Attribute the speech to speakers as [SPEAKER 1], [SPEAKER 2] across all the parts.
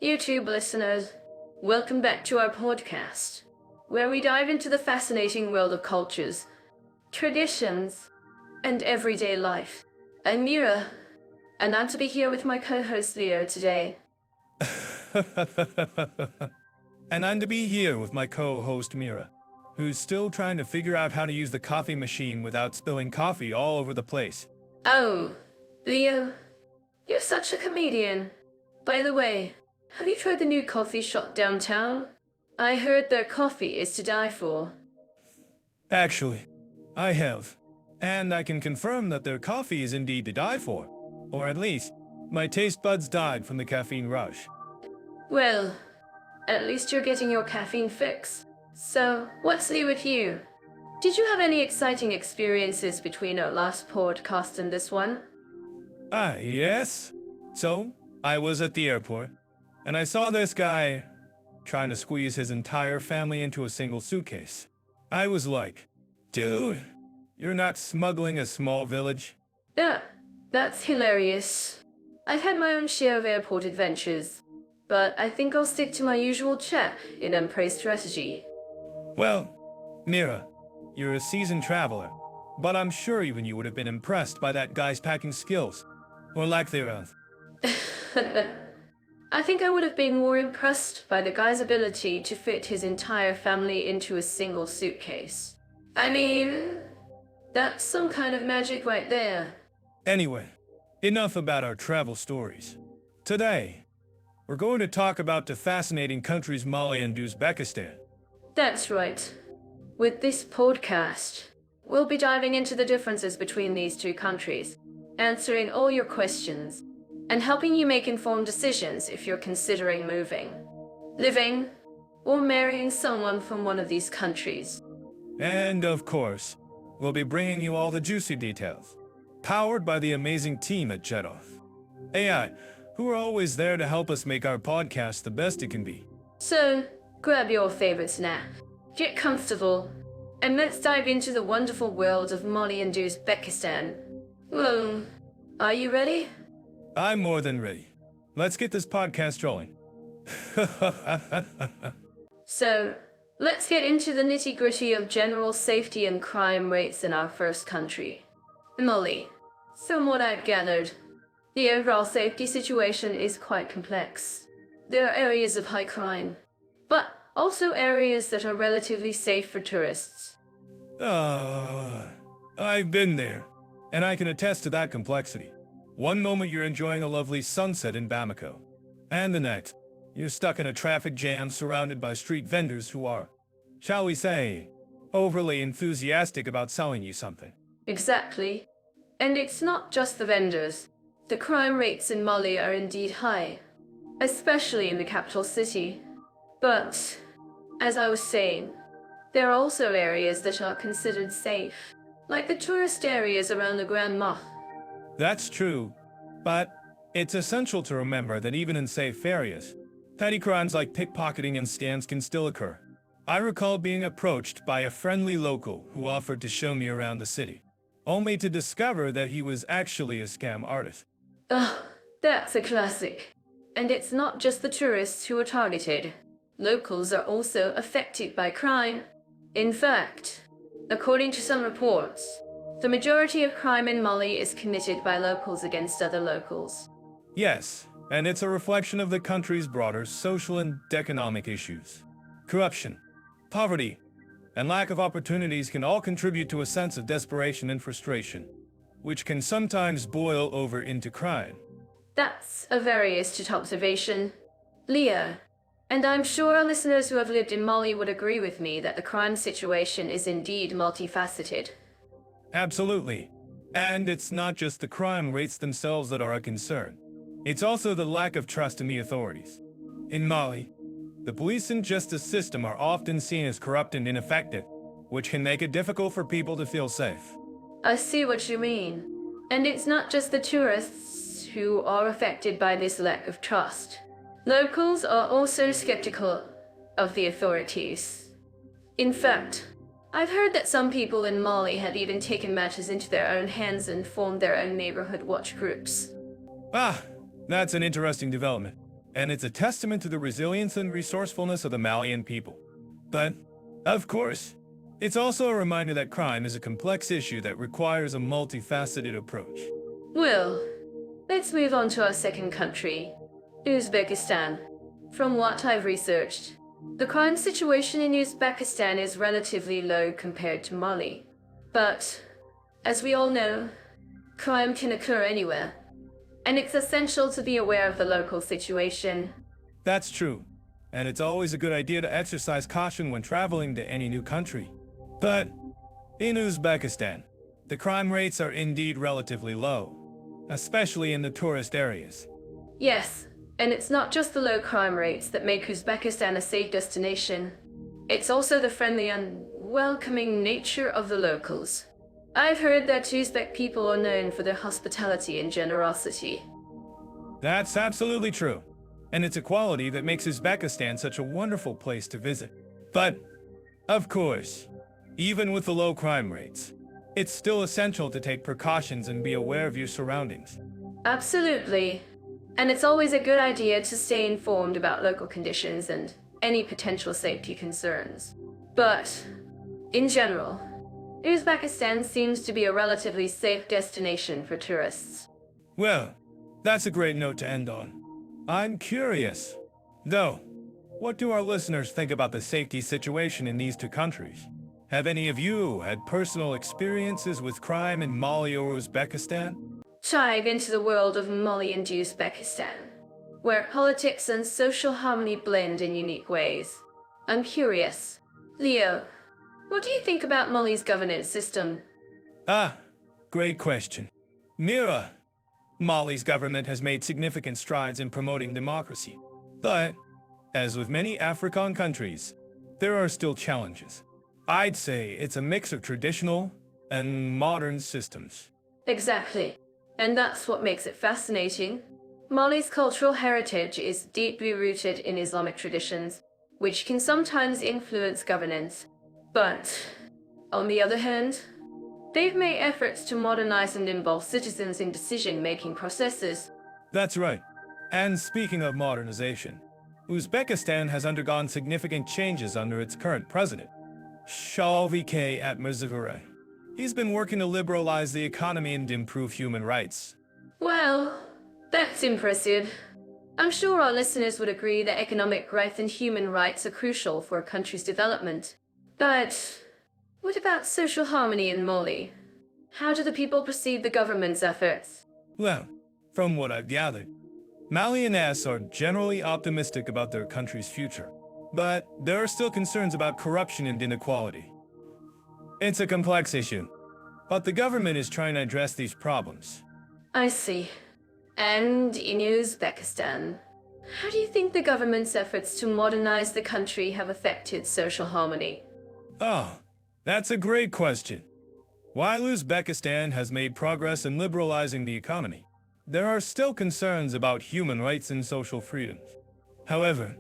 [SPEAKER 1] YouTube listeners, welcome back to our podcast, where we dive into the fascinating world of cultures, traditions, and everyday life. I'm Mira, and I'm to be here with my co-host Leo today.
[SPEAKER 2] And I'm to be here with my co-host Mira, who's still trying to figure out how to use the coffee machine without spilling coffee all over the place.
[SPEAKER 1] Oh, Leo, you're such a comedian. By the way, have you tried the new coffee shop downtown? I heard their coffee is to die for.
[SPEAKER 2] Actually, I have. And I can confirm that their coffee is indeed to die for. Or at least, my taste buds died from the caffeine rush.
[SPEAKER 1] Well, at least you're getting your caffeine fix. So, what's new with you? Did you have any exciting experiences between our last podcast and this one?
[SPEAKER 2] Yes. So, I was at the airport, and I saw this guy trying to squeeze his entire family into a single suitcase. I was like, dude, you're not smuggling a small village?
[SPEAKER 1] Yeah, that's hilarious. I've had my own share of airport adventures, but I think I'll stick to my usual chat in unpraised strategy.
[SPEAKER 2] Well, Mira, you're a seasoned traveler, but I'm sure even you would have been impressed by that guy's packing skills, or lack thereof.
[SPEAKER 1] I think I would have been more impressed by the guy's ability to fit his entire family into a single suitcase. I mean, that's some kind of magic right there.
[SPEAKER 2] Anyway, enough about our travel stories. Today, we're going to talk about the fascinating countries Mali and Uzbekistan.
[SPEAKER 1] That's right. With this podcast, we'll be diving into the differences between these two countries, answering all your questions, and helping you make informed decisions if you're considering moving, living, or marrying someone from one of these countries.
[SPEAKER 2] And of course, we'll be bringing you all the juicy details, powered by the amazing team at Jettoff AI, who are always there to help us make our podcast the best it can be.
[SPEAKER 1] So, grab your favorite snack, get comfortable, and let's dive into the wonderful world of Mali and Uzbekistan. Well, are you ready?
[SPEAKER 2] I'm more than ready. Let's get this podcast rolling.
[SPEAKER 1] So, let's get into the nitty-gritty of general safety and crime rates in our first country, Mali. From what I've gathered, the overall safety situation is quite complex. There are areas of high crime, but also areas that are relatively safe for tourists.
[SPEAKER 2] I've been there, and I can attest to that complexity. One moment you're enjoying a lovely sunset in Bamako, and the next, you're stuck in a traffic jam surrounded by street vendors who are, shall we say, overly enthusiastic about selling you something.
[SPEAKER 1] Exactly. And it's not just the vendors. The crime rates in Mali are indeed high, especially in the capital city. But, as I was saying, there are also areas that are considered safe, like the tourist areas around the Grand Mosque.
[SPEAKER 2] That's true, but it's essential to remember that even in safe areas, petty crimes like pickpocketing and scams can still occur. I recall being approached by a friendly local who offered to show me around the city, only to discover that he was actually a scam artist.
[SPEAKER 1] Ugh, that's a classic. And it's not just the tourists who are targeted. Locals are also affected by crime. In fact, according to some reports, the majority of crime in Mali is committed by locals against other locals.
[SPEAKER 2] Yes, and it's a reflection of the country's broader social and economic issues. Corruption, poverty, and lack of opportunities can all contribute to a sense of desperation and frustration, which can sometimes boil over into crime.
[SPEAKER 1] That's a very astute observation, Leo. And I'm sure our listeners who have lived in Mali would agree with me that the crime situation is indeed multifaceted.
[SPEAKER 2] Absolutely. And it's not just the crime rates themselves that are a concern. It's also the lack of trust in the authorities. In Mali, the police and justice system are often seen as corrupt and ineffective, which can make it difficult for people to feel safe.
[SPEAKER 1] I see what you mean. And it's not just the tourists who are affected by this lack of trust. Locals are also skeptical of the authorities. In fact, I've heard that some people in Mali had even taken matters into their own hands and formed their own neighborhood watch groups.
[SPEAKER 2] That's an interesting development. and it's a testament to the resilience and resourcefulness of the Malian people. But, of course, it's also a reminder that crime is a complex issue that requires a multifaceted approach.
[SPEAKER 1] Well, let's move on to our second country, Uzbekistan. From what I've researched, the crime situation in Uzbekistan is relatively low compared to Mali. But, as we all know, crime can occur anywhere, and it's essential to be aware of the local situation.
[SPEAKER 2] That's true, and it's always a good idea to exercise caution when traveling to any new country. But, in Uzbekistan, the crime rates are indeed relatively low, especially in the tourist areas.
[SPEAKER 1] Yes, and it's not just the low crime rates that make Uzbekistan a safe destination. It's also the friendly and welcoming nature of the locals. I've heard that Uzbek people are known for their hospitality and generosity.
[SPEAKER 2] That's absolutely true, and it's a quality that makes Uzbekistan such a wonderful place to visit. But, of course, even with the low crime rates, it's still essential to take precautions and be aware of your surroundings.
[SPEAKER 1] Absolutely. And it's always a good idea to stay informed about local conditions and any potential safety concerns. But, in general, Uzbekistan seems to be a relatively safe destination for tourists.
[SPEAKER 2] Well, that's a great note to end on. I'm curious, though, what do our listeners think about the safety situation in these two countries? Have any of you had personal experiences with crime in Mali or Uzbekistan?
[SPEAKER 1] Dive into the world of Mali and Uzbekistan, where politics and social harmony blend in unique ways. I'm curious. Leo, what do you think about Mali's governance system?
[SPEAKER 2] Great question. Mira, Mali's government has made significant strides in promoting democracy. But, as with many African countries, there are still challenges. I'd say it's a mix of traditional and modern systems.
[SPEAKER 1] Exactly. And that's what makes it fascinating. Mali's cultural heritage is deeply rooted in Islamic traditions, which can sometimes influence governance. But, on the other hand, they've made efforts to modernize and involve citizens in decision-making processes.
[SPEAKER 2] That's right. And speaking of modernization, Uzbekistan has undergone significant changes under its current president, Shalvike Atmazagare. He's been working to liberalize the economy and improve human rights.
[SPEAKER 1] Well, that's impressive. I'm sure our listeners would agree that economic growth and human rights are crucial for a country's development. But what about social harmony in Mali? How do the people perceive the government's efforts?
[SPEAKER 2] Well, from what I've gathered, Malians are generally optimistic about their country's future. But there are still concerns about corruption and inequality. It's a complex issue, but the government is trying to address these problems.
[SPEAKER 1] I see. And in Uzbekistan, how do you think the government's efforts to modernize the country have affected social harmony?
[SPEAKER 2] Oh, that's a great question. While Uzbekistan has made progress in liberalizing the economy, there are still concerns about human rights and social freedoms. However,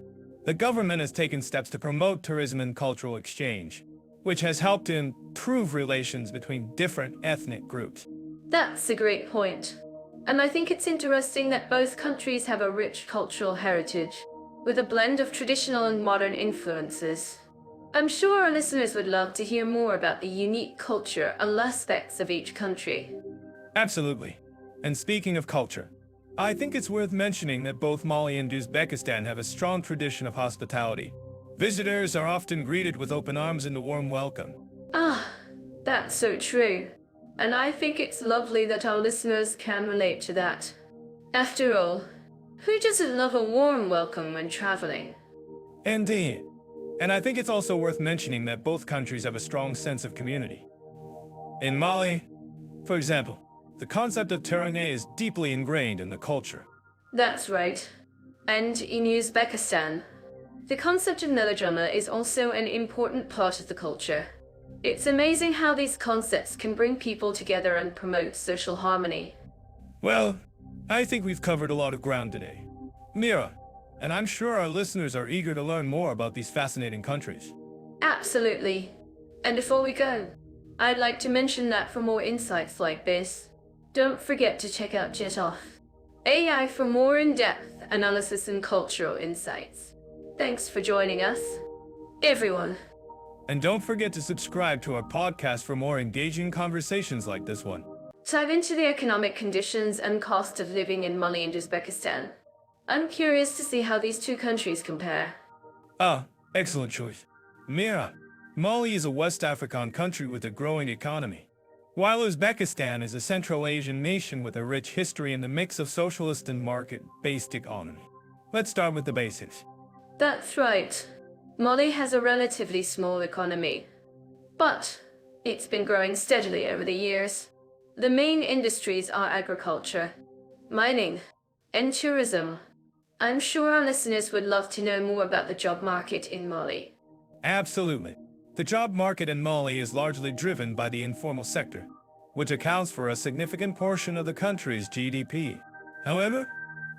[SPEAKER 2] the government has taken steps to promote tourism and cultural exchange, which has helped to improve relations between different ethnic groups.
[SPEAKER 1] That's a great point. And I think it's interesting that both countries have a rich cultural heritage, with a blend of traditional and modern influences. I'm sure our listeners would love to hear more about the unique culture and aspects of each country.
[SPEAKER 2] Absolutely. And speaking of culture, I think it's worth mentioning that both Mali and Uzbekistan have a strong tradition of hospitality. Visitors are often greeted with open arms and a warm welcome.
[SPEAKER 1] That's so true. And I think it's lovely that our listeners can relate to that. After all, who doesn't love a warm welcome when traveling?
[SPEAKER 2] Indeed. And I think it's also worth mentioning that both countries have a strong sense of community. In Mali, for example, the concept of Djenné is deeply ingrained in the culture.
[SPEAKER 1] That's right. And in Uzbekistan, the concept of melodrama is also an important part of the culture. It's amazing how these concepts can bring people together and promote social harmony.
[SPEAKER 2] Well, I think we've covered a lot of ground today. Mira, and I'm sure our listeners are eager to learn more about these fascinating countries.
[SPEAKER 1] Absolutely. And before we go, I'd like to mention that for more insights like this, don't forget to check out Jet Off. AI for more in-depth analysis and cultural insights. Thanks for joining us, everyone.
[SPEAKER 2] And don't forget to subscribe to our podcast for more engaging conversations like this one.
[SPEAKER 1] Dive into the economic conditions and cost of living in Mali and Uzbekistan. I'm curious to see how these two countries compare.
[SPEAKER 2] Excellent choice. Mira, Mali is a West African country with a growing economy, while Uzbekistan is a Central Asian nation with a rich history and a mix of socialist and market-based economy. Let's start with the basics.
[SPEAKER 1] That's right. Mali has a relatively small economy, but it's been growing steadily over the years. The main industries are agriculture, mining, and tourism. I'm sure our listeners would love to know more about the job market in Mali.
[SPEAKER 2] Absolutely. The job market in Mali is largely driven by the informal sector, which accounts for a significant portion of the country's GDP. However,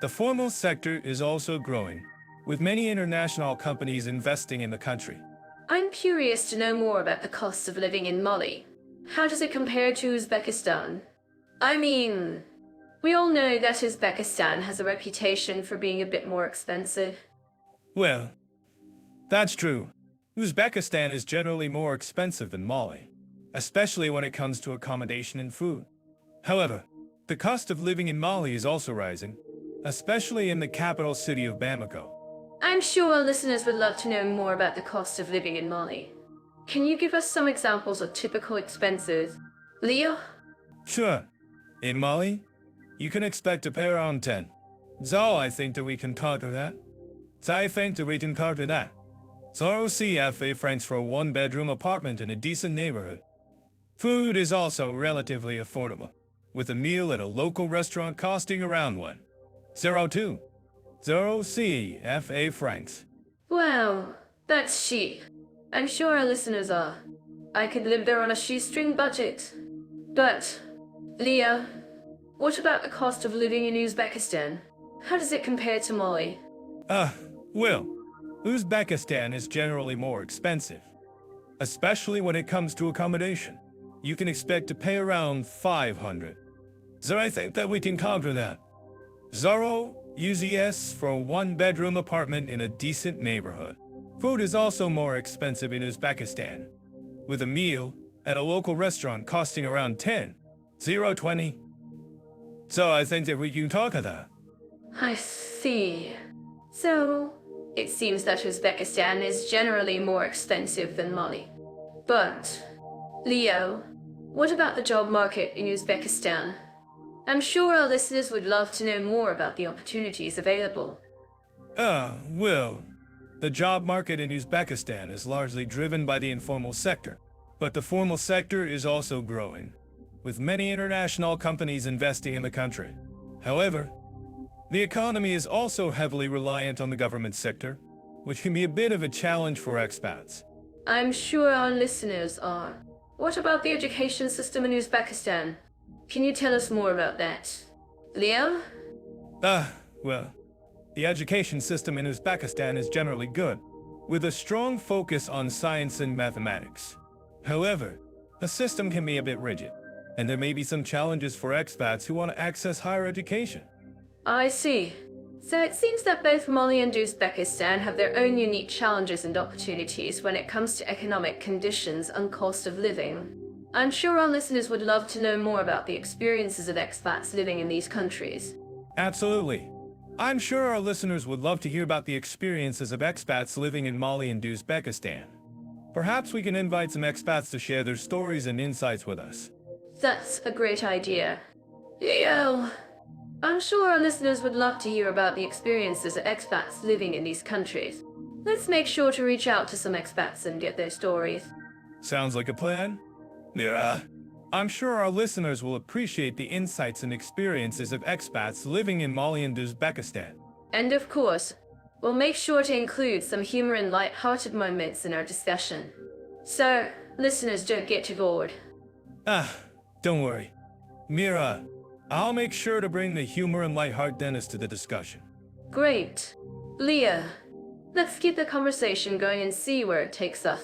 [SPEAKER 2] the formal sector is also growing, with many international companies investing in the country.
[SPEAKER 1] I'm curious to know more about the cost of living in Mali. How does it compare to Uzbekistan? I mean, we all know that Uzbekistan has a reputation for being a bit more expensive.
[SPEAKER 2] Well, that's true. Uzbekistan is generally more expensive than Mali, especially when it comes to accommodation and food. However, the cost of living in Mali is also rising, especially in the capital city of Bamako.
[SPEAKER 1] I'm sure our listeners would love to know more about the cost of living in Mali. Can you give us some examples of typical expenses? Leo?
[SPEAKER 2] Sure. In Mali, you can expect to pay around 10. So I think that we can cover that. So I think that we can cover that. So CFA francs for a one-bedroom apartment in a decent neighborhood. Food is also relatively affordable, with a meal at a local restaurant costing around 1.02 CFA francs.
[SPEAKER 1] Wow, that's cheap. I'm sure our listeners are. I could live there on a shoestring budget. But, Leo, what about the cost of living in Uzbekistan? How does it compare to Mali?
[SPEAKER 2] Well, Uzbekistan is generally more expensive, especially when it comes to accommodation. You can expect to pay around 500. So I think that we can cover that. Zoro UZS for a one-bedroom apartment in a decent neighborhood. Food is also more expensive in Uzbekistan, with a meal at a local restaurant costing around 10.20. So I think that we can talk of that.
[SPEAKER 1] I see. So, it seems that Uzbekistan is generally more expensive than Mali. But, Leo, what about the job market in Uzbekistan? I'm sure our listeners would love to know more about the opportunities available.
[SPEAKER 2] Well, the job market in Uzbekistan is largely driven by the informal sector, but the formal sector is also growing, with many international companies investing in the country. However, the economy is also heavily reliant on the government sector, which can be a bit of a challenge for expats.
[SPEAKER 1] I'm sure our listeners are. What about the education system in Uzbekistan? Can you tell us more about that? Leo?
[SPEAKER 2] Well, the education system in Uzbekistan is generally good, with a strong focus on science and mathematics. However, the system can be a bit rigid, and there may be some challenges for expats who want to access higher education.
[SPEAKER 1] I see. So it seems that both Mali and Uzbekistan have their own unique challenges and opportunities when it comes to economic conditions and cost of living. I'm sure our listeners would love to know more about the experiences of expats living in these countries.
[SPEAKER 2] Absolutely. I'm sure our listeners would love to hear about the experiences of expats living in Mali and Uzbekistan. Perhaps we can invite some expats to share their stories and insights with us.
[SPEAKER 1] That's a great idea. Leo, I'm sure our listeners would love to hear about the experiences of expats living in these countries. Let's make sure to reach out to some expats and get their stories.
[SPEAKER 2] Sounds like a plan? Yeah. I'm sure our listeners will appreciate the insights and experiences of expats living in Mali and Uzbekistan.
[SPEAKER 1] And of course, we'll make sure to include some humor and light-hearted moments in our discussion. So, listeners don't get too bored.
[SPEAKER 2] Don't worry. Mira, I'll make sure to bring the humor and lightheartedness to the discussion.
[SPEAKER 1] Great. Leah, let's keep the conversation going and see where it takes us.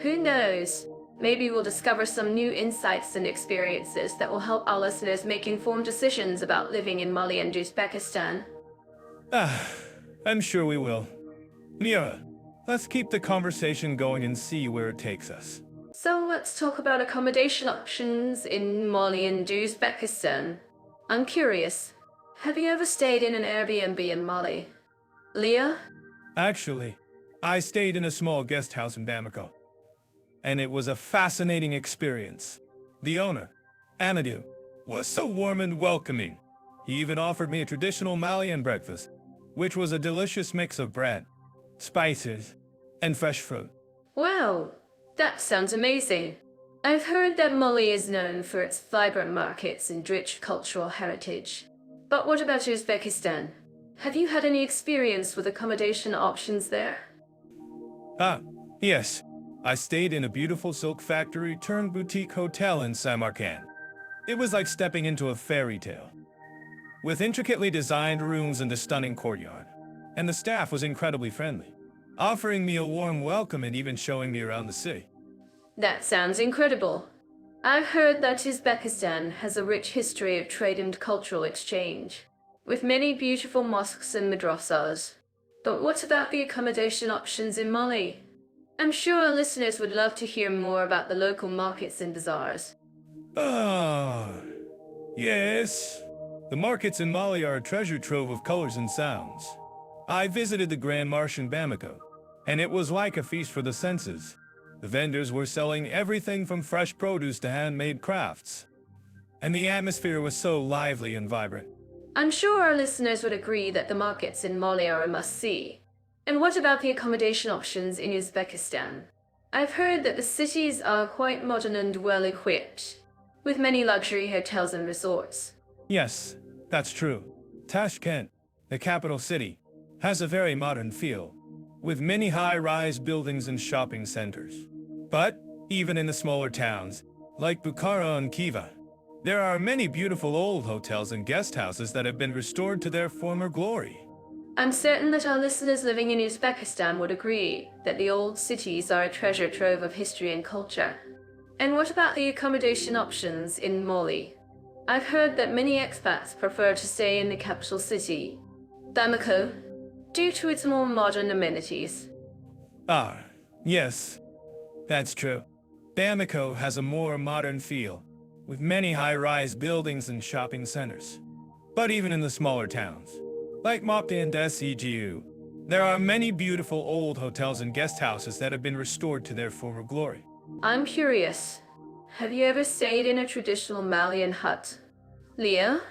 [SPEAKER 1] Who knows? Maybe we'll discover some new insights and experiences that will help our listeners make informed decisions about living in Mali and Uzbekistan.
[SPEAKER 2] Ah, I'm sure we will. Mira, let's keep the conversation going and see where it takes us.
[SPEAKER 1] So let's talk about accommodation options in Mali and Uzbekistan. I'm curious, have you ever stayed in an Airbnb in Mali? Leah?
[SPEAKER 2] Actually, I stayed in a small guest house in Bamako, and it was a fascinating experience. The owner, Amadou, was so warm and welcoming. He even offered me a traditional Malian breakfast, which was a delicious mix of bread, spices, and fresh fruit.
[SPEAKER 1] Wow, that sounds amazing. I've heard that Mali is known for its vibrant markets and rich cultural heritage. But what about Uzbekistan? Have you had any experience with accommodation options there?
[SPEAKER 2] Ah, yes. I stayed in a beautiful silk factory turned boutique hotel in Samarkand. It was like stepping into a fairy tale, with intricately designed rooms and a stunning courtyard. And the staff was incredibly friendly, offering me a warm welcome and even showing me around the city.
[SPEAKER 1] That sounds incredible. I've heard that Uzbekistan has a rich history of trade and cultural exchange, with many beautiful mosques and madrasas. But what about the accommodation options in Mali? I'm sure our listeners would love to hear more about the local markets and bazaars.
[SPEAKER 2] Ah, yes. The markets in Mali are a treasure trove of colors and sounds. I visited the Grand Marché in Bamako, and it was like a feast for the senses. The vendors were selling everything from fresh produce to handmade crafts, and the atmosphere was so lively and vibrant.
[SPEAKER 1] I'm sure our listeners would agree that the markets in Mali are a must-see. And what about the accommodation options in Uzbekistan? I've heard that the cities are quite modern and well-equipped, with many luxury hotels and resorts.
[SPEAKER 2] Yes, that's true. Tashkent, the capital city, has a very modern feel, with many high-rise buildings and shopping centers. But even in the smaller towns, like Bukhara and Khiva, there are many beautiful old hotels and guest houses that have been restored to their former glory.
[SPEAKER 1] I'm certain that our listeners living in Uzbekistan would agree that the old cities are a treasure trove of history and culture. And what about the accommodation options in Mali? I've heard that many expats prefer to stay in the capital city, Bamako, due to its more modern amenities.
[SPEAKER 2] Ah, yes, that's true. Bamako has a more modern feel, with many high-rise buildings and shopping centers. But even in the smaller towns, like Mopti and Desigu, there are many beautiful old hotels and guest houses that have been restored to their former glory.
[SPEAKER 1] I'm curious, have you ever stayed in a traditional Malian hut? Leah?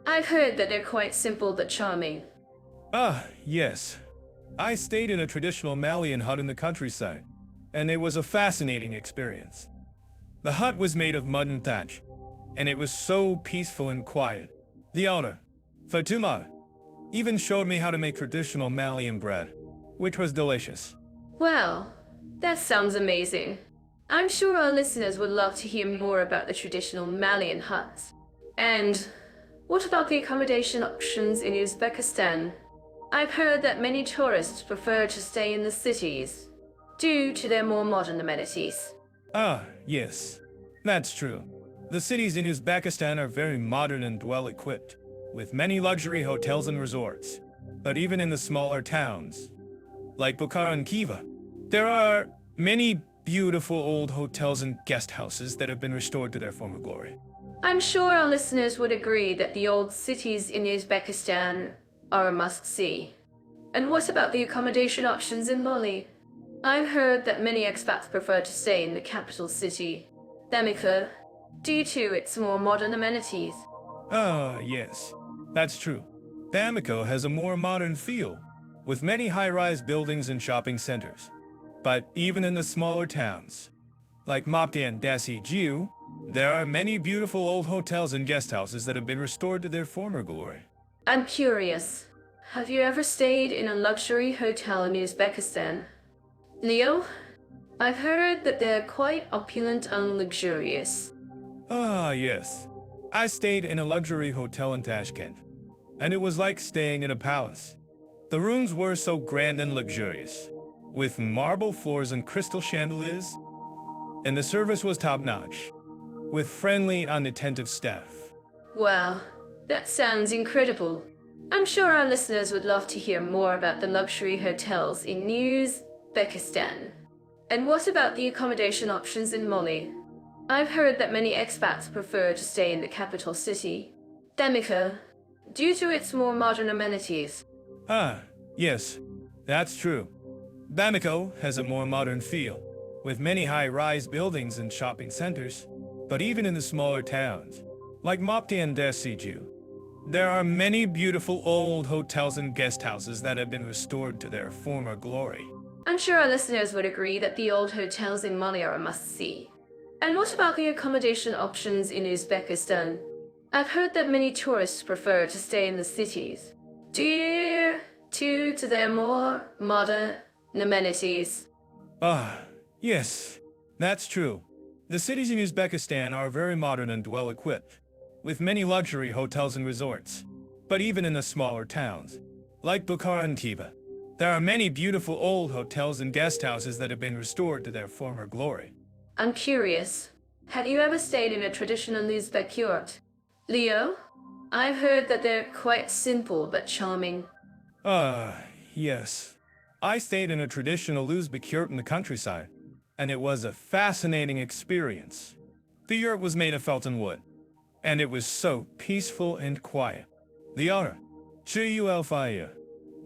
[SPEAKER 1] I've heard that they're quite simple but charming.
[SPEAKER 2] Ah, yes. I stayed in a traditional Malian hut in the countryside, and it was a fascinating experience. The hut was made of mud and thatch, and it was so peaceful and quiet. The owner, Fatuma, even showed me how to make traditional Malian bread, which was delicious.
[SPEAKER 1] Well, that sounds amazing. I'm sure our listeners would love to hear more about the traditional Malian huts. And what about the accommodation options in Uzbekistan? I've heard that many tourists prefer to stay in the cities due to their more modern amenities.
[SPEAKER 2] Ah, yes, that's true. The cities in Uzbekistan are very modern and well-equipped, with many luxury hotels and resorts. But even in the smaller towns, like Bukhara and Khiva, there are many beautiful old hotels and guest houses that have been restored to their former glory.
[SPEAKER 1] I'm sure our listeners would agree that the old cities in Uzbekistan are a must-see. And what about the accommodation options in Mali? I've heard that many expats prefer to stay in the capital city, Bamako, due to its more modern amenities.
[SPEAKER 2] Ah, yes, that's true. Bamako has a more modern feel, with many high-rise buildings and shopping centers. But even in the smaller towns, like Mopti and Desigu, there are many beautiful old hotels and guest houses that have been restored to their former glory.
[SPEAKER 1] I'm curious, have you ever stayed in a luxury hotel in Uzbekistan? Leo? I've heard that they're quite opulent and luxurious.
[SPEAKER 2] Ah, yes. I stayed in a luxury hotel in Tashkent, and it was like staying in a palace. The rooms were so grand and luxurious, with marble floors and crystal chandeliers. and the service was top-notch, with friendly, unattentive staff.
[SPEAKER 1] Wow, that sounds incredible. I'm sure our listeners would love to hear more about the luxury hotels in Uzbekistan. And what about the accommodation options in Mali? I've heard that many expats prefer to stay in the capital city, Bamako, due to its more modern amenities.
[SPEAKER 2] Ah, yes, that's true. Bamako has a more modern feel, with many high-rise buildings and shopping centers. But even in the smaller towns, like Mopti and Desiju, there are many beautiful old hotels and guest houses that have been restored to their former glory.
[SPEAKER 1] I'm sure our listeners would agree that the old hotels in Mali are a must-see. And what about the accommodation options in Uzbekistan? I've heard that many tourists prefer to stay in the cities, due to their more modern amenities.
[SPEAKER 2] Ah, yes, that's true. The cities in Uzbekistan are very modern and well-equipped, with many luxury hotels and resorts. But even in the smaller towns, like Bukhara and Tiba, there are many beautiful old hotels and guest houses that have been restored to their former glory.
[SPEAKER 1] I'm curious, have you ever stayed in a traditional Uzbek yurt? Leo? I've heard that they're quite simple but charming.
[SPEAKER 2] Yes. I stayed in a traditional Uzbek yurt in the countryside, and it was a fascinating experience. The yurt was made of felton wood, and it was so peaceful and quiet. The owner, Chulfaya,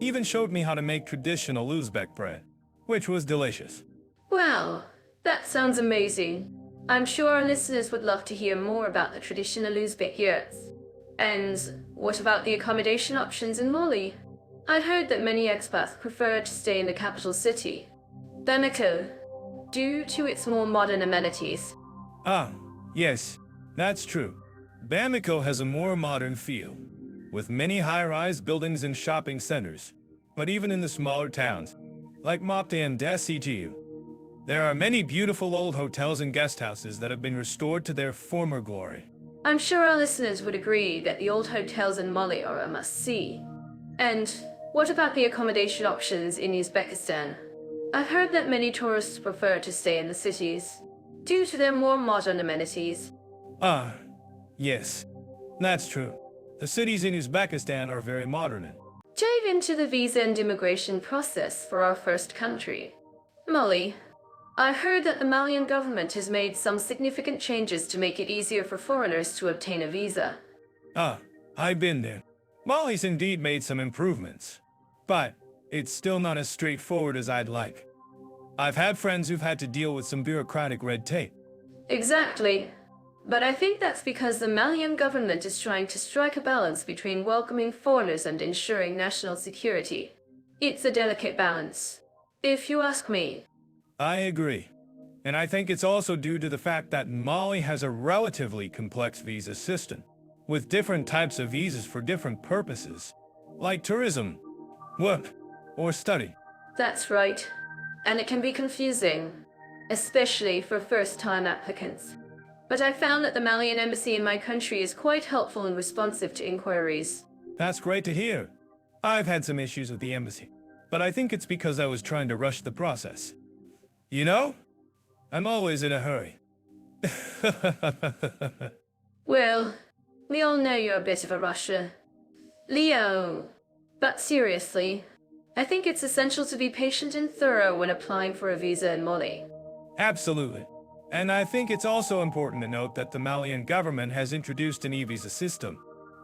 [SPEAKER 2] even showed me how to make traditional Uzbek bread, which was delicious.
[SPEAKER 1] Wow, that sounds amazing. I'm sure our listeners would love to hear more about the traditional Uzbek yurts. And what about the accommodation options in Mali? I heard that many expats prefer to stay in the capital city, Bamako, due to its more modern amenities.
[SPEAKER 2] Ah, yes, that's true. Bamako has a more modern feel, with many high-rise buildings and shopping centers. But even in the smaller towns, like Mopti and Desiju, there are many beautiful old hotels and guest houses that have been restored to their former glory.
[SPEAKER 1] I'm sure our listeners would agree that the old hotels in Mali are a must-see. And what about the accommodation options in Uzbekistan? I've heard that many tourists prefer to stay in the cities, due to their more modern amenities.
[SPEAKER 2] Ah, yes, that's true. The cities in Uzbekistan are very modern.
[SPEAKER 1] Dive into the visa and immigration process for our first country, Mali. I heard that the Malian government has made some significant changes to make it easier for foreigners to obtain a visa.
[SPEAKER 2] Ah, I've been there. Mali's indeed made some improvements, but it's still not as straightforward as I'd like. I've had friends who've had to deal with some bureaucratic red tape.
[SPEAKER 1] Exactly. But I think that's because the Malian government is trying to strike a balance between welcoming foreigners and ensuring national security. It's a delicate balance, if you ask me.
[SPEAKER 2] I agree. And I think it's also due to the fact that Mali has a relatively complex visa system, with different types of visas for different purposes, like tourism, work, or study.
[SPEAKER 1] That's right. And it can be confusing, especially for first-time applicants. But I found that the Malian embassy in my country is quite helpful and responsive to inquiries.
[SPEAKER 2] That's great to hear. I've had some issues with the embassy, but I think it's because I was trying to rush the process. You know, I'm always in a hurry.
[SPEAKER 1] Well, we all know you're a bit of a rusher. Leo. But seriously, I think it's essential to be patient and thorough when applying for a visa in Mali.
[SPEAKER 2] Absolutely. And I think it's also important to note that the Malian government has introduced an e-visa system,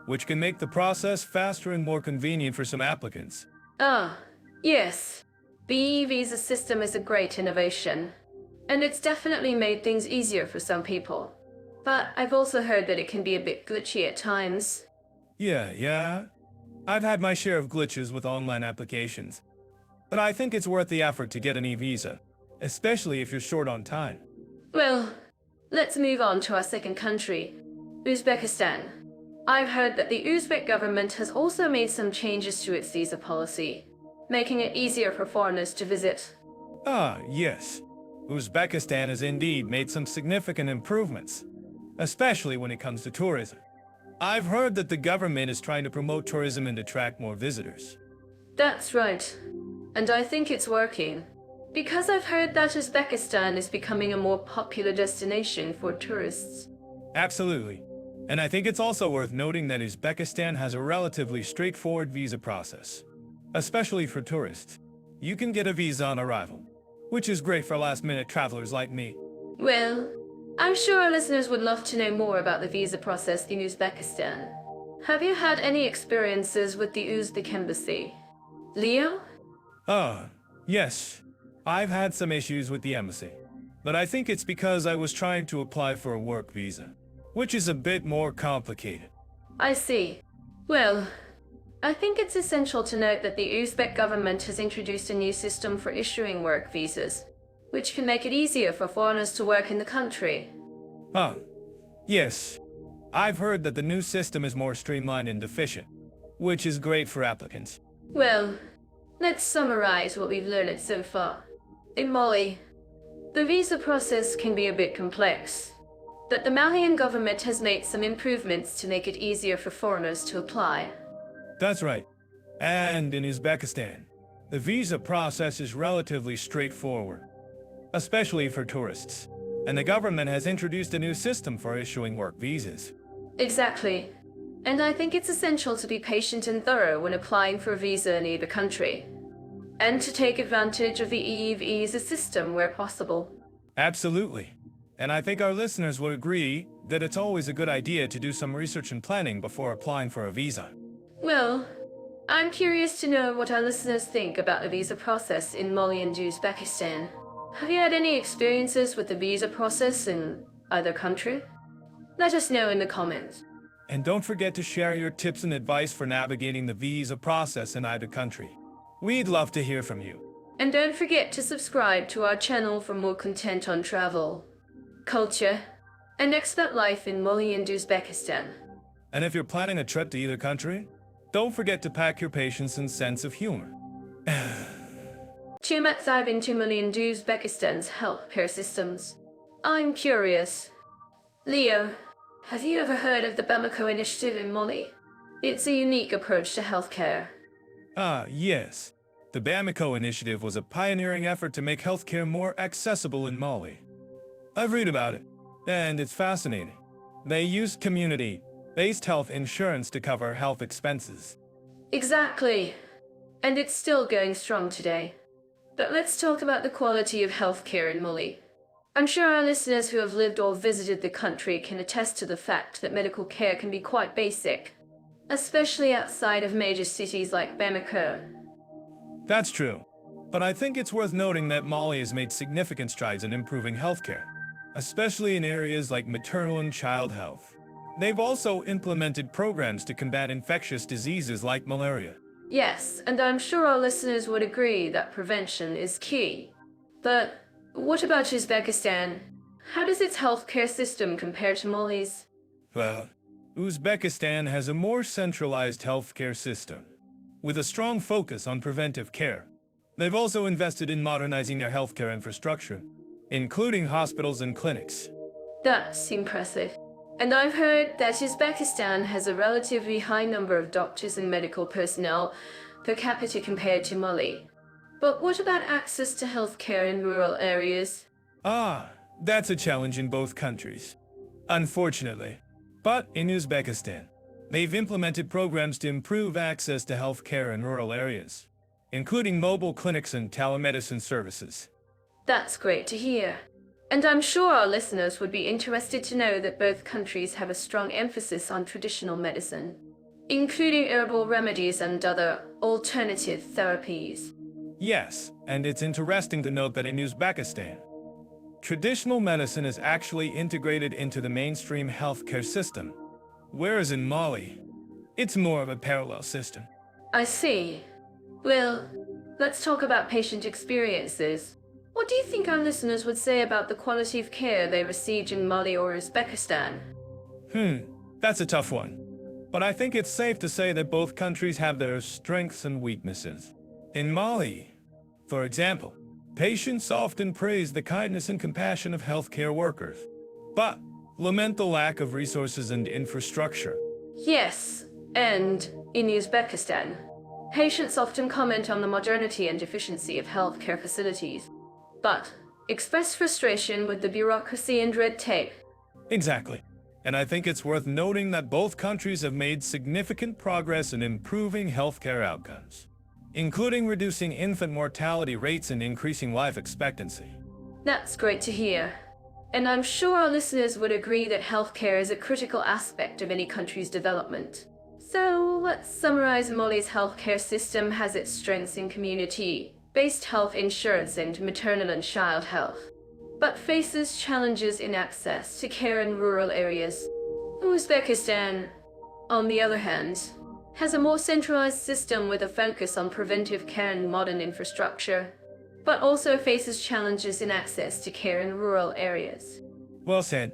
[SPEAKER 2] which can make the process faster and more convenient for some applicants.
[SPEAKER 1] Ah, yes. The e-visa system is a great innovation, and it's definitely made things easier for some people. But I've also heard that it can be a bit glitchy at times.
[SPEAKER 2] Yeah. I've had my share of glitches with online applications, but I think it's worth the effort to get an e-visa, especially if you're short on time.
[SPEAKER 1] Well, let's move on to our second country, Uzbekistan. I've heard that the Uzbek government has also made some changes to its visa policy, making it easier for foreigners to visit.
[SPEAKER 2] Ah, yes. Uzbekistan has indeed made some significant improvements, especially when it comes to tourism. I've heard that the government is trying to promote tourism and attract more visitors.
[SPEAKER 1] That's right. And I think it's working. Because I've heard that Uzbekistan is becoming a more popular destination for tourists.
[SPEAKER 2] Absolutely. And I think it's also worth noting that Uzbekistan has a relatively straightforward visa process, especially for tourists. You can get a visa on arrival, which is great for last-minute travelers like me.
[SPEAKER 1] Well, I'm sure our listeners would love to know more about the visa process in Uzbekistan. Have you had any experiences with the Uzbek embassy? Leo?
[SPEAKER 2] Yes. I've had some issues with the embassy, but I think it's because I was trying to apply for a work visa, which is a bit more complicated.
[SPEAKER 1] I see. Well, I think it's essential to note that the Uzbek government has introduced a new system for issuing work visas, which can make it easier for foreigners to work in the country.
[SPEAKER 2] Yes. I've heard that the new system is more streamlined and efficient, which is great for applicants.
[SPEAKER 1] Well, let's summarize what we've learned so far. In Mali, the visa process can be a bit complex, but the Malian government has made some improvements to make it easier for foreigners to apply.
[SPEAKER 2] That's right. And in Uzbekistan, the visa process is relatively straightforward, especially for tourists. And the government has introduced a new system for issuing work visas.
[SPEAKER 1] Exactly. And I think it's essential to be patient and thorough when applying for a visa in either country, and to take advantage of the EU visa system where possible.
[SPEAKER 2] Absolutely. And I think our listeners will agree that it's always a good idea to do some research and planning before applying for a visa.
[SPEAKER 1] Well, I'm curious to know what our listeners think about the visa process in Mali and Uzbekistan. Have you had any experiences with the visa process in either country? Let us know in the comments.
[SPEAKER 2] And don't forget to share your tips and advice for navigating the visa process in either country. We'd love to hear from you.
[SPEAKER 1] And don't forget to subscribe to our channel for more content on travel, culture, and expat life in Mali and Uzbekistan.
[SPEAKER 2] And if you're planning a trip to either country, don't forget to pack your patience and sense of humor.
[SPEAKER 1] To dive into Mali and Uzbekistan's healthcare systems. I'm curious. Leo, have you ever heard of the Bamako initiative in Mali? It's a unique approach to healthcare.
[SPEAKER 2] Yes. The Bamako initiative was a pioneering effort to make healthcare more accessible in Mali. I've read about it, and it's fascinating. They used community-based health insurance to cover health expenses.
[SPEAKER 1] Exactly. And it's still going strong today. But let's talk about the quality of healthcare in Mali. I'm sure our listeners who have lived or visited the country can attest to the fact that medical care can be quite basic, especially outside of major cities like Bamako.
[SPEAKER 2] That's true. But I think it's worth noting that Mali has made significant strides in improving healthcare, especially in areas like maternal and child health. They've also implemented programs to combat infectious diseases like malaria.
[SPEAKER 1] Yes, and I'm sure our listeners would agree that prevention is key. But what about Uzbekistan? How does its healthcare system compare to Mali's?
[SPEAKER 2] Well, Uzbekistan has a more centralized healthcare system, with a strong focus on preventive care. They've also invested in modernizing their healthcare infrastructure, including hospitals and clinics.
[SPEAKER 1] That's impressive. And I've heard that Uzbekistan has a relatively high number of doctors and medical personnel per capita compared to Mali. But what about access to healthcare in rural areas?
[SPEAKER 2] That's a challenge in both countries, unfortunately. But in Uzbekistan, they've implemented programs to improve access to healthcare in rural areas, including mobile clinics and telemedicine services.
[SPEAKER 1] That's great to hear. And I'm sure our listeners would be interested to know that both countries have a strong emphasis on traditional medicine, including herbal remedies and other alternative therapies.
[SPEAKER 2] Yes, and it's interesting to note that in Uzbekistan, traditional medicine is actually integrated into the mainstream healthcare system, whereas in Mali, it's more of a parallel system.
[SPEAKER 1] I see. Well, let's talk about patient experiences. What do you think our listeners would say about the quality of care they received in Mali or Uzbekistan?
[SPEAKER 2] That's a tough one. But I think it's safe to say that both countries have their strengths and weaknesses. In Mali, for example, patients often praise the kindness and compassion of healthcare workers, but lament the lack of resources and infrastructure.
[SPEAKER 1] Yes, and in Uzbekistan, patients often comment on the modernity and efficiency of healthcare facilities. but express frustration with the bureaucracy and red tape.
[SPEAKER 2] Exactly. And I think it's worth noting that both countries have made significant progress in improving healthcare outcomes, including reducing infant mortality rates and increasing life expectancy.
[SPEAKER 1] That's great to hear. And I'm sure our listeners would agree that healthcare is a critical aspect of any country's development. So let's summarize. Mali's healthcare system has its strengths in community-based health insurance and maternal and child health, but faces challenges in access to care in rural areas. Uzbekistan, on the other hand, has a more centralized system with a focus on preventive care and modern infrastructure, but also faces challenges in access to care in rural areas.
[SPEAKER 2] Well said,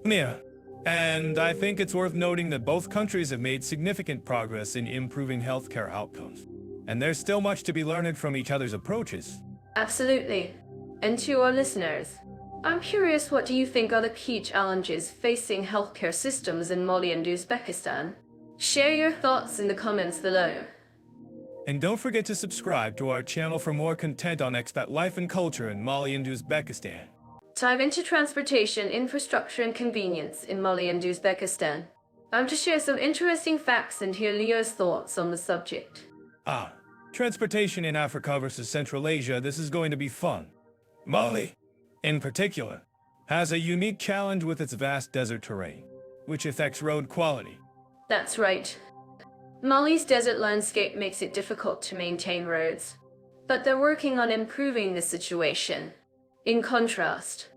[SPEAKER 2] Mia. And I think it's worth noting that both countries have made significant progress in improving healthcare outcomes, and there's still much to be learned from each other's approaches.
[SPEAKER 1] Absolutely. And to our listeners, I'm curious, what do you think are the key challenges facing healthcare systems in Mali and Uzbekistan? Share your thoughts in the comments below.
[SPEAKER 2] And don't forget to subscribe to our channel for more content on expat life and culture in Mali and Uzbekistan.
[SPEAKER 1] Dive into transportation, infrastructure, and convenience in Mali and Uzbekistan. I'm to share some interesting facts and hear Leo's thoughts on the subject.
[SPEAKER 2] Transportation in Africa versus Central Asia, this is going to be fun. Mali, in particular, has a unique challenge with its vast desert terrain, which affects road quality.
[SPEAKER 1] That's right. Mali's desert landscape makes it difficult to maintain roads, but they're working on improving the situation. In contrast,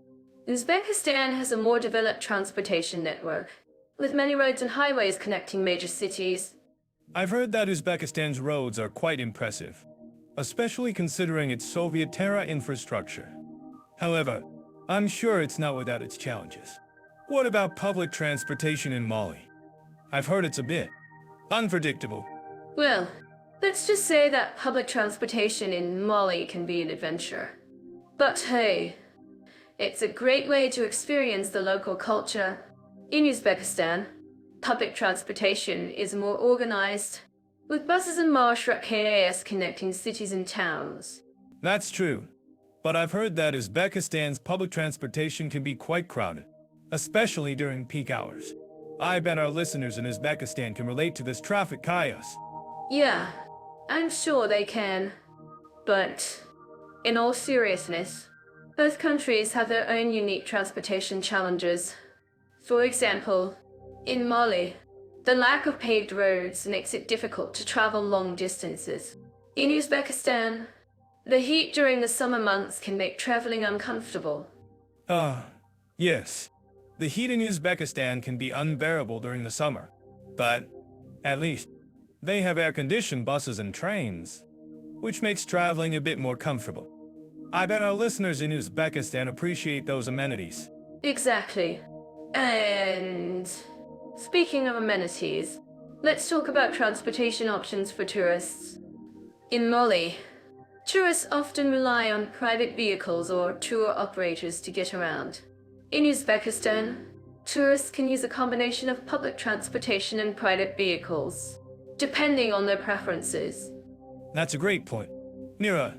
[SPEAKER 1] Uzbekistan has a more developed transportation network, with many roads and highways connecting major cities.
[SPEAKER 2] I've heard that Uzbekistan's roads are quite impressive, especially considering its Soviet-era infrastructure. However, I'm sure it's not without its challenges. What about public transportation in Mali? I've heard it's a bit unpredictable.
[SPEAKER 1] Well, let's just say that public transportation in Mali can be an adventure. But hey, it's a great way to experience the local culture. In Uzbekistan, public transportation is more organized, with buses and marshruts connecting cities and towns.
[SPEAKER 2] That's true, but I've heard that Uzbekistan's public transportation can be quite crowded, especially during peak hours. I bet our listeners in Uzbekistan can relate to this traffic chaos.
[SPEAKER 1] Yeah, I'm sure they can. But in all seriousness, both countries have their own unique transportation challenges. For example, in Mali, the lack of paved roads makes it difficult to travel long distances. In Uzbekistan, the heat during the summer months can make traveling uncomfortable.
[SPEAKER 2] Yes. The heat in Uzbekistan can be unbearable during the summer, but at least they have air-conditioned buses and trains, which makes traveling a bit more comfortable. I bet our listeners in Uzbekistan appreciate those amenities.
[SPEAKER 1] Exactly. And speaking of amenities, let's talk about transportation options for tourists. In Mali, tourists often rely on private vehicles or tour operators to get around. In Uzbekistan, tourists can use a combination of public transportation and private vehicles, depending on their preferences.
[SPEAKER 2] That's a great point. Mira,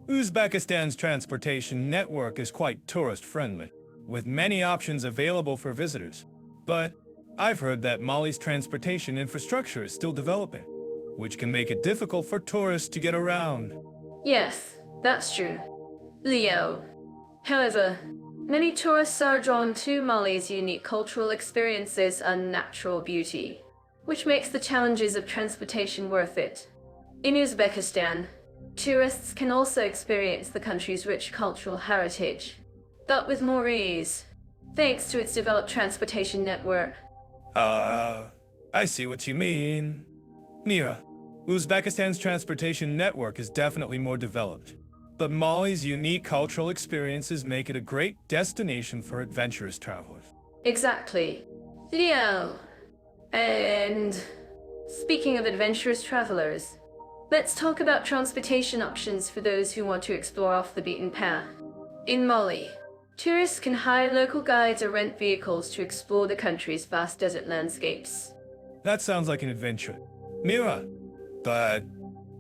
[SPEAKER 2] Uzbekistan's transportation network is quite tourist-friendly, with many options available for visitors. But I've heard that Mali's transportation infrastructure is still developing, which can make it difficult for tourists to get around.
[SPEAKER 1] Yes, that's true, Leo. However, many tourists are drawn to Mali's unique cultural experiences and natural beauty, which makes the challenges of transportation worth it. In Uzbekistan, tourists can also experience the country's rich cultural heritage, but with more ease, thanks to its developed transportation network.
[SPEAKER 2] I see what you mean. Mira, Uzbekistan's transportation network is definitely more developed, but Mali's unique cultural experiences make it a great destination for adventurous travelers.
[SPEAKER 1] Exactly. Leo. And speaking of adventurous travelers, let's talk about transportation options for those who want to explore off the beaten path. In Mali, tourists can hire local guides or rent vehicles to explore the country's vast desert landscapes.
[SPEAKER 2] That sounds like an adventure. Mira, but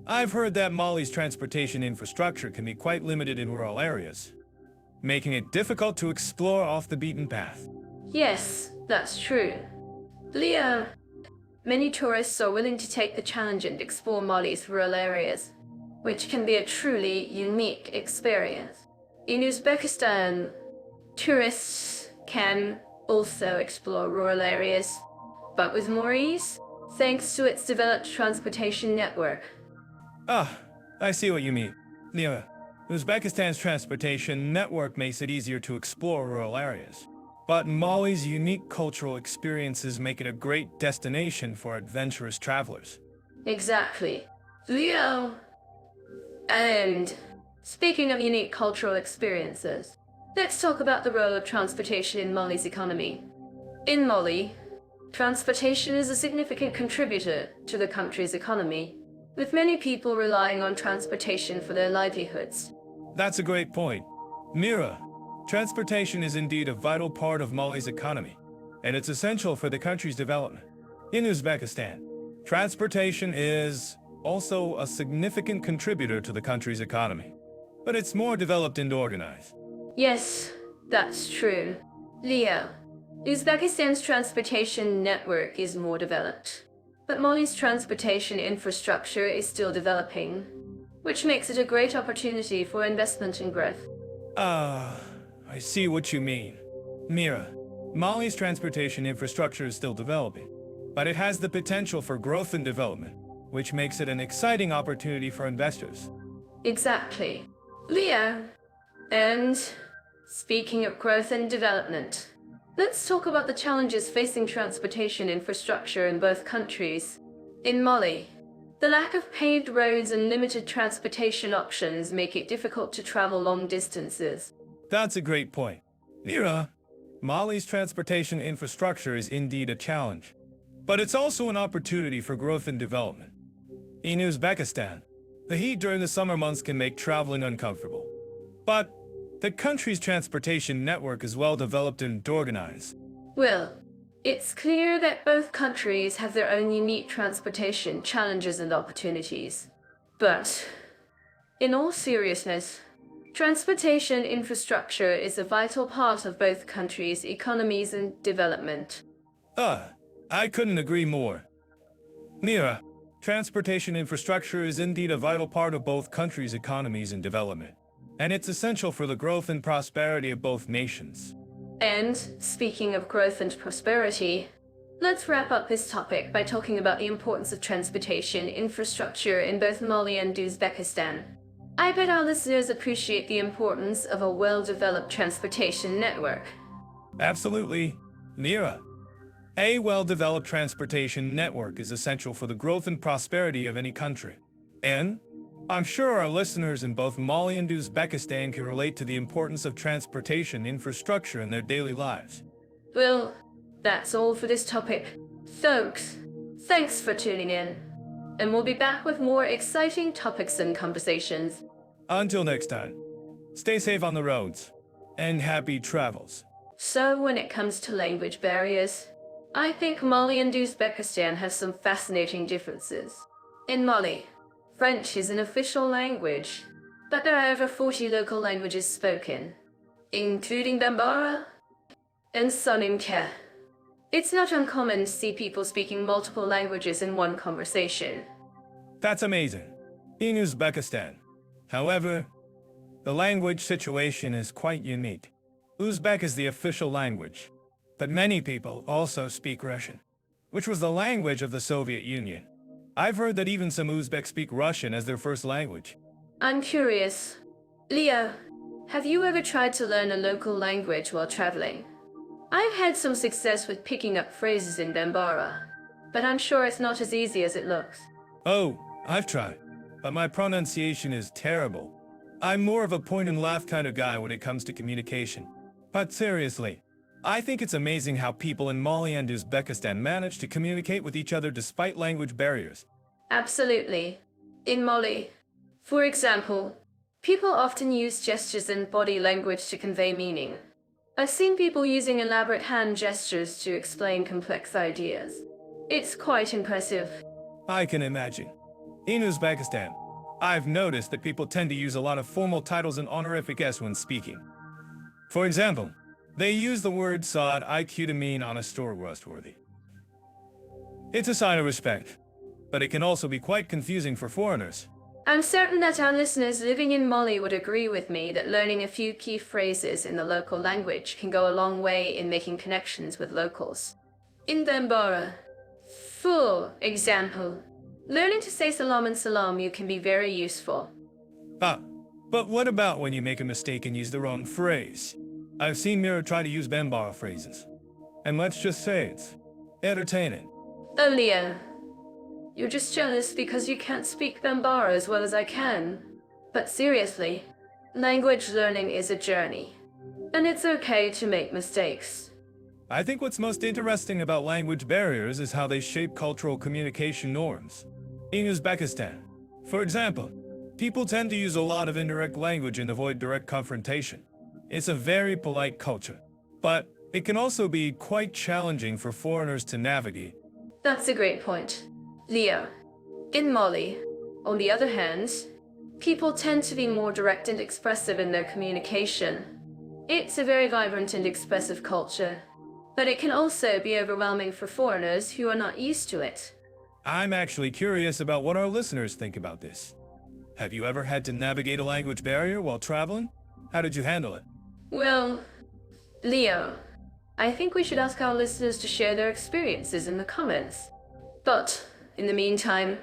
[SPEAKER 2] I've heard that Mali's transportation infrastructure can be quite limited in rural areas. making it difficult to explore off the beaten path.
[SPEAKER 1] Yes, that's true. Leo, many tourists are willing to take the challenge and explore Mali's rural areas, which can be a truly unique experience. In Uzbekistan, tourists can also explore rural areas, but with more ease, thanks to its developed transportation network.
[SPEAKER 2] Ah, I see what you mean. Leo, Uzbekistan's transportation network makes it easier to explore rural areas. But Mali's unique cultural experiences make it a great destination for adventurous travelers.
[SPEAKER 1] Exactly. Leo. And speaking of unique cultural experiences, let's talk about the role of transportation in Mali's economy. In Mali, transportation is a significant contributor to the country's economy, with many people relying on transportation for their livelihoods.
[SPEAKER 2] That's a great point. Mira, transportation is indeed a vital part of Mali's economy, and it's essential for the country's development. In Uzbekistan, transportation is also a significant contributor to the country's economy, but it's more developed and organized.
[SPEAKER 1] Yes, that's true. Leo, Uzbekistan's transportation network is more developed, but Mali's transportation infrastructure is still developing, which makes it a great opportunity for investment and growth.
[SPEAKER 2] I see what you mean. Mira, Mali's transportation infrastructure is still developing, but it has the potential for growth and development, which makes it an exciting opportunity for investors.
[SPEAKER 1] Exactly. Leo, and speaking of growth and development, let's talk about the challenges facing transportation infrastructure in both countries. In Mali, the lack of paved roads and limited transportation options make it difficult to travel long distances.
[SPEAKER 2] That's a great point. Mira, Mali's transportation infrastructure is indeed a challenge, but it's also an opportunity for growth and development. In Uzbekistan, the heat during the summer months can make traveling uncomfortable, but the country's transportation network is well developed and organized.
[SPEAKER 1] Well, it's clear that both countries have their own unique transportation challenges and opportunities. But, in all seriousness, transportation infrastructure is a vital part of both countries' economies and development.
[SPEAKER 2] I couldn't agree more. Mira, transportation infrastructure is indeed a vital part of both countries' economies and development, and it's essential for the growth and prosperity of both nations.
[SPEAKER 1] And, speaking of growth and prosperity, let's wrap up this topic by talking about the importance of transportation infrastructure in both Mali and Uzbekistan. I bet our listeners appreciate the importance of a well-developed transportation network.
[SPEAKER 2] Absolutely. Mira, a well-developed transportation network is essential for the growth and prosperity of any country. And I'm sure our listeners in both Mali and Uzbekistan can relate to the importance of transportation infrastructure in their daily lives.
[SPEAKER 1] Well, that's all for this topic. Folks, thanks for tuning in. And we'll be back with more exciting topics and conversations.
[SPEAKER 2] Until next time, stay safe on the roads, and happy travels.
[SPEAKER 1] So when it comes to language barriers, I think Mali and Uzbekistan have some fascinating differences. In Mali, French is an official language, but there are over 40 local languages spoken, including Bambara and Soninke. It's not uncommon to see people speaking multiple languages in one conversation.
[SPEAKER 2] That's amazing. In Uzbekistan, however, the language situation is quite unique. Uzbek is the official language, but many people also speak Russian, which was the language of the Soviet Union. I've heard that even some Uzbeks speak Russian as their first language.
[SPEAKER 1] I'm curious. Leo, have you ever tried to learn a local language while traveling? I've had some success with picking up phrases in Bambara, but I'm sure it's not as easy as it looks.
[SPEAKER 2] Oh, I've tried, but my pronunciation is terrible. I'm more of a point and laugh kind of guy when it comes to communication. But seriously, I think it's amazing how people in Mali and Uzbekistan manage to communicate with each other despite language barriers.
[SPEAKER 1] Absolutely. In Mali, for example, people often use gestures and body language to convey meaning. I've seen people using elaborate hand gestures to explain complex ideas. It's quite impressive.
[SPEAKER 2] I can imagine. In Uzbekistan, I've noticed that people tend to use a lot of formal titles and honorific s when speaking. For example, they use the word sod IQ to mean honest or trustworthy. It's a sign of respect, but it can also be quite confusing for foreigners.
[SPEAKER 1] I'm certain that our listeners living in Mali would agree with me that learning a few key phrases in the local language can go a long way in making connections with locals. In Bambara, for example, learning to say salam and salam you can be very useful.
[SPEAKER 2] Ah, but what about when you make a mistake and use the wrong phrase? I've seen Mira try to use Bambara phrases. And let's just say it's entertaining.
[SPEAKER 1] Oh, Leo, you're just jealous because you can't speak Bambara as well as I can. But seriously, language learning is a journey. And it's okay to make mistakes.
[SPEAKER 2] I think what's most interesting about language barriers is how they shape cultural communication norms. In Uzbekistan, for example, people tend to use a lot of indirect language and avoid direct confrontation. It's a very polite culture, but it can also be quite challenging for foreigners to navigate.
[SPEAKER 1] That's a great point. Leo, in Mali, on the other hand, people tend to be more direct and expressive in their communication. It's a very vibrant and expressive culture, but it can also be overwhelming for foreigners who are not used to it.
[SPEAKER 2] I'm actually curious about what our listeners think about this. Have you ever had to navigate a language barrier while traveling? How did you handle it?
[SPEAKER 1] Well, Leo, I think we should ask our listeners to share their experiences in the comments. But, in the meantime,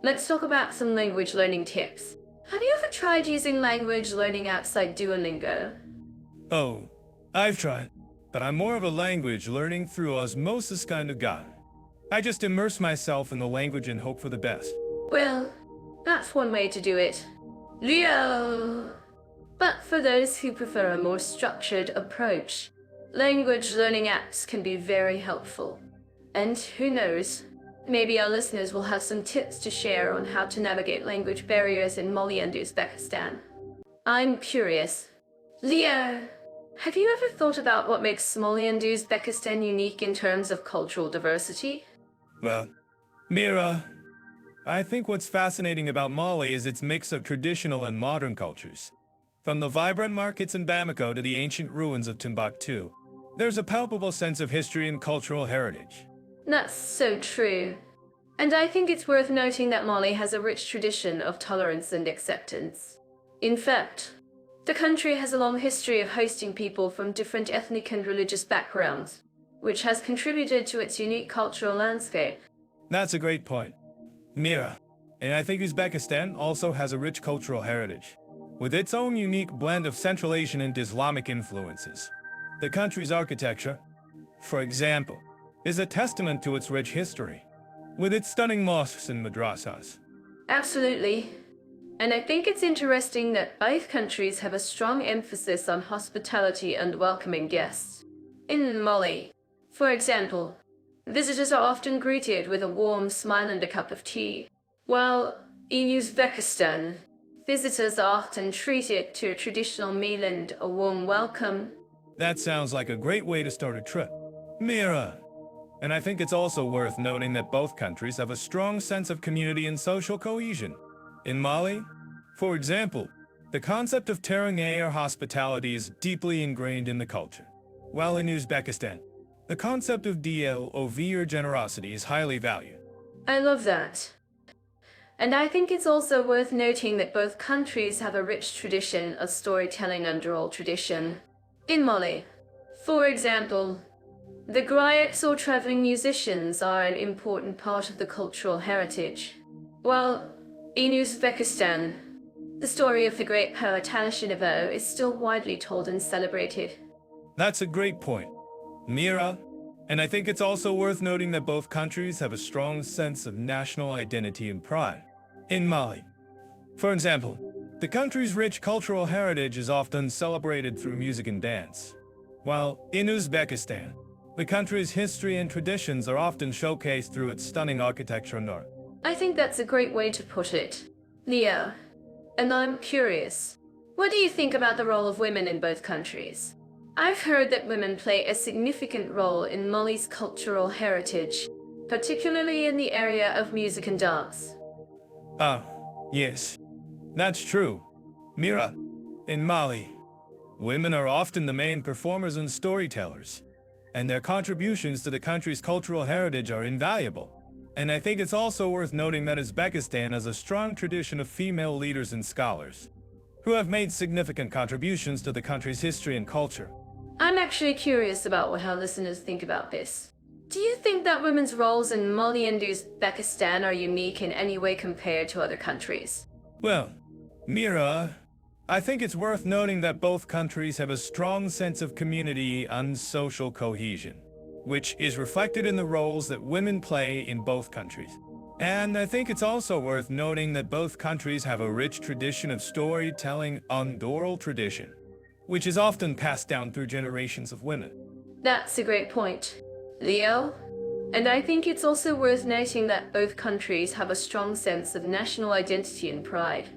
[SPEAKER 1] let's talk about some language learning tips. Have you ever tried using language learning outside Duolingo?
[SPEAKER 2] Oh, I've tried, but I'm more of a language learning through osmosis kind of guy. I just immerse myself in the language and hope for the best.
[SPEAKER 1] Well, that's one way to do it. Leo! But for those who prefer a more structured approach, language learning apps can be very helpful. And who knows, maybe our listeners will have some tips to share on how to navigate language barriers in Mali and Uzbekistan. I'm curious. Leo, have you ever thought about what makes Mali and Uzbekistan unique in terms of cultural diversity?
[SPEAKER 2] Well, Mira, I think what's fascinating about Mali is its mix of traditional and modern cultures. From the vibrant markets in Bamako to the ancient ruins of Timbuktu, there's a palpable sense of history and cultural heritage.
[SPEAKER 1] That's so true. And I think it's worth noting that Mali has a rich tradition of tolerance and acceptance. In fact, the country has a long history of hosting people from different ethnic and religious backgrounds, which has contributed to its unique cultural landscape.
[SPEAKER 2] That's a great point, Mira. And I think Uzbekistan also has a rich cultural heritage, with its own unique blend of Central Asian and Islamic influences. The country's architecture, for example, is a testament to its rich history, with its stunning mosques and madrasas.
[SPEAKER 1] Absolutely. And I think it's interesting that both countries have a strong emphasis on hospitality and welcoming guests. In Mali, for example, visitors are often greeted with a warm smile and a cup of tea, while in Uzbekistan, visitors are often treated to a traditional meal and a warm welcome.
[SPEAKER 2] That sounds like a great way to start a trip, Mira. And I think it's also worth noting that both countries have a strong sense of community and social cohesion. In Mali, for example, the concept of teranga or hospitality is deeply ingrained in the culture, while in Uzbekistan, the concept of dialog or generosity is highly valued.
[SPEAKER 1] I love that. And I think it's also worth noting that both countries have a rich tradition of storytelling and oral tradition. In Mali, for example, the griots or traveling musicians are an important part of the cultural heritage. While in Uzbekistan, the story of the great poet Taxation is still widely told and celebrated.
[SPEAKER 2] That's a great point, Mira. And I think it's also worth noting that both countries have a strong sense of national identity and pride. In Mali, for example, the country's rich cultural heritage is often celebrated through music and dance, while in Uzbekistan, the country's history and traditions are often showcased through its stunning architecture and art.
[SPEAKER 1] I think that's a great way to put it. Leo, and I'm curious, what do you think about the role of women in both countries? I've heard that women play a significant role in Mali's cultural heritage, particularly in the area of music and dance.
[SPEAKER 2] Ah, yes, that's true, Mira. In Mali, Women are often the main performers and storytellers, and their contributions to the country's cultural heritage are invaluable. And I think it's also worth noting that Uzbekistan has a strong tradition of female leaders and scholars, who have made significant contributions to the country's history and culture.
[SPEAKER 1] I'm actually curious about what our listeners think about this. Do you think that women's roles in Mali and Uzbekistan are unique in any way compared to other countries?
[SPEAKER 2] Well, Mira, I think it's worth noting that both countries have a strong sense of community and social cohesion, which is reflected in the roles that women play in both countries. And I think it's also worth noting that both countries have a rich tradition of storytelling and oral tradition, which is often passed down through generations of women.
[SPEAKER 1] That's a great point, Leo. And I think it's also worth noting that both countries have a strong sense of national identity and pride,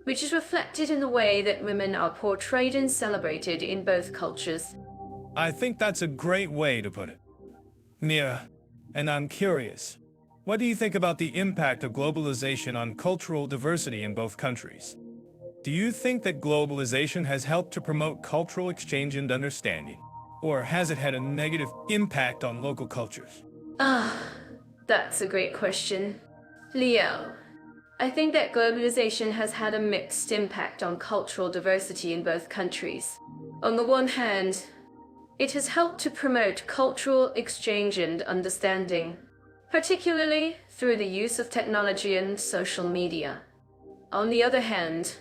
[SPEAKER 1] which is reflected in the way that women are portrayed and celebrated in both cultures.
[SPEAKER 2] I think that's a great way to put it. Mira, and I'm curious, what do you think about the impact of globalization on cultural diversity in both countries? Do you think that globalization has helped to promote cultural exchange and understanding? Or has it had a negative impact on local cultures?
[SPEAKER 1] That's a great question. Leo, I think that globalization has had a mixed impact on cultural diversity in both countries. On the one hand, it has helped to promote cultural exchange and understanding, particularly through the use of technology and social media. On the other hand,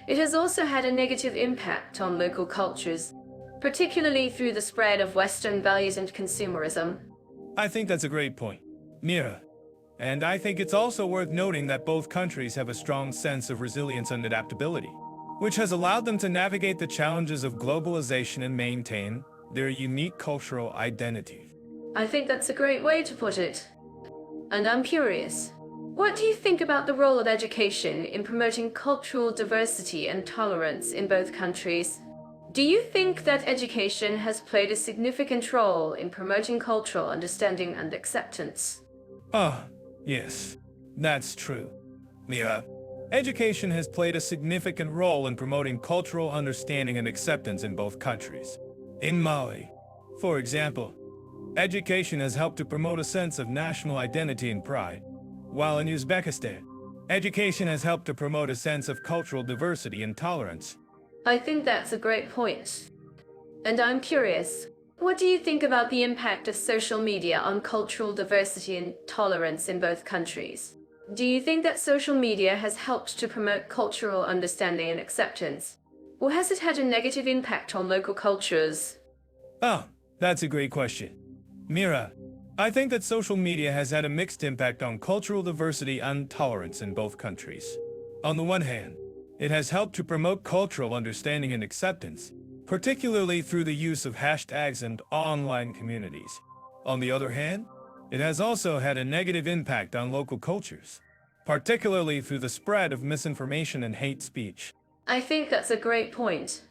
[SPEAKER 1] it has also had a negative impact on local cultures, particularly through the spread of Western values and consumerism.
[SPEAKER 2] I think that's a great point, Mira. And I think it's also worth noting that both countries have a strong sense of resilience and adaptability, which has allowed them to navigate the challenges of globalization and maintain their unique cultural identity.
[SPEAKER 1] I think that's a great way to put it. And I'm curious, what do you think about the role of education in promoting cultural diversity and tolerance in both countries? Do you think that education has played a significant role in promoting cultural understanding and acceptance?
[SPEAKER 2] Yes, that's true. Mira, education has played a significant role in promoting cultural understanding and acceptance in both countries. In Mali, for example, education has helped to promote a sense of national identity and pride, while in Uzbekistan, education has helped to promote a sense of cultural diversity and tolerance.
[SPEAKER 1] I think that's a great point. And I'm curious, what do you think about the impact of social media on cultural diversity and tolerance in both countries? Do you think that social media has helped to promote cultural understanding and acceptance? Or has it had a negative impact on local cultures?
[SPEAKER 2] That's a great question. Mira, I think that social media has had a mixed impact on cultural diversity and tolerance in both countries. On the one hand, it has helped to promote cultural understanding and acceptance, particularly through the use of hashtags and online communities. On the other hand, it has also had a negative impact on local cultures, particularly through the spread of misinformation and hate speech.
[SPEAKER 1] I think that's a great point,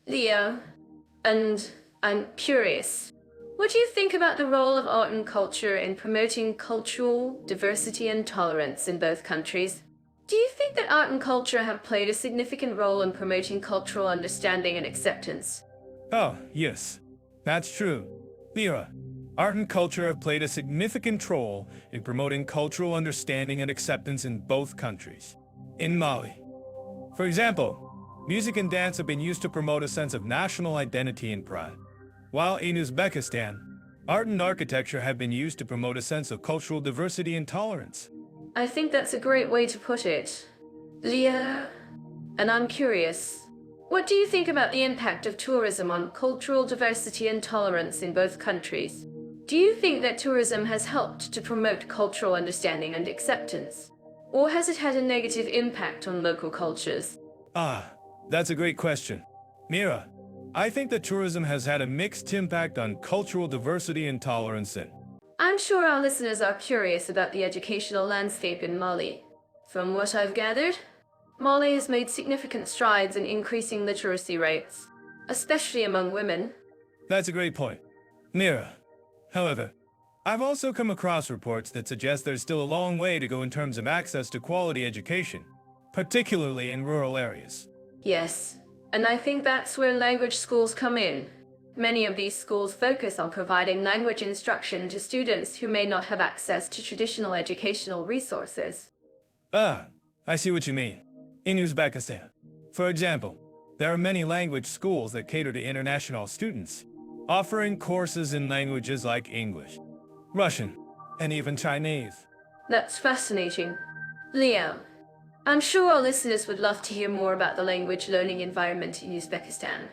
[SPEAKER 1] Leo. And I'm curious, what do you think about the role of art and culture in promoting cultural diversity and tolerance in both countries? Do you think that art and culture have played a significant role in promoting cultural understanding and acceptance?
[SPEAKER 2] Yes, that's true. Mira, art and culture have played a significant role in promoting cultural understanding and acceptance in both countries. In Mali, for example, music and dance have been used to promote a sense of national identity and pride, while in Uzbekistan, art and architecture have been used to promote a sense of cultural diversity and tolerance.
[SPEAKER 1] I think that's a great way to put it, Leo. And I'm curious, what do you think about the impact of tourism on cultural diversity and tolerance in both countries? Do you think that tourism has helped to promote cultural understanding and acceptance? Or has it had a negative impact on local cultures?
[SPEAKER 2] That's a great question. Mira, I think that tourism has had a mixed impact on cultural diversity and tolerance in.
[SPEAKER 1] I'm sure our listeners are curious about the educational landscape in Mali. From what I've gathered, Mali has made significant strides in increasing literacy rates, especially among women.
[SPEAKER 2] That's a great point. Mira, however, I've also come across reports that suggest there's still a long way to go in terms of access to quality education, particularly in rural areas.
[SPEAKER 1] Yes, And I think that's where language schools come in. Many of these schools focus on providing language instruction to students who may not have access to traditional educational resources.
[SPEAKER 2] Ah, I see what you mean. In Uzbekistan, for example, there are many language schools that cater to international students, offering courses in languages like English, Russian, and even Chinese.
[SPEAKER 1] That's fascinating. Leo, I'm sure our listeners would love to hear more about the language learning environment in Uzbekistan.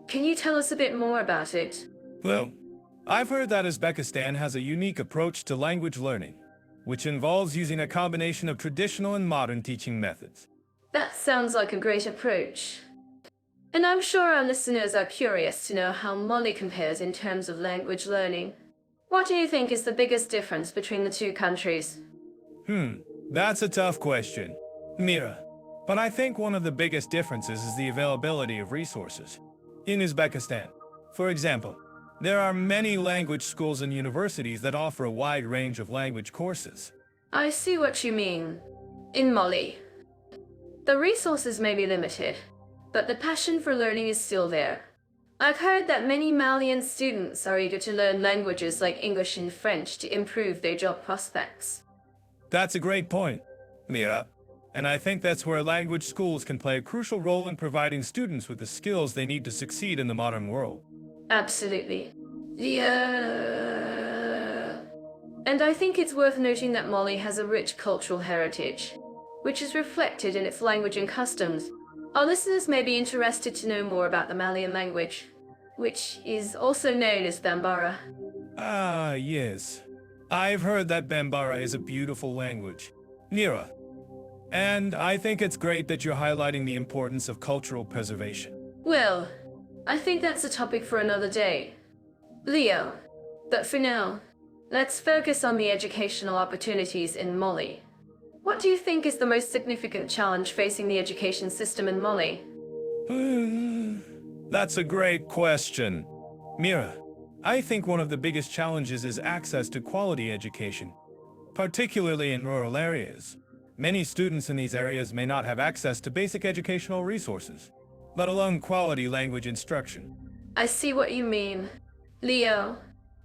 [SPEAKER 1] Can you tell us a bit more about it?
[SPEAKER 2] Well, I've heard that Uzbekistan has a unique approach to language learning, which involves using a combination of traditional and modern teaching methods.
[SPEAKER 1] That sounds like a great approach. And I'm sure our listeners are curious to know how Mali compares in terms of language learning. What do you think is the biggest difference between the two countries?
[SPEAKER 2] That's a tough question, Mira. But I think one of the biggest differences is the availability of resources. In Uzbekistan, for example, there are many language schools and universities that offer a wide range of language courses.
[SPEAKER 1] I see what you mean. In Mali, the resources may be limited, but the passion for learning is still there. I've heard that many Malian students are eager to learn languages like English and French to improve their job prospects.
[SPEAKER 2] That's a great point, Mira. And I think that's where language schools can play a crucial role in providing students with the skills they need to succeed in the modern world.
[SPEAKER 1] Absolutely. And I think it's worth noting that Mali has a rich cultural heritage, which is reflected in its language and customs. Our listeners may be interested to know more about the Malian language, which is also known as Bambara.
[SPEAKER 2] Ah, yes. I've heard that Bambara is a beautiful language, Mira. And I think it's great that you're highlighting the importance of cultural preservation.
[SPEAKER 1] Well, I think that's a topic for another day. Leo, but for now, let's focus on the educational opportunities in Mali. What do you think is the most significant challenge facing the education system in Mali?
[SPEAKER 2] That's a great question. Mira, I think one of the biggest challenges is access to quality education, particularly in rural areas. Many students in these areas may not have access to basic educational resources, let alone quality language instruction.
[SPEAKER 1] I see what you mean, Leo.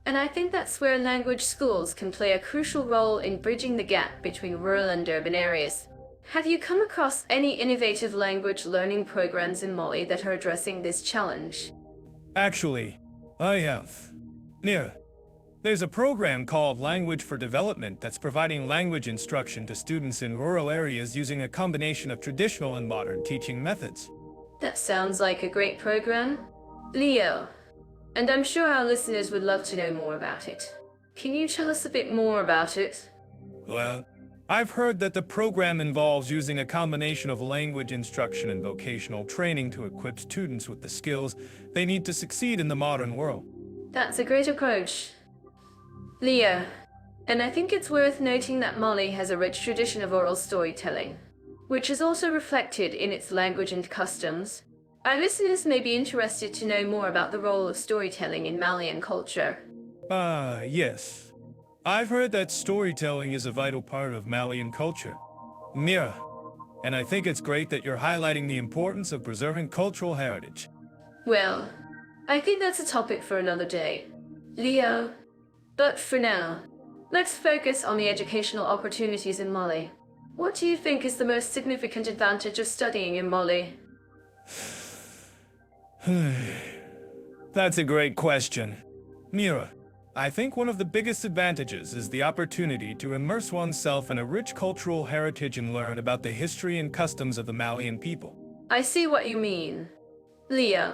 [SPEAKER 1] And I think that's where language schools can play a crucial role in bridging the gap between rural and urban areas. Have you come across any innovative language learning programs in Mali that are addressing this challenge?
[SPEAKER 2] Actually, I have. Mira, there's a program called Language for Development that's providing language instruction to students in rural areas using a combination of traditional and modern teaching methods.
[SPEAKER 1] That sounds like a great program. Leo, and I'm sure our listeners would love to know more about it. Can you tell us a bit more about it?
[SPEAKER 2] Well, I've heard that the program involves using a combination of language instruction and vocational training to equip students with the skills they need to succeed in the modern world.
[SPEAKER 1] That's a great approach. Leo, and I think it's worth noting that Mali has a rich tradition of oral storytelling, which is also reflected in its language and customs. Our listeners may be interested to know more about the role of storytelling in Malian culture.
[SPEAKER 2] Yes. I've heard that storytelling is a vital part of Malian culture, Mira, and I think it's great that you're highlighting the importance of preserving cultural heritage.
[SPEAKER 1] Well, I think that's a topic for another day, Leo. But for now, let's focus on the educational opportunities in Mali. What do you think is the most significant advantage of studying in Mali?
[SPEAKER 2] That's a great question. Mira, I think one of the biggest advantages is the opportunity to immerse oneself in a rich cultural heritage and learn about the history and customs of the Malian people.
[SPEAKER 1] I see what you mean, Leo.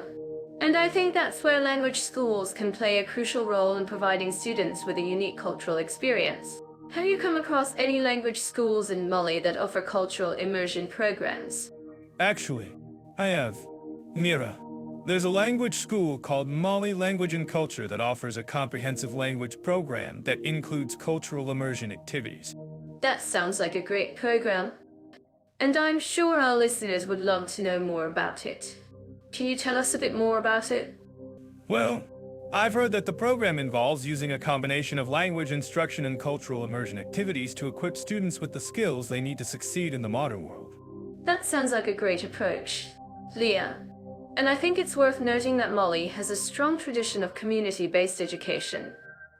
[SPEAKER 1] And I think that's where language schools can play a crucial role in providing students with a unique cultural experience. Have you come across any language schools in Mali that offer cultural immersion programs?
[SPEAKER 2] Actually, I have. Mira, there's a language school called Mali Language and Culture that offers a comprehensive language program that includes cultural immersion activities.
[SPEAKER 1] That sounds like a great program. And I'm sure our listeners would love to know more about it. Can you tell us a bit more about it?
[SPEAKER 2] Well, I've heard that the program involves using a combination of language instruction and cultural immersion activities to equip students with the skills they need to succeed in the modern world.
[SPEAKER 1] That sounds like a great approach, Leah. And I think it's worth noting that Mali has a strong tradition of community-based education,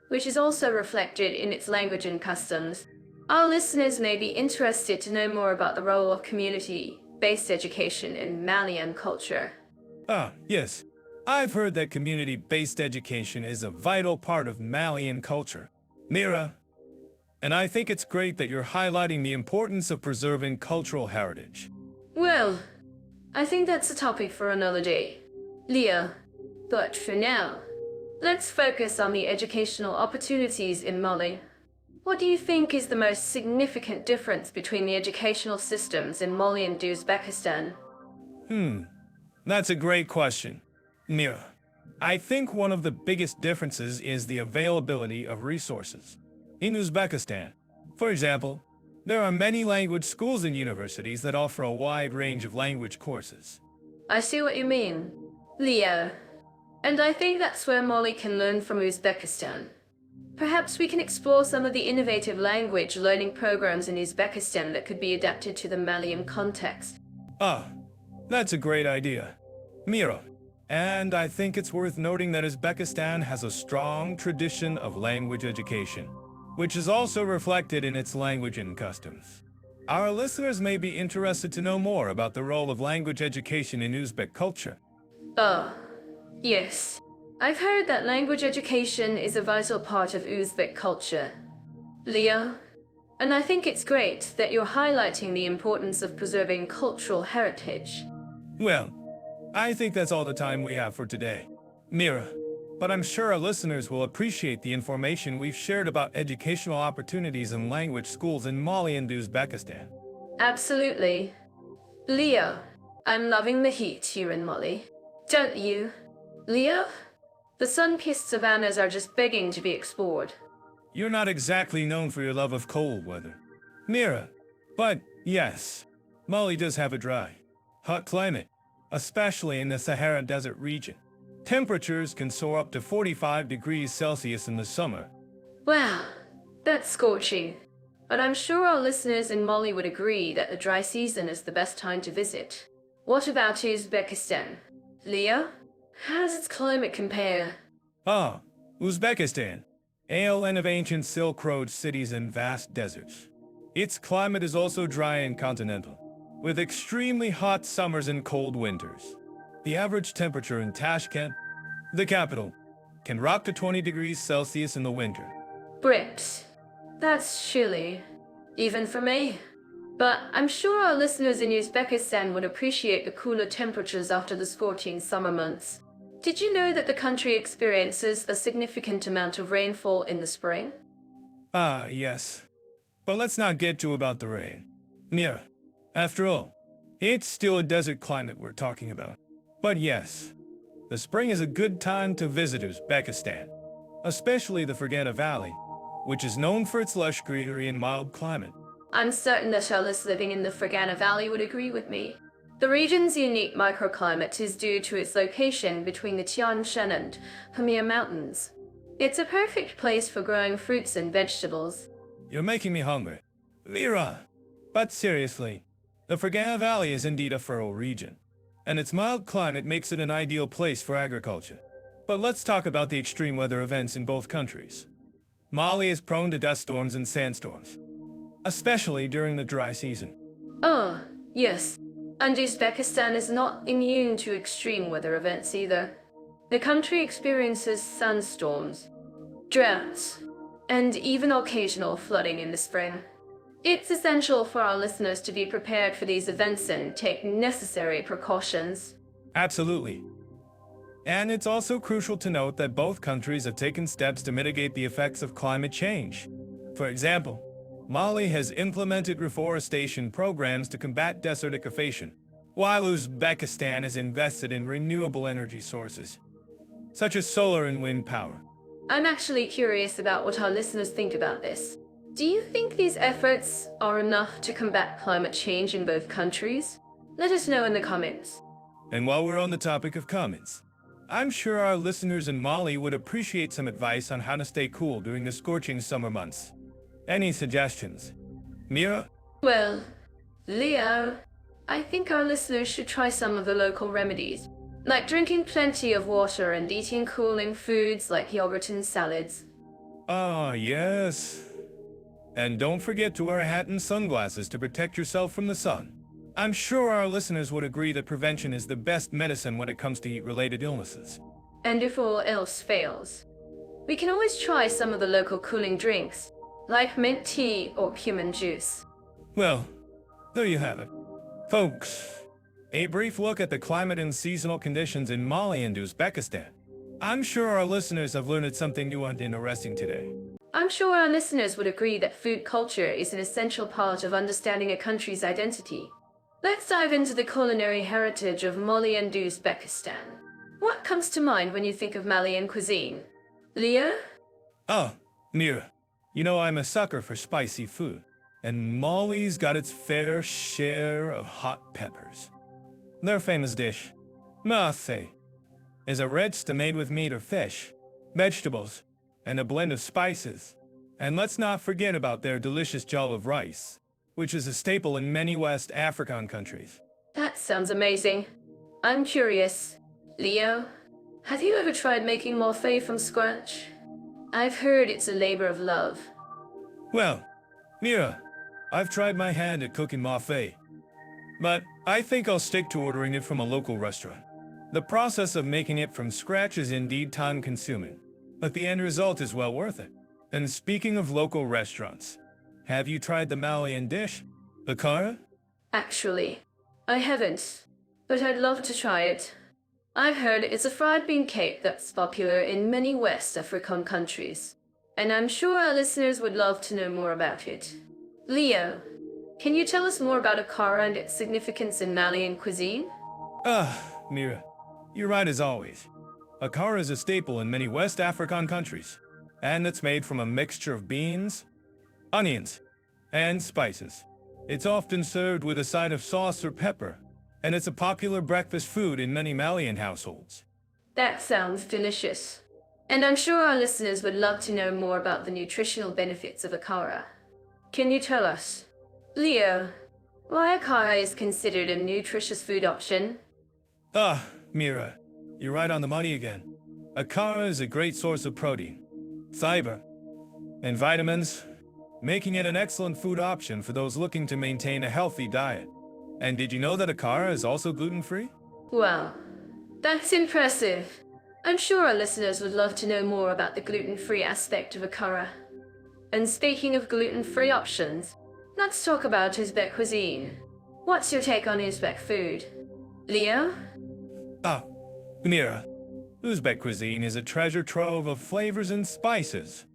[SPEAKER 1] which is also reflected in its language and customs. Our listeners may be interested to know more about the role of community-based education in Malian culture.
[SPEAKER 2] Ah, yes. I've heard that community-based education is a vital part of Malian culture. Mira, and I think it's great that you're highlighting the importance of preserving cultural heritage.
[SPEAKER 1] Well, I think that's a topic for another day, Leah. But for now, let's focus on the educational opportunities in Mali. What do you think is the most significant difference between the educational systems in Mali and Uzbekistan?
[SPEAKER 2] That's a great question, Mira. I think one of the biggest differences is the availability of resources. In Uzbekistan, for example, there are many language schools and universities that offer a wide range of language courses.
[SPEAKER 1] I see what you mean, Leo. And I think that's where Mali can learn from Uzbekistan. Perhaps we can explore some of the innovative language learning programs in Uzbekistan that could be adapted to the Malian context.
[SPEAKER 2] Ah, that's a great idea, Mira. And I think it's worth noting that Uzbekistan has a strong tradition of language education, which is also reflected in its language and customs. Our listeners may be interested to know more about the role of language education in Uzbek culture.
[SPEAKER 1] Oh, yes. I've heard that language education is a vital part of Uzbek culture, Leo. And I think it's great that you're highlighting the importance of preserving cultural heritage.
[SPEAKER 2] Well, I think that's all the time we have for today, Mira. But I'm sure our listeners will appreciate the information we've shared about educational opportunities in language schools in Mali and Uzbekistan.
[SPEAKER 1] Absolutely. Leo, I'm loving the heat here in Mali. Don't you? Leo? The sun-kissed savannas are just begging to be explored.
[SPEAKER 2] You're not exactly known for your love of cold weather, Mira. But yes, Mali does have a dry, hot climate, especially in the Sahara Desert region. Temperatures can soar up to 45 degrees Celsius in the summer.
[SPEAKER 1] Wow, that's scorching. But I'm sure our listeners in Mali would agree that the dry season is the best time to visit. What about Uzbekistan? Leo? How does its climate compare?
[SPEAKER 2] Ah, Uzbekistan, a land of ancient Silk Road cities and vast deserts. Its climate is also dry and continental, with extremely hot summers and cold winters. The average temperature in Tashkent, the capital, can rock to 20 degrees Celsius in the winter.
[SPEAKER 1] Bricks. That's chilly. Even for me. But I'm sure our listeners in Uzbekistan would appreciate the cooler temperatures after the scorching summer months. Did you know that the country experiences a significant amount of rainfall in the spring?
[SPEAKER 2] Ah, yes. But let's not get too about the rain. Mira, after all, it's still a desert climate we're talking about. But yes, the spring is a good time to visit Uzbekistan, especially the Fergana Valley, which is known for its lush greenery and mild climate.
[SPEAKER 1] I'm certain that others living in the Fergana Valley would agree with me. The region's unique microclimate is due to its location between the Tian Shan and Pamir Mountains. It's a perfect place for growing fruits and vegetables.
[SPEAKER 2] You're making me hungry, Mira. But seriously, the Fergana Valley is indeed a fertile region, and its mild climate makes it an ideal place for agriculture. But let's talk about the extreme weather events in both countries. Mali is prone to dust storms and sandstorms, especially during the dry season.
[SPEAKER 1] Oh, yes. And Uzbekistan is not immune to extreme weather events either. The country experiences sandstorms, droughts, and even occasional flooding in the spring. It's essential for our listeners to be prepared for these events and take necessary precautions.
[SPEAKER 2] Absolutely. And it's also crucial to note that both countries have taken steps to mitigate the effects of climate change. For example, Mali has implemented reforestation programs to combat desertification, while Uzbekistan has invested in renewable energy sources, such as solar and wind power.
[SPEAKER 1] I'm actually curious about what our listeners think about this. Do you think these efforts are enough to combat climate change in both countries? Let us know in the comments.
[SPEAKER 2] And while we're on the topic of comments, I'm sure our listeners in Mali would appreciate some advice on how to stay cool during the scorching summer months. Any suggestions, Mira?
[SPEAKER 1] Well, Leo, I think our listeners should try some of the local remedies, like drinking plenty of water and eating cooling foods like yogurt and salads.
[SPEAKER 2] Ah, yes. And don't forget to wear a hat and sunglasses to protect yourself from the sun. I'm sure our listeners would agree that prevention is the best medicine when it comes to heat-related illnesses.
[SPEAKER 1] And if all else fails, we can always try some of the local cooling drinks, like mint tea or cumin juice.
[SPEAKER 2] Well, there you have it. Folks, a brief look at the climate and seasonal conditions in Mali and Uzbekistan. I'm sure our listeners have learned something new and interesting today.
[SPEAKER 1] I'm sure our listeners would agree that food culture is an essential part of understanding a country's identity. Let's dive into the culinary heritage of Mali and Uzbekistan. What comes to mind when you think of Malian cuisine? Leo?
[SPEAKER 2] Oh, Mira, you know I'm a sucker for spicy food, and Mali's got its fair share of hot peppers. Their famous dish, mafé, is a Registan made with meat or fish, vegetables, and a blend of spices. And let's not forget about their delicious jollof rice, which is a staple in many West African countries.
[SPEAKER 1] That sounds amazing. I'm curious. Leo, have you ever tried making mafé from scratch? I've heard it's a labor of love.
[SPEAKER 2] Well, Mira, I've tried my hand at cooking mafé, but I think I'll stick to ordering it from a local restaurant. The process of making it from scratch is indeed time-consuming, but the end result is well worth it. And speaking of local restaurants, have you tried the Malian dish, Bukhara?
[SPEAKER 1] Actually, I haven't, but I'd love to try it. I've heard it's a fried bean cake that's popular in many West African countries, and I'm sure our listeners would love to know more about it. Leo, can you tell us more about Akara and its significance in Malian cuisine?
[SPEAKER 2] Mira, you're right as always. Akara is a staple in many West African countries, and it's made from a mixture of beans, onions, and spices. It's often served with a side of sauce or pepper, and it's a popular breakfast food in many Malian households.
[SPEAKER 1] That sounds delicious. And I'm sure our listeners would love to know more about the nutritional benefits of Akara. Can you tell us, Leo, why Akara is considered a nutritious food option?
[SPEAKER 2] Mira, you're right on the money again. Akara is a great source of protein, fiber, and vitamins, making it an excellent food option for those looking to maintain a healthy diet. And did you know that Akara is also gluten-free?
[SPEAKER 1] Wow, that's impressive. I'm sure our listeners would love to know more about the gluten-free aspect of Akara. And speaking of gluten-free options, let's talk about Uzbek cuisine. What's your take on Uzbek food? Leo?
[SPEAKER 2] Mira, Uzbek cuisine is a treasure trove of flavors and spices.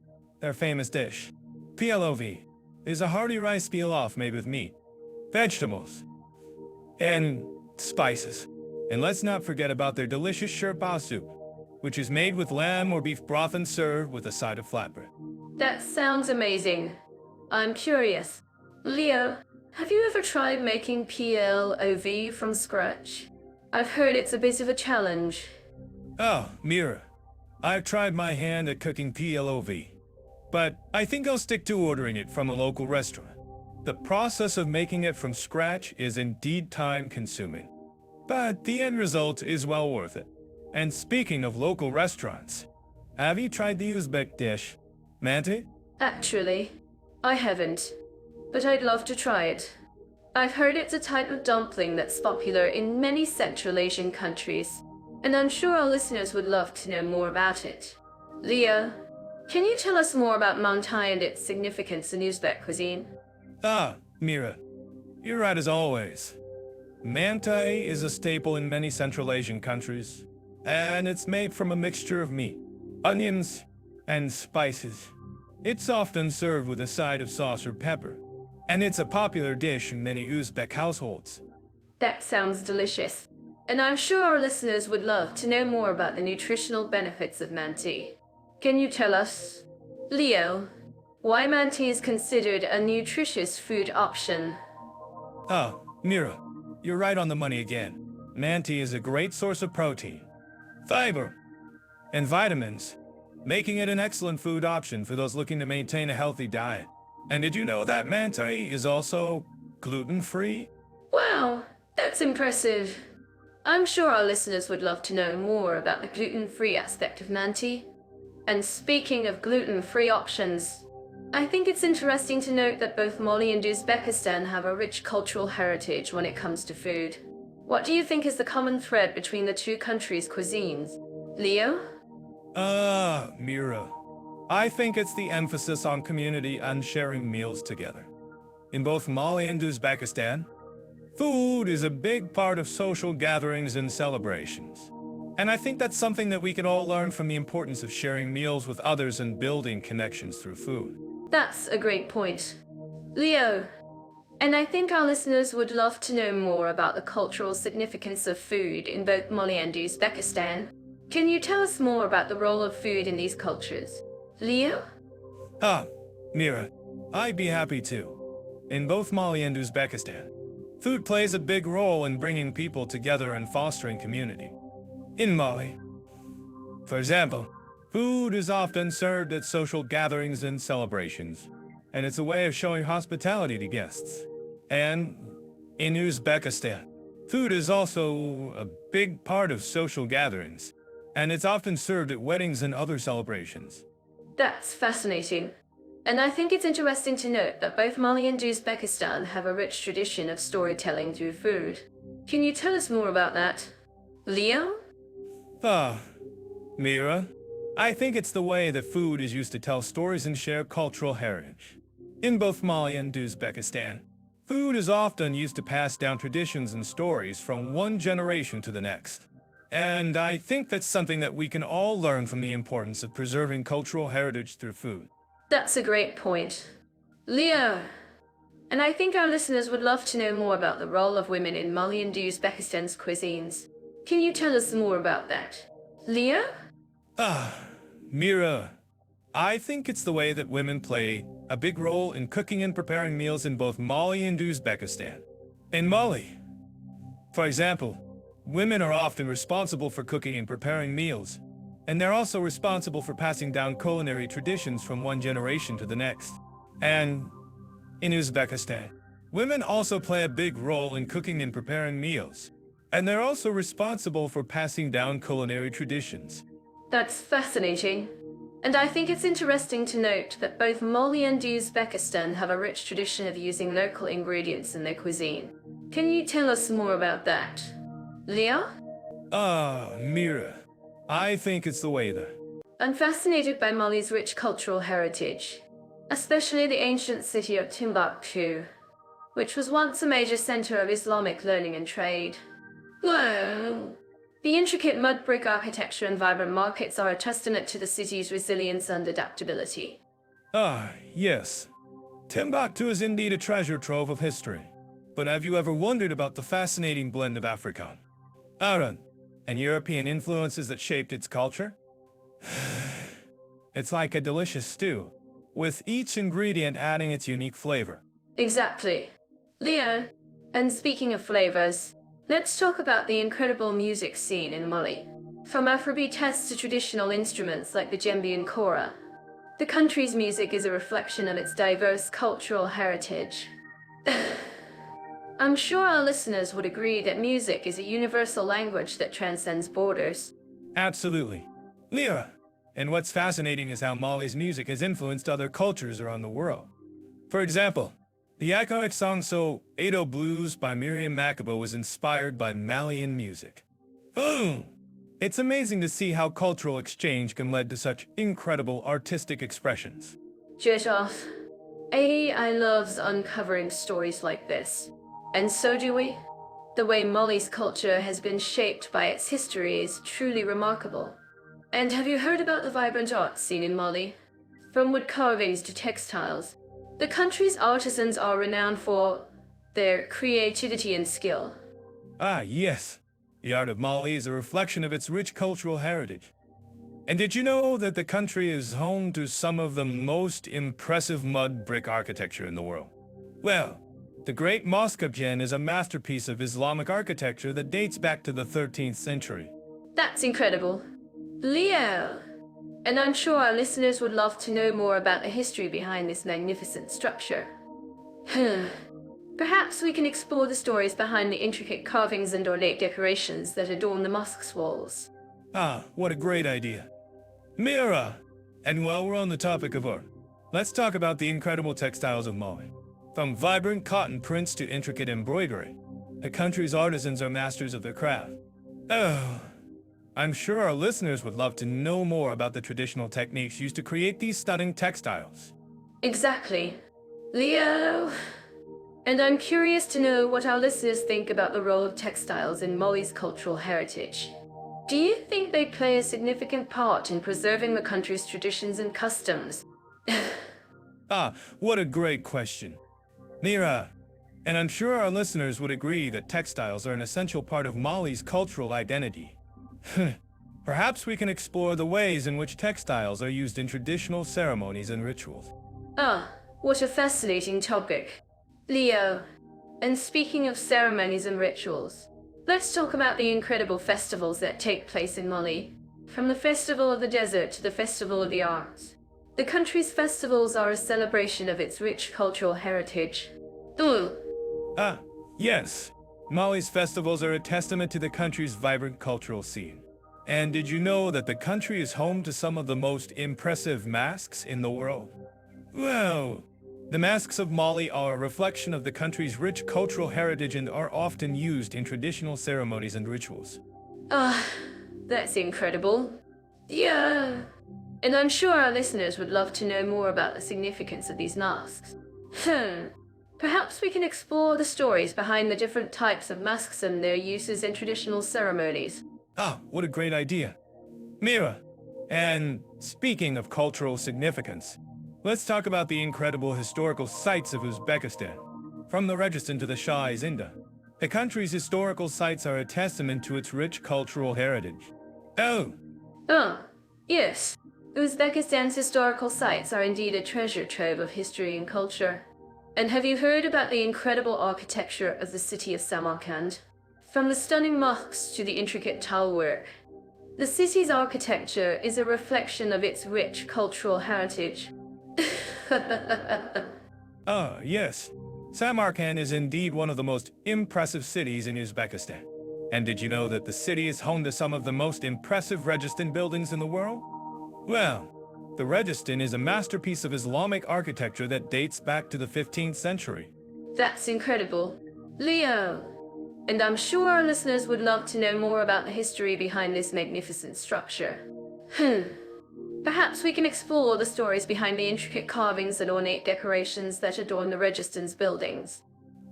[SPEAKER 2] Their famous dish, PLOV, is a hearty rice pilaf made with meat, vegetables, and spices. And let's not forget about their delicious sherpa soup, which is made with lamb or beef broth and served with a side of flatbread.
[SPEAKER 1] That sounds amazing. I'm curious. Leo, have you ever tried making PLOV from scratch? I've heard it's a bit of a challenge.
[SPEAKER 2] Mira, I've tried my hand at cooking PLOV, but I think I'll stick to ordering it from a local restaurant. The process of making it from scratch is indeed time-consuming, but the end result is well worth it. And speaking of local restaurants, have you tried the Uzbek dish, manti?
[SPEAKER 1] Actually, I haven't, but I'd love to try it. I've heard it's a type of dumpling that's popular in many Central Asian countries, and I'm sure our listeners would love to know more about it. Leo, can you tell us more about manti and its significance in Uzbek cuisine?
[SPEAKER 2] Mira, you're right as always. Manti is a staple in many Central Asian countries, and it's made from a mixture of meat, onions, and spices. It's often served with a side of sauce or pepper, and it's a popular dish in many Uzbek households.
[SPEAKER 1] That sounds delicious, and I'm sure our listeners would love to know more about the nutritional benefits of manti. Can you tell us, Leo, why manti is considered a nutritious food option?
[SPEAKER 2] Mira, you're right on the money again. Manti is a great source of protein, fiber, and vitamins, making it an excellent food option for those looking to maintain a healthy diet. And did you know that manti is also gluten-free?
[SPEAKER 1] Wow, that's impressive. I'm sure our listeners would love to know more about the gluten-free aspect of Manti. And speaking of gluten-free options, I think it's interesting to note that both Mali and Uzbekistan have a rich cultural heritage when it comes to food. What do you think is the common thread between the two countries' cuisines? Leo?
[SPEAKER 2] Mira. I think it's the emphasis on community and sharing meals together. In both Mali and Uzbekistan, food is a big part of social gatherings and celebrations. And I think that's something that we can all learn from the importance of sharing meals with others and building connections through food.
[SPEAKER 1] That's a great point. Leo, and I think our listeners would love to know more about the cultural significance of food in both Mali and Uzbekistan. Can you tell us more about the role of food in these cultures? Leo?
[SPEAKER 2] Mira, I'd be happy to. In both Mali and Uzbekistan, food plays a big role in bringing people together and fostering community. In Mali, for example, food is often served at social gatherings and celebrations, and it's a way of showing hospitality to guests. And in Uzbekistan, food is also a big part of social gatherings, and it's often served at weddings and other celebrations.
[SPEAKER 1] That's fascinating. And I think it's interesting to note that both Mali and Uzbekistan have a rich tradition of storytelling through food. Can you tell us more about that? Leo?
[SPEAKER 2] Mira, I think it's the way that food is used to tell stories and share cultural heritage. In both Mali and Uzbekistan, food is often used to pass down traditions and stories from one generation to the next. And I think that's something that we can all learn from the importance of preserving cultural heritage through food.
[SPEAKER 1] That's a great point. Leo, and I think our listeners would love to know more about the role of women in Mali and Uzbekistan's cuisines. Can you tell us more about that? Leo?
[SPEAKER 2] Mira, I think it's the way that women play a big role in cooking and preparing meals in both Mali and Uzbekistan. In Mali, for example, women are often responsible for cooking and preparing meals, and they're also responsible for passing down culinary traditions from one generation to the next. And in Uzbekistan, women also play a big role in cooking and preparing meals, and they're also responsible for passing down culinary traditions.
[SPEAKER 1] That's fascinating. And I think it's interesting to note that both Mali and Uzbekistan have a rich tradition of using local ingredients in their cuisine. Can you tell us more about that? Leo?
[SPEAKER 2] Mira, I think it's the way that...
[SPEAKER 1] I'm fascinated by Mali's rich cultural heritage, especially the ancient city of Timbuktu, which was once a major center of Islamic learning and trade. Whoa! The intricate mud brick architecture and vibrant markets are a testament to the city's resilience and adaptability.
[SPEAKER 2] Yes. Timbuktu is indeed a treasure trove of history. But have you ever wondered about the fascinating blend of African, Arab, and European influences that shaped its culture? It's like a delicious stew, with each ingredient adding its unique flavor.
[SPEAKER 1] Exactly. Leo, and speaking of flavors, let's talk about the incredible music scene in Mali. From Afrobeats to traditional instruments like the djembe and kora, the country's music is a reflection of its diverse cultural heritage. I'm sure our listeners would agree that music is a universal language that transcends borders.
[SPEAKER 2] Absolutely. Lira. And what's fascinating is how Mali's music has influenced other cultures around the world. For example, the iconic song So Ado Blues by Miriam Makeba was inspired by Malian music. Boom! It's amazing to see how cultural exchange can lead to such incredible artistic expressions.
[SPEAKER 1] Jetoff, I loves uncovering stories like this. And so do we. The way Mali's culture has been shaped by its history is truly remarkable. And have you heard about the vibrant art scene in Mali? From wood carvings to textiles, the country's artisans are renowned for their creativity and skill.
[SPEAKER 2] Yes. The art of Mali is a reflection of its rich cultural heritage. And did you know that the country is home to some of the most impressive mud brick architecture in the world? Well, the Great Mosque of Djenné is a masterpiece of Islamic architecture that dates back to the 13th century.
[SPEAKER 1] That's incredible. Leo! And I'm sure our listeners would love to know more about the history behind this magnificent structure. Perhaps we can explore the stories behind the intricate carvings and ornate decorations that adorn the mosques' walls.
[SPEAKER 2] Ah, what a great idea. Mira! And while we're on the topic of art, let's talk about the incredible textiles of Mali. From vibrant cotton prints to intricate embroidery, the country's artisans are masters of their craft. Oh, I'm sure our listeners would love to know more about the traditional techniques used to create these stunning textiles.
[SPEAKER 1] Exactly. Leo. And I'm curious to know what our listeners think about the role of textiles in Mali's cultural heritage. Do you think they play a significant part in preserving the country's traditions and customs?
[SPEAKER 2] Ah, what a great question. Mira, and I'm sure our listeners would agree that textiles are an essential part of Mali's cultural identity. Perhaps we can explore the ways in which textiles are used in traditional ceremonies and rituals.
[SPEAKER 1] Ah, what a fascinating topic. Leo, and speaking of ceremonies and rituals, let's talk about the incredible festivals that take place in Mali. From the Festival of the Desert to the Festival of the Arts. The country's festivals are a celebration of its rich cultural heritage. Ooh.
[SPEAKER 2] Ah, yes. Mali's festivals are a testament to the country's vibrant cultural scene. And did you know that the country is home to some of the most impressive masks in the world? Well, the masks of Mali are a reflection of the country's rich cultural heritage and are often used in traditional ceremonies and rituals.
[SPEAKER 1] Ah, that's incredible. Yeah. And I'm sure our listeners would love to know more about the significance of these masks. Perhaps we can explore the stories behind the different types of masks and their uses in traditional ceremonies.
[SPEAKER 2] Ah, what a great idea. Mira, and speaking of cultural significance, let's talk about the incredible historical sites of Uzbekistan. From the Registan to the Shah-e-Zinda, the country's historical sites are a testament to its rich cultural heritage. Oh,
[SPEAKER 1] Yes. Uzbekistan's historical sites are indeed a treasure trove of history and culture. And have you heard about the incredible architecture of the city of Samarkand? From the stunning mosques to the intricate tilework, the city's architecture is a reflection of its rich cultural heritage.
[SPEAKER 2] ah, yes. Samarkand is indeed one of the most impressive cities in Uzbekistan. And did you know that the city is home to some of the most impressive Registan buildings in the world? Well, the Registan is a masterpiece of Islamic architecture that dates back to the 15th century.
[SPEAKER 1] That's incredible. Leo. And I'm sure our listeners would love to know more about the history behind this magnificent structure. Perhaps we can explore the stories behind the intricate carvings and ornate decorations that adorn the Registan's buildings.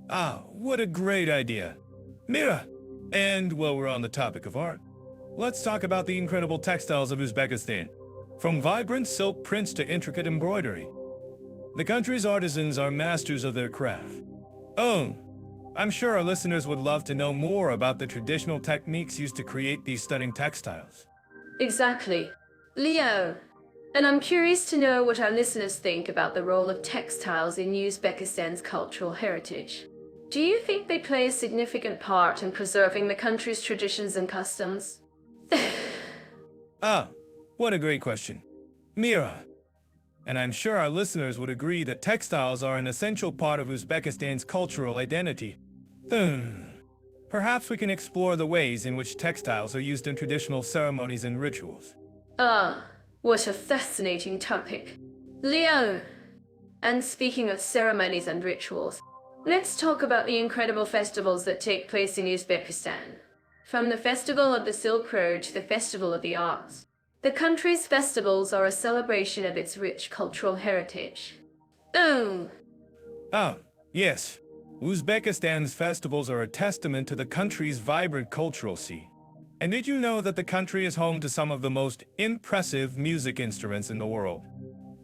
[SPEAKER 2] Ah, what a great idea. Mira, and while we're on the topic of art, let's talk about the incredible textiles of Uzbekistan. From vibrant silk prints to intricate embroidery, the country's artisans are masters of their craft. Oh, I'm sure our listeners would love to know more about the traditional techniques used to create these stunning textiles.
[SPEAKER 1] Exactly. Leo. And I'm curious to know what our listeners think about the role of textiles in Uzbekistan's cultural heritage. Do you think they play a significant part in preserving the country's traditions and customs?
[SPEAKER 2] Ah, what a great question. Mira, and I'm sure our listeners would agree that textiles are an essential part of Uzbekistan's cultural identity. Perhaps we can explore the ways in which textiles are used in traditional ceremonies and rituals.
[SPEAKER 1] Ah, what a fascinating topic. Leo! And speaking of ceremonies and rituals, let's talk about the incredible festivals that take place in Uzbekistan. From the Festival of the Silk Road to the Festival of the Arts, the country's festivals are a celebration of its rich cultural heritage. Oh!
[SPEAKER 2] Ah, yes. Uzbekistan's festivals are a testament to the country's vibrant cultural scene. And did you know that the country is home to some of the most impressive music instruments in the world?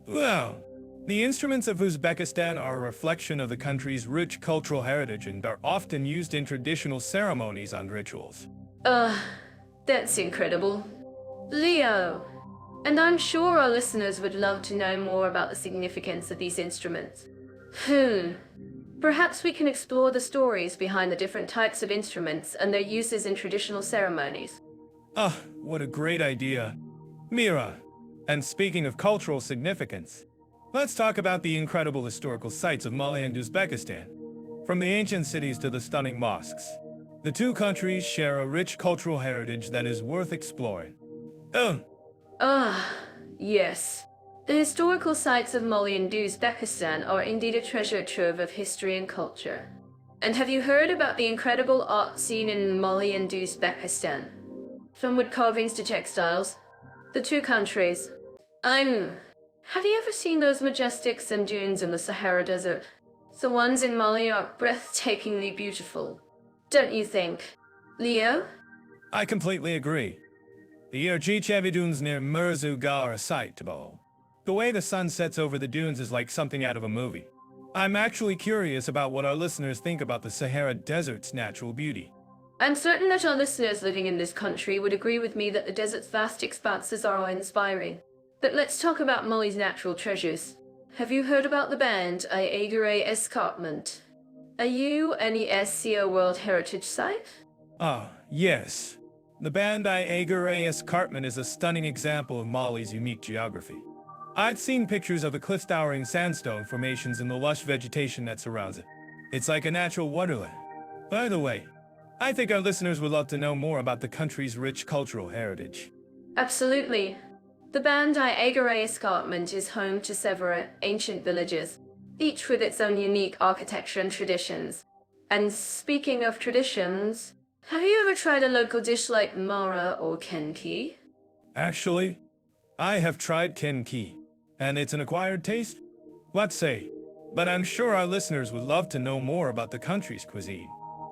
[SPEAKER 2] Well, the instruments of Uzbekistan are a reflection of the country's rich cultural heritage and are often used in traditional ceremonies and rituals.
[SPEAKER 1] That's incredible. Leo! And I'm sure our listeners would love to know more about the significance of these instruments. Perhaps we can explore the stories behind the different types of instruments and their uses in traditional ceremonies.
[SPEAKER 2] Ah, what a great idea. Mira, and speaking of cultural significance, let's talk about the incredible historical sites of Mali and Uzbekistan. From the ancient cities to the stunning mosques, the two countries share a rich cultural heritage that is worth exploring. Oh,
[SPEAKER 1] Ah, yes. The historical sites of Mali and Uzbekistan are indeed a treasure trove of history and culture. And have you heard about the incredible art scene in Mali and Uzbekistan? From wood carvings to textiles, the two countries. Have you ever seen those majestic sand dunes in the Sahara Desert? The ones in Mali are breathtakingly beautiful. Don't you think? Leo?
[SPEAKER 2] I completely agree. The Registan dunes near Merzouga are a sight to behold. The way the sun sets over the dunes is like something out of a movie. I'm actually curious about what our listeners think about the Sahara Desert's natural beauty.
[SPEAKER 1] I'm certain that our listeners living in this country would agree with me that the desert's vast expanses are awe-inspiring. But let's talk about Mali's natural treasures. Have you heard about the band Aigure Escarpment? A UNESCO World Heritage Site?
[SPEAKER 2] Ah, yes. The Bandai Aigure Escarpment is a stunning example of Mali's unique geography. I've seen pictures of the cliff-towering sandstone formations and the lush vegetation that surrounds it. It's like a natural wonderland. By the way, I think our listeners would love to know more about the country's rich cultural heritage.
[SPEAKER 1] Absolutely. The Bandai Aigure Escarpment is home to several ancient villages, each with its own unique architecture and traditions. And speaking of traditions, have you ever tried a local dish like mara or kenki?
[SPEAKER 2] Actually, I have tried kenki, and it's an acquired taste, let's say. But I'm sure our listeners would love to know more about the country's cuisine.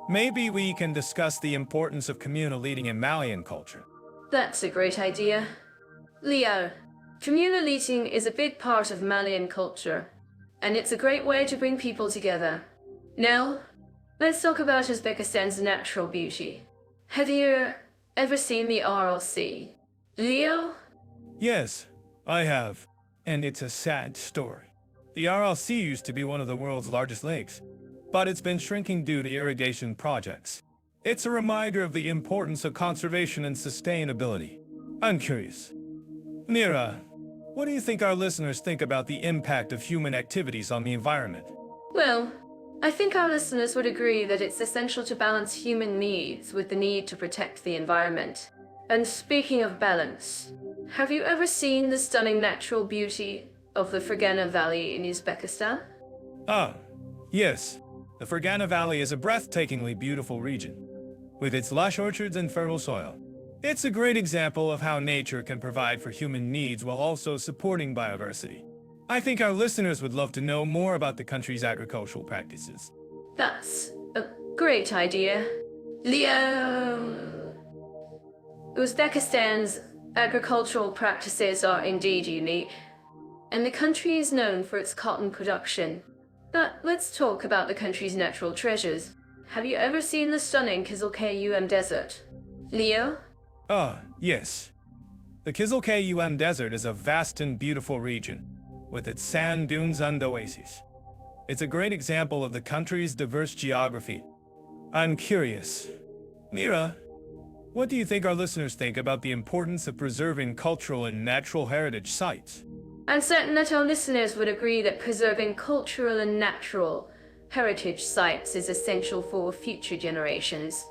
[SPEAKER 2] Maybe we can discuss the importance of communal eating in Malian culture.
[SPEAKER 1] That's a great idea. Leo, communal eating is a big part of Malian culture, and it's a great way to bring people together. Now, let's talk about Uzbekistan's natural beauty. Have you ever seen the RLC? Leo?
[SPEAKER 2] Yes, I have, and it's a sad story. The RLC used to be one of the world's largest lakes, but it's been shrinking due to irrigation projects. It's a reminder of the importance of conservation and sustainability. I'm curious. Mira, what do you think our listeners think about the impact of human activities on the environment?
[SPEAKER 1] Well, I think our listeners would agree that it's essential to balance human needs with the need to protect the environment. And speaking of balance, have you ever seen the stunning natural beauty of the Fergana Valley in Uzbekistan?
[SPEAKER 2] Ah, yes. The Fergana Valley is a breathtakingly beautiful region, with its lush orchards and fertile soil. It's a great example of how nature can provide for human needs while also supporting biodiversity. I think our listeners would love to know more about the country's agricultural practices.
[SPEAKER 1] That's a great idea. Leo! Uzbekistan's agricultural practices are indeed unique, and the country is known for its cotton production. But let's talk about the country's natural treasures. Have you ever seen the stunning Kizilkay Desert? Leo?
[SPEAKER 2] Ah, yes. The Kizilkay Desert is a vast and beautiful region, with its sand dunes and oases. It's a great example of the country's diverse geography. I'm curious. Mira, what do you think our listeners think about the importance of preserving cultural and natural heritage sites?
[SPEAKER 1] I'm certain that our listeners would agree that preserving cultural and natural heritage sites is essential for future generations.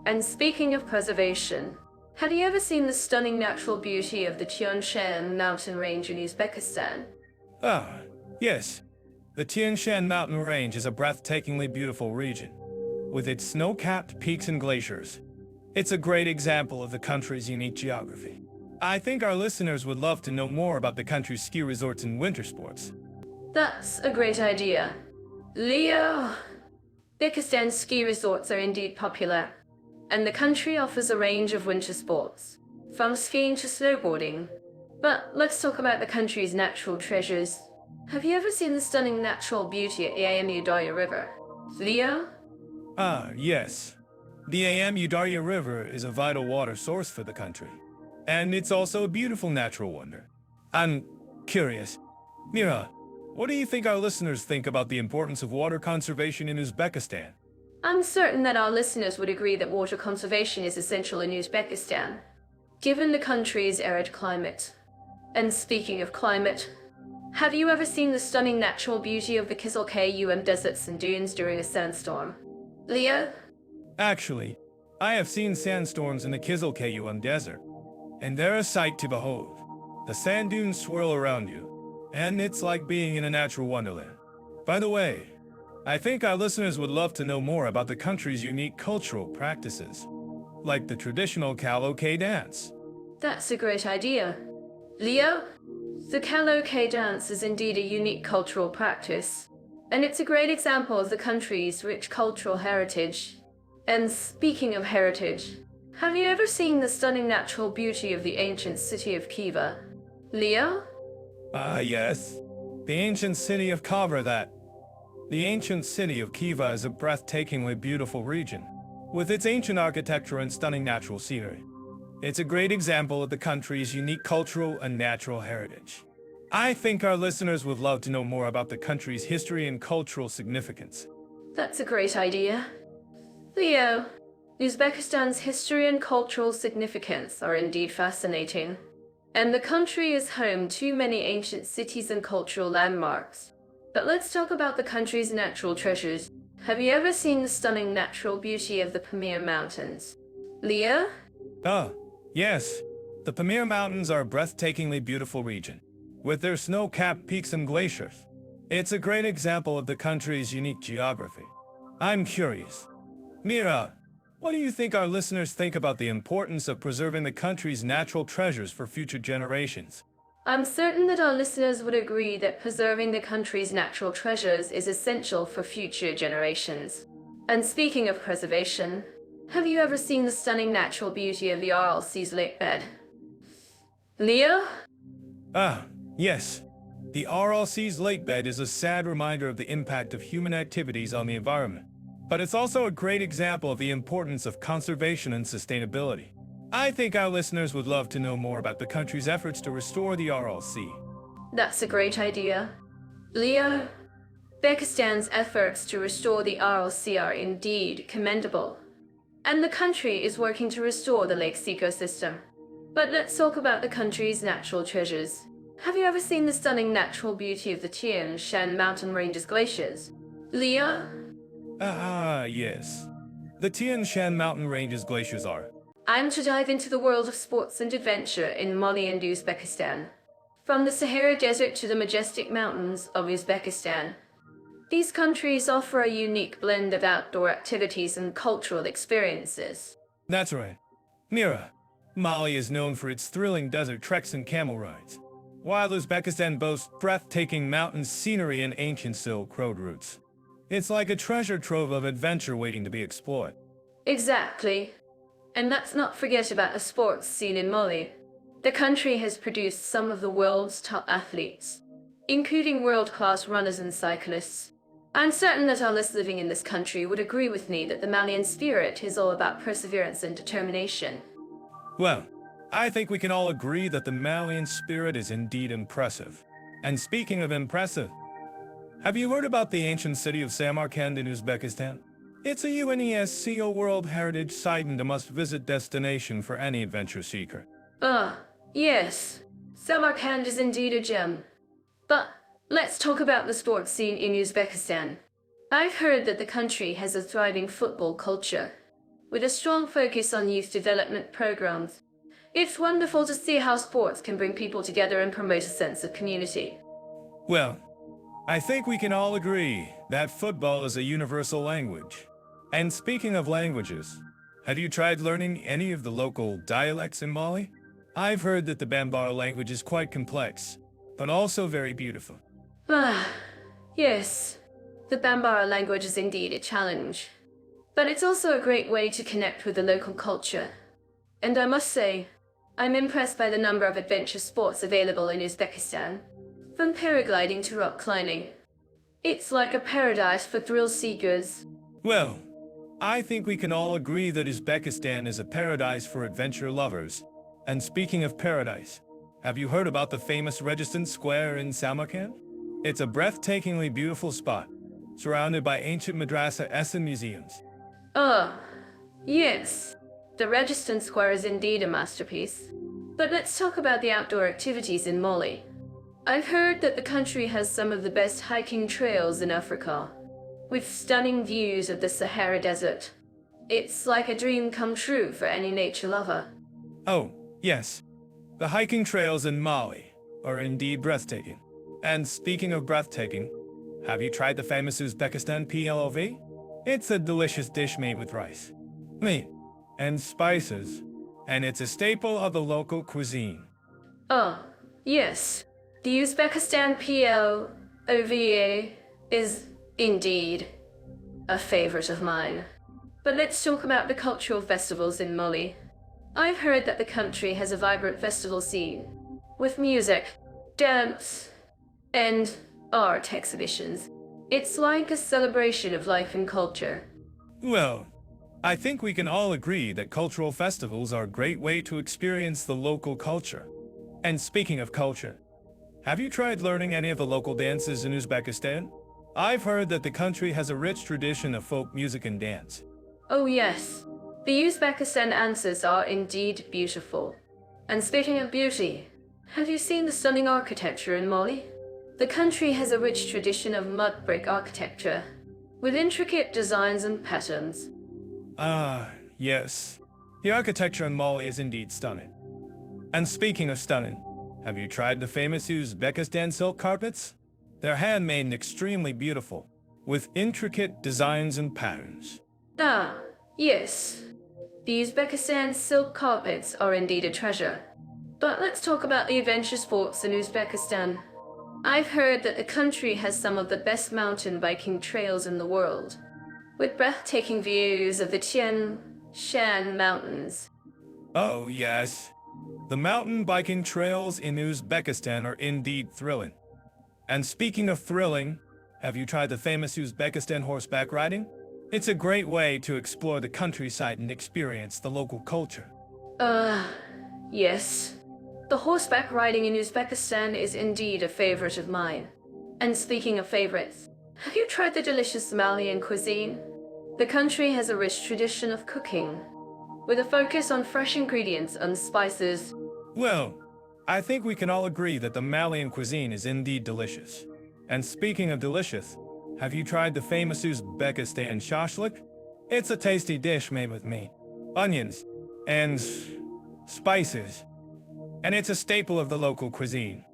[SPEAKER 1] And speaking of preservation, have you ever seen the stunning natural beauty of the Tian Shan mountain range in Uzbekistan?
[SPEAKER 2] Ah, yes. The Tian Shan mountain range is a breathtakingly beautiful region, with its snow-capped peaks and glaciers. It's a great example of the country's unique geography. I think our listeners would love to know more about the country's ski resorts and winter sports.
[SPEAKER 1] That's a great idea. Leo! Uzbekistan's ski resorts are indeed popular, and the country offers a range of winter sports, from skiing to snowboarding. But let's talk about the country's natural treasures. Have you ever seen the stunning natural beauty at the Amu Darya River? Leo?
[SPEAKER 2] Ah, yes. The Amu Darya River is a vital water source for the country, and it's also a beautiful natural wonder. I'm curious. Mira, what do you think our listeners think about the importance of water conservation in Uzbekistan?
[SPEAKER 1] I'm certain that our listeners would agree that water conservation is essential in Uzbekistan, given the country's arid climate. And speaking of climate, Have you ever seen the stunning natural beauty of the Kizil-Kayum deserts and dunes during a sandstorm? Leo?
[SPEAKER 2] Actually, I have seen sandstorms in the Kizil-Kayum desert, and they're a sight to behold. The sand dunes swirl around you, and it's like being in a natural wonderland. By the way, I think our listeners would love to know more about the country's unique cultural practices, like the traditional Kaloke dance.
[SPEAKER 1] That's a great idea. Leo? The Kaloke dance is indeed a unique cultural practice, and it's a great example of the country's rich cultural heritage. And speaking of heritage, have you ever seen the stunning natural beauty of the ancient city of Khiva? Leo?
[SPEAKER 2] Yes. The ancient city of Khiva. The ancient city of Khiva is a breathtakingly beautiful region, with its ancient architecture and stunning natural scenery. It's a great example of the country's unique cultural and natural heritage. I think our listeners would love to know more about the country's history and cultural significance.
[SPEAKER 1] That's a great idea. Leo, Uzbekistan's history and cultural significance are indeed fascinating, and the country is home to many ancient cities and cultural landmarks. But let's talk about the country's natural treasures. Have you ever seen the stunning natural beauty of the Pamir Mountains? Leo?
[SPEAKER 2] Yes. The Pamir Mountains are a breathtakingly beautiful region, with their snow-capped peaks and glaciers. It's a great example of the country's unique geography. I'm curious. Mira, what do you think our listeners think about the importance of preserving the country's natural treasures for future generations?
[SPEAKER 1] I'm certain that our listeners would agree that preserving the country's natural treasures is essential for future generations. And speaking of preservation, have you ever seen the stunning natural beauty of the Aral Sea's lake bed? Leo?
[SPEAKER 2] Yes. The Aral Sea's lake bed is a sad reminder of the impact of human activities on the environment. But it's also a great example of the importance of conservation and sustainability. I think our listeners would love to know more about the country's efforts to restore the Aral Sea.
[SPEAKER 1] That's a great idea. Leo, Uzbekistan's efforts to restore the Aral Sea are indeed commendable, and the country is working to restore the lake's ecosystem. But let's talk about the country's natural treasures. Have you ever seen the stunning natural beauty of the Tian Shan mountain ranges glaciers? Leo?
[SPEAKER 2] Yes. The Tian Shan mountain ranges glaciers are.
[SPEAKER 1] I'm to dive into the world of sports and adventure in Mali and Uzbekistan. From the Sahara Desert to the majestic mountains of Uzbekistan, these countries offer a unique blend of outdoor activities and cultural experiences.
[SPEAKER 2] That's right. Mira, Mali is known for its thrilling desert treks and camel rides, while Uzbekistan boasts breathtaking mountain scenery and ancient Silk Road routes. It's like a treasure trove of adventure waiting to be explored.
[SPEAKER 1] Exactly. And let's not forget about the sports scene in Mali. The country has produced some of the world's top athletes, including world-class runners and cyclists. I'm certain that all us living in this country would agree with me that the Malian spirit is all about perseverance and determination.
[SPEAKER 2] Well, I think we can all agree that the Malian spirit is indeed impressive. And speaking of impressive, have you heard about the ancient city of Samarkand in Uzbekistan? It's a UNESCO World Heritage Site and a must-visit destination for any adventure seeker.
[SPEAKER 1] Yes. Samarkand is indeed a gem. But let's talk about the sports scene in Uzbekistan. I've heard that the country has a thriving football culture, with a strong focus on youth development programs. It's wonderful to see how sports can bring people together and promote a sense of community.
[SPEAKER 2] Well, I think we can all agree that football is a universal language. And speaking of languages, have you tried learning any of the local dialects in Mali? I've heard that the Bambara language is quite complex, but also very beautiful.
[SPEAKER 1] Yes. The Bambara language is indeed a challenge, but it's also a great way to connect with the local culture. And I must say, I'm impressed by the number of adventure sports available in Uzbekistan, from paragliding to rock climbing. It's like a paradise for thrill seekers.
[SPEAKER 2] Well, I think we can all agree that Uzbekistan is a paradise for adventure lovers. And speaking of paradise, have you heard about the famous Registan Square in Samarkand? It's a breathtakingly beautiful spot, surrounded by ancient madrasas and museums.
[SPEAKER 1] Yes. The Registan Square is indeed a masterpiece. But let's talk about the outdoor activities in Mali. I've heard that the country has some of the best hiking trails in Africa, with stunning views of the Sahara Desert. It's like a dream come true for any nature lover.
[SPEAKER 2] Oh, yes. The hiking trails in Mali are indeed breathtaking. And speaking of breathtaking, have you tried the famous Uzbekistan PLOV? It's a delicious dish made with rice, meat, and spices, and it's a staple of the local cuisine.
[SPEAKER 1] Oh, yes. The Uzbekistan PLOVA is indeed a favorite of mine. But let's talk about the cultural festivals in Mali. I've heard that the country has a vibrant festival scene, with music, dance, and art exhibitions. It's like a celebration of life and culture.
[SPEAKER 2] Well, I think we can all agree that cultural festivals are a great way to experience the local culture. And speaking of culture, have you tried learning any of the local dances in Uzbekistan? I've heard that the country has a rich tradition of folk music and dance.
[SPEAKER 1] Oh yes, the Uzbekistan dances are indeed beautiful. And speaking of beauty, have you seen the stunning architecture in Mali? The country has a rich tradition of mud brick architecture, with intricate designs and patterns.
[SPEAKER 2] Ah, yes. The architecture in Mali is indeed stunning. And speaking of stunning, have you tried the famous Uzbekistan silk carpets? They're handmade and extremely beautiful, with intricate designs and patterns.
[SPEAKER 1] Ah, yes. The Uzbekistan silk carpets are indeed a treasure. But let's talk about the adventure sports in Uzbekistan. I've heard that the country has some of the best mountain biking trails in the world, with breathtaking views of the Tian Shan Mountains.
[SPEAKER 2] Oh, yes. The mountain biking trails in Uzbekistan are indeed thrilling. And speaking of thrilling, have you tried the famous Uzbekistan horseback riding? It's a great way to explore the countryside and experience the local culture.
[SPEAKER 1] Yes. The horseback riding in Uzbekistan is indeed a favorite of mine. And speaking of favorites, have you tried the delicious Malian cuisine? The country has a rich tradition of cooking, with a focus on fresh ingredients and spices.
[SPEAKER 2] Well, I think we can all agree that the Malian cuisine is indeed delicious. And speaking of delicious, have you tried the famous Uzbekistan shashlik? It's a tasty dish made with meat, onions, and spices. And it's a staple of the local cuisine.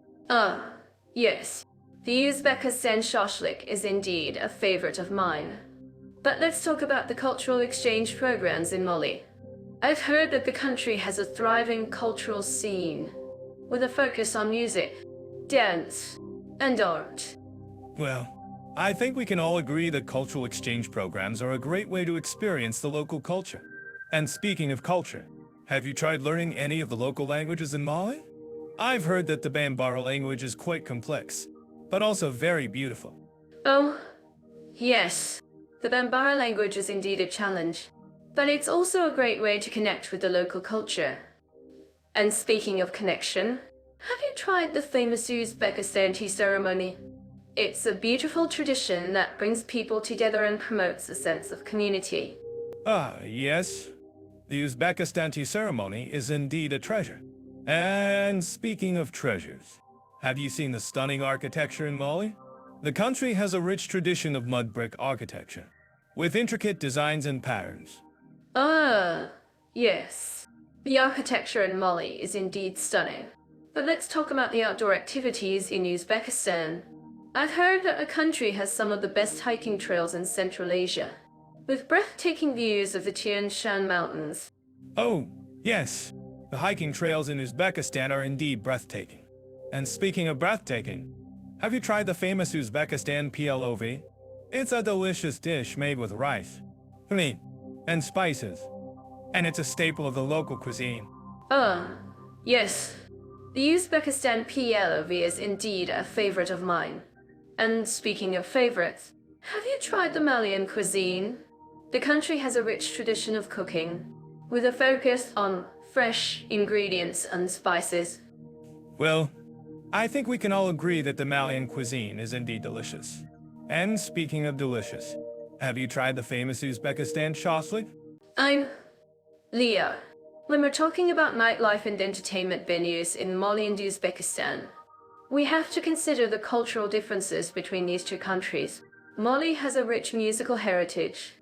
[SPEAKER 1] Yes. The Uzbekistan shashlik is indeed a favorite of mine. But let's talk about the cultural exchange programs in Mali. I've heard that the country has a thriving cultural scene, with a focus on music, dance, and art.
[SPEAKER 2] Well, I think we can all agree that cultural exchange programs are a great way to experience the local culture. And speaking of culture, have you tried learning any of the local languages in Mali? I've heard that the Bambara language is quite complex, but also very beautiful.
[SPEAKER 1] Oh, yes. The Bambara language is indeed a challenge, but it's also a great way to connect with the local culture. And speaking of connection, have you tried the famous Uzbekistan tea ceremony? It's a beautiful tradition that brings people together and promotes a sense of community.
[SPEAKER 2] Ah, yes. The Uzbekistan tea ceremony is indeed a treasure. And speaking of treasures, have you seen the stunning architecture in Mali? The country has a rich tradition of mud brick architecture, with intricate designs and patterns.
[SPEAKER 1] Yes. The architecture in Mali is indeed stunning. But let's talk about the outdoor activities in Uzbekistan. I've heard that the country has some of the best hiking trails in Central Asia, with breathtaking views of the Tian Shan Mountains.
[SPEAKER 2] Oh, yes. The hiking trails in Uzbekistan are indeed breathtaking. And speaking of breathtaking, have you tried the famous Uzbekistan PLOV? It's a delicious dish made with rice, meat, and spices. And it's a staple of the local cuisine.
[SPEAKER 1] Yes. The Uzbekistan PLOV is indeed a favorite of mine. And speaking of favorites, have you tried the Malian cuisine? The country has a rich tradition of cooking, with a focus on fresh ingredients and spices.
[SPEAKER 2] Well, I think we can all agree that the Malian cuisine is indeed delicious. And speaking of delicious, have you tried the famous Uzbekistan shashlik?
[SPEAKER 1] I'm Leah. When we're talking about nightlife and entertainment venues in Mali and Uzbekistan, We have to consider the cultural differences between these two countries. Mali has a rich musical heritage,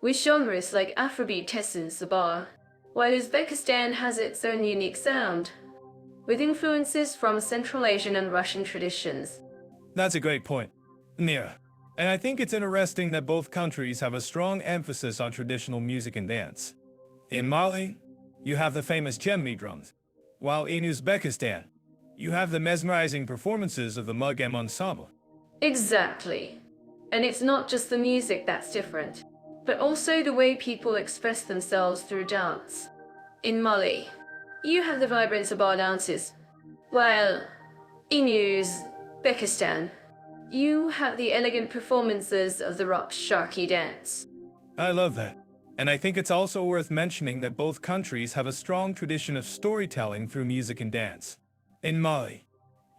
[SPEAKER 1] with genres like Afrobeat, Tess and Sabah, while Uzbekistan has its own unique sound, with influences from Central Asian and Russian traditions.
[SPEAKER 2] That's a great point, Mira. And I think it's interesting that both countries have a strong emphasis on traditional music and dance. In Mali, you have the famous Djenné drums, while in Uzbekistan, you have the mesmerizing performances of the Mugam ensemble.
[SPEAKER 1] Exactly. And it's not just the music that's different, but also the way people express themselves through dance. In Mali, you have the vibrant Sabah dances, while in Uzbekistan, you have the elegant performances of the rock Sharki dance.
[SPEAKER 2] I love that. And I think it's also worth mentioning that both countries have a strong tradition of storytelling through music and dance. In Mali,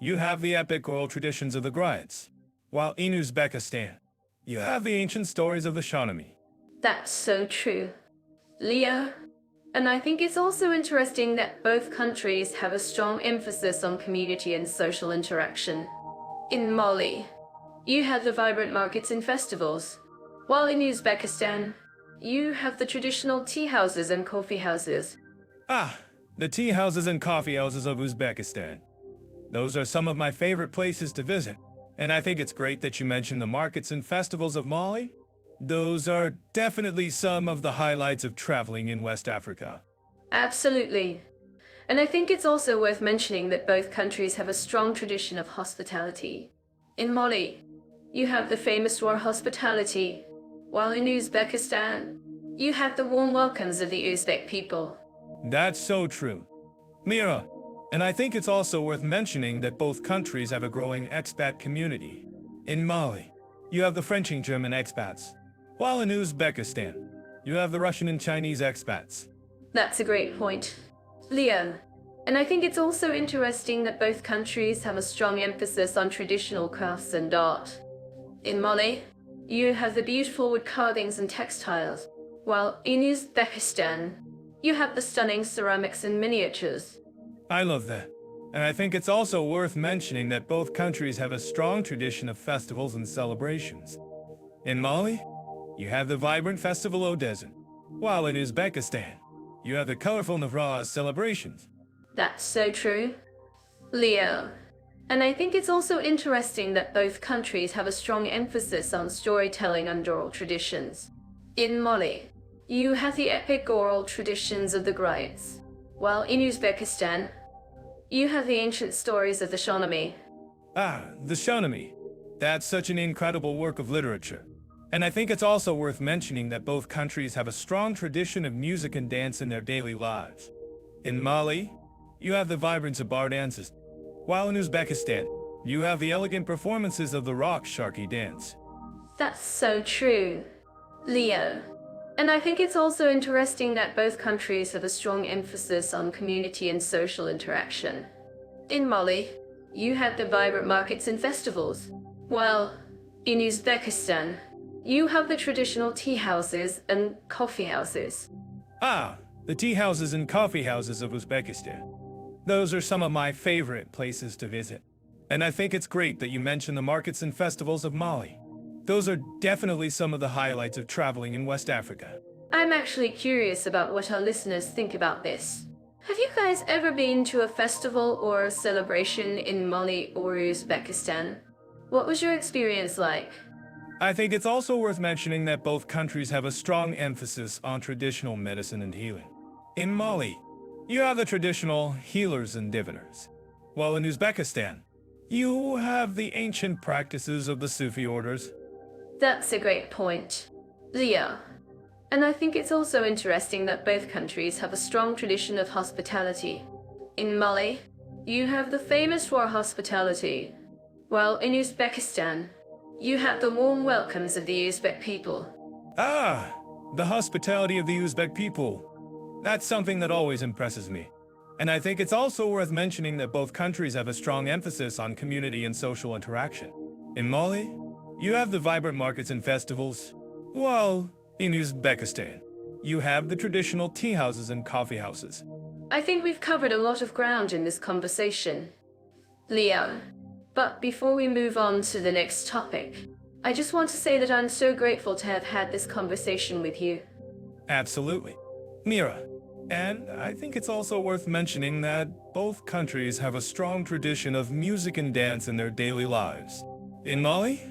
[SPEAKER 2] you have the epic oral traditions of the griots, while in Uzbekistan, you have the ancient stories of the Shahnameh.
[SPEAKER 1] That's so true, Leo. And I think it's also interesting that both countries have a strong emphasis on community and social interaction. In Mali, you have the vibrant markets and festivals, while in Uzbekistan, you have the traditional tea houses and coffee houses.
[SPEAKER 2] Ah, the tea houses and coffee houses of Uzbekistan. Those are some of my favorite places to visit. And I think it's great that you mentioned the markets and festivals of Mali. Those are definitely some of the highlights of traveling in West Africa.
[SPEAKER 1] Absolutely. And I think it's also worth mentioning that both countries have a strong tradition of hospitality. In Mali, you have the famous war hospitality, while in Uzbekistan, you have the warm welcomes of the Uzbek people.
[SPEAKER 2] That's so true. Mira, and I think it's also worth mentioning that both countries have a growing expat community. In Mali, you have the French and German expats, while in Uzbekistan, you have the Russian and Chinese expats.
[SPEAKER 1] That's a great point, Leo. And I think it's also interesting that both countries have a strong emphasis on traditional crafts and art. In Mali, you have the beautiful wood carvings and textiles, while in Uzbekistan, you have the stunning ceramics and miniatures.
[SPEAKER 2] I love that. And I think it's also worth mentioning that both countries have a strong tradition of festivals and celebrations. In Mali, you have the vibrant festival Odezin, while in Uzbekistan, you have the colorful Navraz celebrations.
[SPEAKER 1] That's so true, Leo. And I think it's also interesting that both countries have a strong emphasis on storytelling and oral traditions. In Mali, you have the epic oral traditions of the griots, while in Uzbekistan, you have the ancient stories of the Shahnameh.
[SPEAKER 2] Ah, the Shahnameh. That's such an incredible work of literature. And I think it's also worth mentioning that both countries have a strong tradition of music and dance in their daily lives. In Mali, you have the vibrant Zabar dances, while in Uzbekistan, you have the elegant performances of the rock Sharki dance.
[SPEAKER 1] That's so true, Leo. And I think it's also interesting that both countries have a strong emphasis on community and social interaction. In Mali, you have the vibrant markets and festivals, while in Uzbekistan, you have the traditional tea houses and coffee houses.
[SPEAKER 2] Ah, the tea houses and coffee houses of Uzbekistan. Those are some of my favorite places to visit. And I think it's great that you mentioned the markets and festivals of Mali. Those are definitely some of the highlights of traveling in West Africa.
[SPEAKER 1] I'm actually curious about what our listeners think about this. Have you guys ever been to a festival or a celebration in Mali or Uzbekistan? What was your experience like?
[SPEAKER 2] I think it's also worth mentioning that both countries have a strong emphasis on traditional medicine and healing. In Mali, you have the traditional healers and diviners, while in Uzbekistan, you have the ancient practices of the Sufi orders.
[SPEAKER 1] That's a great point, Leo. And I think it's also interesting that both countries have a strong tradition of hospitality. In Mali, you have the famous war hospitality, while in Uzbekistan, you have the warm welcomes of the Uzbek people.
[SPEAKER 2] Ah, the hospitality of the Uzbek people. That's something that always impresses me. And I think it's also worth mentioning that both countries have a strong emphasis on community and social interaction. In Mali, you have the vibrant markets and festivals, while in Uzbekistan, you have the traditional tea houses and coffee houses.
[SPEAKER 1] I think we've covered a lot of ground in this conversation, Leo. But before we move on to the next topic, I just want to say that I'm so grateful to have had this conversation with you.
[SPEAKER 2] Absolutely. Mira. And I think it's also worth mentioning that both countries have a strong tradition of music and dance in their daily lives. In Mali,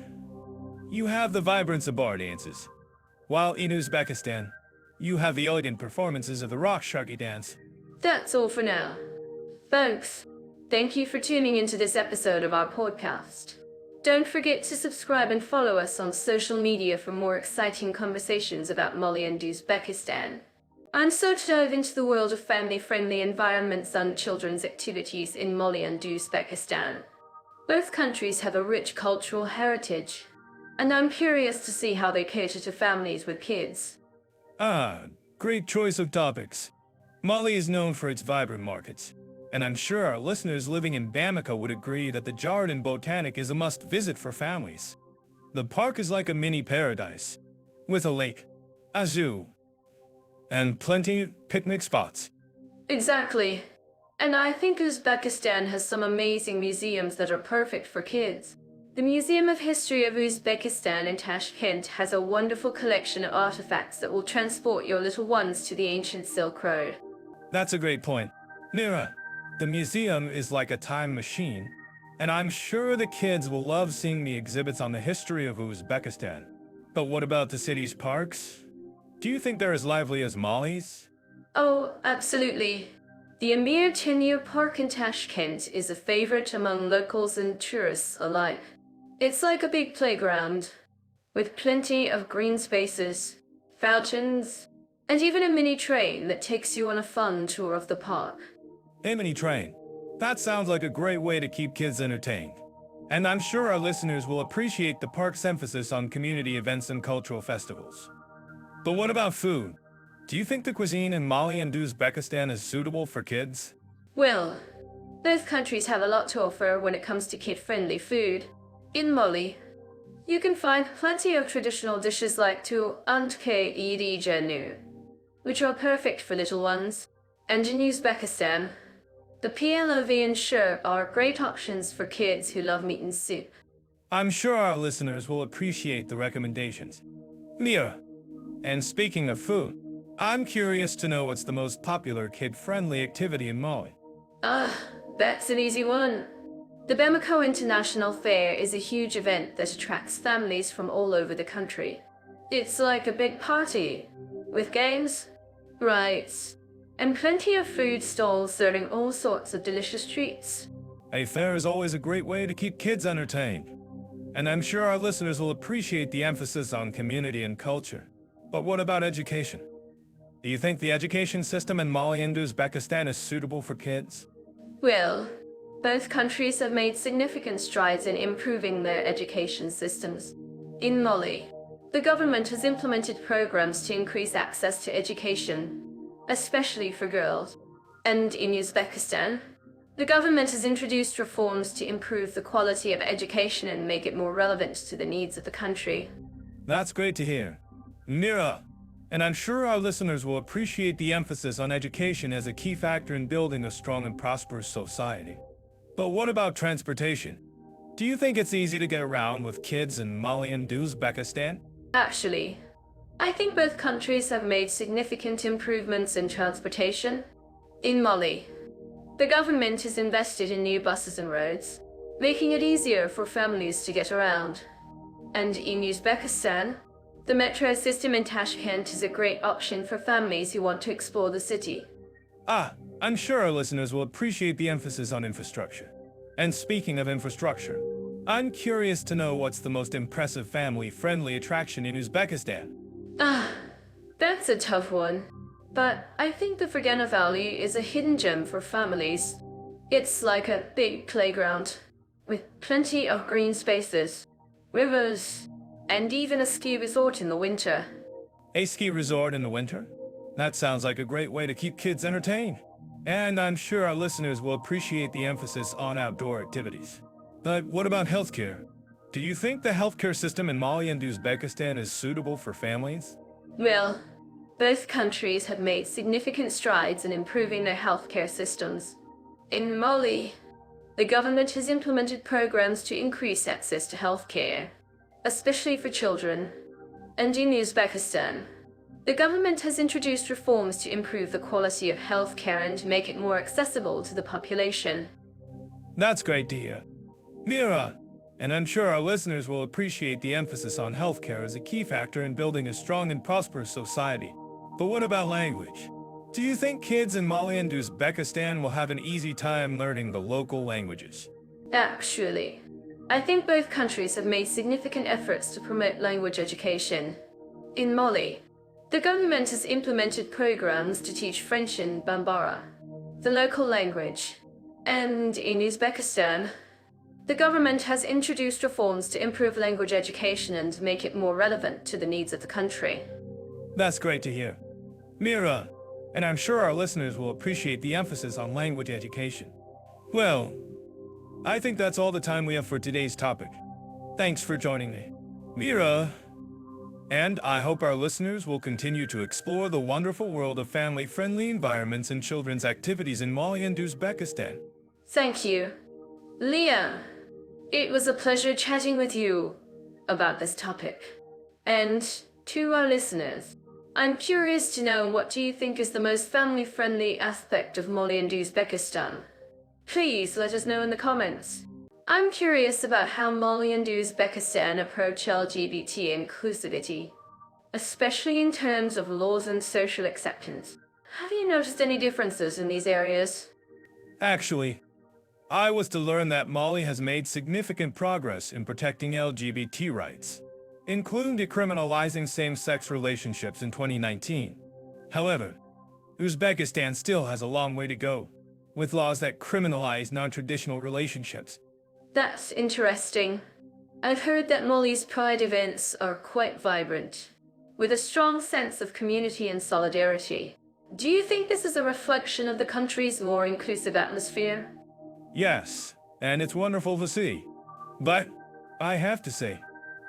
[SPEAKER 2] you have the vibrance of bar dances, while in Uzbekistan, you have the elegant performances of the rock sharky dance.
[SPEAKER 1] That's all for now. Thanks. Thank you for tuning into this episode of our podcast. Don't forget to subscribe and follow us on social media for more exciting conversations about Mali and Uzbekistan. I'm so to dive into the world of family-friendly environments and children's activities in Mali and Uzbekistan. Both countries have a rich cultural heritage, and I'm curious to see how they cater to families with kids.
[SPEAKER 2] Great choice of topics. Mali is known for its vibrant markets, and I'm sure our listeners living in Bamako would agree that the Jardin Botanic is a must-visit for families. The park is like a mini paradise, with a lake, a zoo, and plenty of picnic spots.
[SPEAKER 1] Exactly. And I think Uzbekistan has some amazing museums that are perfect for kids. The Museum of History of Uzbekistan in Tashkent has a wonderful collection of artifacts that will transport your little ones to the ancient Silk Road.
[SPEAKER 2] That's a great point. Mira, the museum is like a time machine, and I'm sure the kids will love seeing the exhibits on the history of Uzbekistan. But what about the city's parks? Do you think they're as lively as Mali's?
[SPEAKER 1] Oh, absolutely. The Amir Tenir Park in Tashkent is a favorite among locals and tourists alike. It's like a big playground, with plenty of green spaces, fountains, and even a mini train that takes you on a fun tour of the park.
[SPEAKER 2] A mini train. That sounds like a great way to keep kids entertained. And I'm sure our listeners will appreciate the park's emphasis on community events and cultural festivals. But what about food? Do you think the cuisine in Mali and Uzbekistan is suitable for kids?
[SPEAKER 1] Well, both countries have a lot to offer when it comes to kid-friendly food. In Mali, you can find plenty of traditional dishes like Djenné, which are perfect for little ones. And in Uzbekistan, the plov and shur are great options for kids who love meat and soup.
[SPEAKER 2] I'm sure our listeners will appreciate the recommendations. Mira, and speaking of food, I'm curious to know what's the most popular kid-friendly activity in Mali.
[SPEAKER 1] That's an easy one. The Bamako International Fair is a huge event that attracts families from all over the country. It's like a big party, with games, rides, and plenty of food stalls serving all sorts of delicious treats.
[SPEAKER 2] A fair is always a great way to keep kids entertained. And I'm sure our listeners will appreciate the emphasis on community and culture. But what about education? Do you think the education system in Mali and Uzbekistan is suitable for kids?
[SPEAKER 1] Well, both countries have made significant strides in improving their education systems. In Mali, the government has implemented programs to increase access to education, especially for girls. And in Uzbekistan, the government has introduced reforms to improve the quality of education and make it more relevant to the needs of the country.
[SPEAKER 2] That's great to hear. Mira, and I'm sure our listeners will appreciate the emphasis on education as a key factor in building a strong and prosperous society. But what about transportation? Do you think it's easy to get around with kids in Mali and Uzbekistan?
[SPEAKER 1] Actually, I think both countries have made significant improvements in transportation. In Mali, the government has invested in new buses and roads, making it easier for families to get around. And in Uzbekistan, the metro system in Tashkent is a great option for families who want to explore the city.
[SPEAKER 2] I'm sure our listeners will appreciate the emphasis on infrastructure. And speaking of infrastructure, I'm curious to know what's the most impressive family-friendly attraction in Uzbekistan.
[SPEAKER 1] That's a tough one. But I think the Fergana Valley is a hidden gem for families. It's like a big playground, with plenty of green spaces, rivers, and even a ski resort in the winter.
[SPEAKER 2] A ski resort in the winter? That sounds like a great way to keep kids entertained. And I'm sure our listeners will appreciate the emphasis on outdoor activities. But what about healthcare? Do you think the healthcare system in Mali and Uzbekistan is suitable for families?
[SPEAKER 1] Well, both countries have made significant strides in improving their healthcare systems. In Mali, The government has implemented programs to increase access to healthcare, especially for children. And in Uzbekistan, the government has introduced reforms to improve the quality of healthcare and make it more accessible to the population.
[SPEAKER 2] That's great to hear. Mira, and I'm sure our listeners will appreciate the emphasis on healthcare as a key factor in building a strong and prosperous society. But what about language? Do you think kids in Mali and Uzbekistan will have an easy time learning the local languages?
[SPEAKER 1] Actually, I think both countries have made significant efforts to promote language education. In Mali, the government has implemented programs to teach French in Bambara, the local language. And in Uzbekistan, the government has introduced reforms to improve language education and make it more relevant to the needs of the country.
[SPEAKER 2] That's great to hear. Mira, and I'm sure our listeners will appreciate the emphasis on language education. Well, I think that's all the time we have for today's topic. Thanks for joining me, Mira. And I hope our listeners will continue to explore the wonderful world of family-friendly environments and children's activities in Mali and Uzbekistan.
[SPEAKER 1] Thank you. Leah, it was a pleasure chatting with you about this topic. And to our listeners, I'm curious to know, what do you think is the most family-friendly aspect of Mali and Uzbekistan? Please let us know in the comments. I'm curious about how Mali and Uzbekistan approach LGBT inclusivity, especially in terms of laws and social acceptance. Have you noticed any differences in these areas?
[SPEAKER 2] Actually, I was to learn that Mali has made significant progress in protecting LGBT rights, including decriminalizing same-sex relationships in 2019. However, Uzbekistan still has a long way to go, with laws that criminalize non-traditional relationships.
[SPEAKER 1] That's interesting. I've heard that Mali's Pride events are quite vibrant, with a strong sense of community and solidarity. Do you think this is a reflection of the country's more inclusive atmosphere?
[SPEAKER 2] Yes, and it's wonderful to see. But I have to say,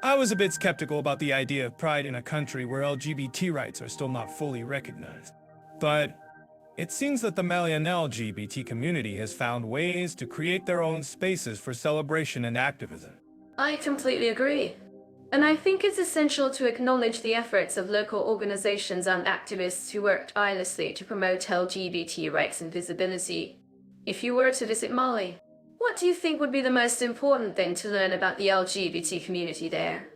[SPEAKER 2] I was a bit skeptical about the idea of pride in a country where LGBT rights are still not fully recognized. But it seems that the Malian LGBT community has found ways to create their own spaces for celebration and activism.
[SPEAKER 1] I completely agree. And I think it's essential to acknowledge the efforts of local organizations and activists who worked tirelessly to promote LGBT rights and visibility. If you were to visit Mali, what do you think would be the most important thing to learn about the LGBT community there?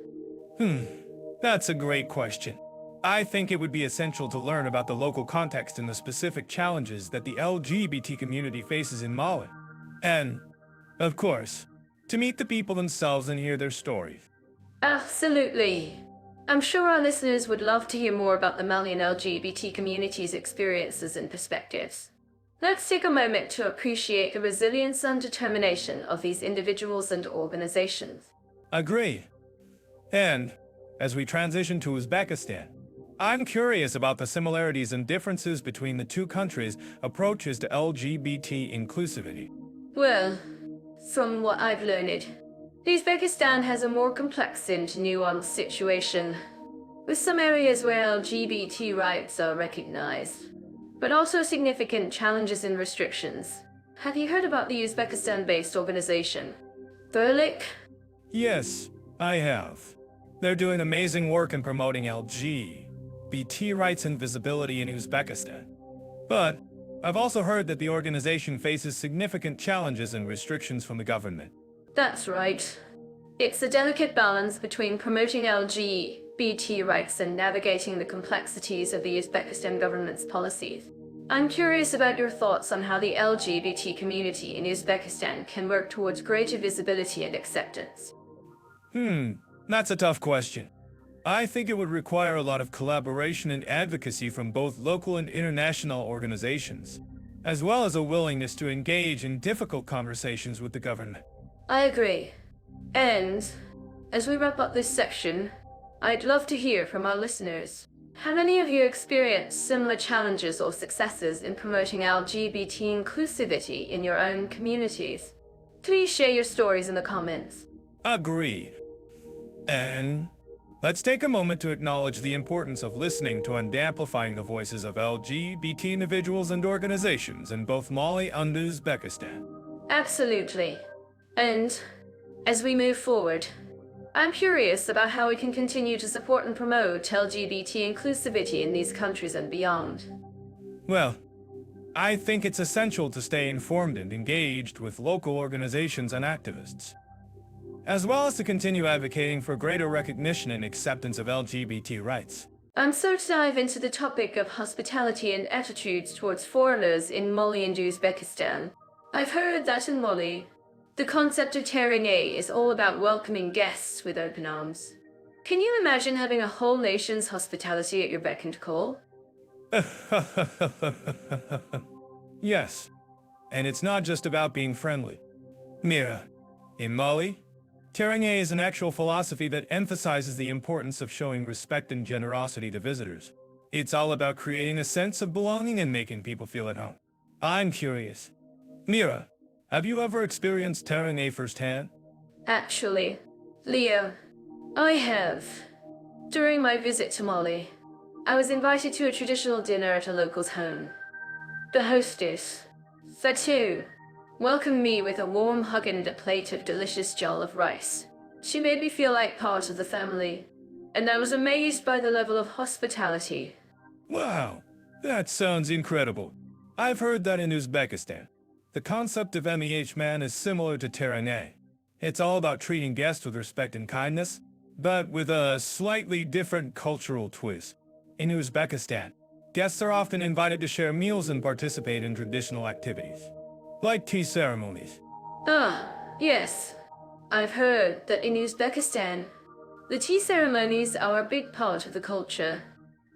[SPEAKER 2] That's a great question. I think it would be essential to learn about the local context and the specific challenges that the LGBT community faces in Mali. And, of course, to meet the people themselves and hear their stories.
[SPEAKER 1] Absolutely. I'm sure our listeners would love to hear more about the Malian LGBT community's experiences and perspectives. Let's take a moment to appreciate the resilience and determination of these individuals and organizations.
[SPEAKER 2] Agreed. And, as we transition to Uzbekistan, I'm curious about the similarities and differences between the two countries' approaches to LGBT inclusivity.
[SPEAKER 1] Well, from what I've learned, Uzbekistan has a more complex and nuanced situation, with some areas where LGBT rights are recognized, but also significant challenges and restrictions. Have you heard about the Uzbekistan-based organization, Berlik?
[SPEAKER 2] Yes, I have. They're doing amazing work in promoting LGBT rights and visibility in Uzbekistan. But I've also heard that the organization faces significant challenges and restrictions from the government.
[SPEAKER 1] That's right. It's a delicate balance between promoting LGBT rights and navigating the complexities of the Uzbekistan government's policies. I'm curious about your thoughts on how the LGBT community in Uzbekistan can work towards greater visibility and acceptance.
[SPEAKER 2] That's a tough question. I think it would require a lot of collaboration and advocacy from both local and international organizations, as well as a willingness to engage in difficult conversations with the government.
[SPEAKER 1] I agree. And, as we wrap up this section, I'd love to hear from our listeners. Have any of you experienced similar challenges or successes in promoting LGBT inclusivity in your own communities? Please share your stories in the comments.
[SPEAKER 2] Agreed. And let's take a moment to acknowledge the importance of listening to and amplifying the voices of LGBT individuals and organizations in both Mali and Uzbekistan.
[SPEAKER 1] Absolutely. And as we move forward, I'm curious about how we can continue to support and promote LGBT inclusivity in these countries and beyond.
[SPEAKER 2] Well, I think it's essential to stay informed and engaged with local organizations and activists, as well as to continue advocating for greater recognition and acceptance of LGBT rights.
[SPEAKER 1] And so to dive into the topic of hospitality and attitudes towards foreigners in Mali and Uzbekistan, I've heard that in Mali, the concept of Terenge is all about welcoming guests with open arms. Can you imagine having a whole nation's hospitality at your beck and call?
[SPEAKER 2] Yes, and it's not just about being friendly. Mira, in Mali, Terenge is an actual philosophy that emphasizes the importance of showing respect and generosity to visitors. It's all about creating a sense of belonging and making people feel at home. I'm curious. Mira, have you ever experienced Terenge firsthand?
[SPEAKER 1] Actually, Leo, I have. During my visit to Mali, I was invited to a traditional dinner at a local's home. The hostess, Satu, welcomed me with a warm hug and a plate of delicious jollof rice. She made me feel like part of the family, and I was amazed by the level of hospitality.
[SPEAKER 2] Wow, that sounds incredible. I've heard that in Uzbekistan, the concept of man is similar to Terenge. It's all about treating guests with respect and kindness, but with a slightly different cultural twist. In Uzbekistan, guests are often invited to share meals and participate in traditional activities, like tea ceremonies.
[SPEAKER 1] Ah, yes. I've heard that in Uzbekistan, the tea ceremonies are a big part of the culture.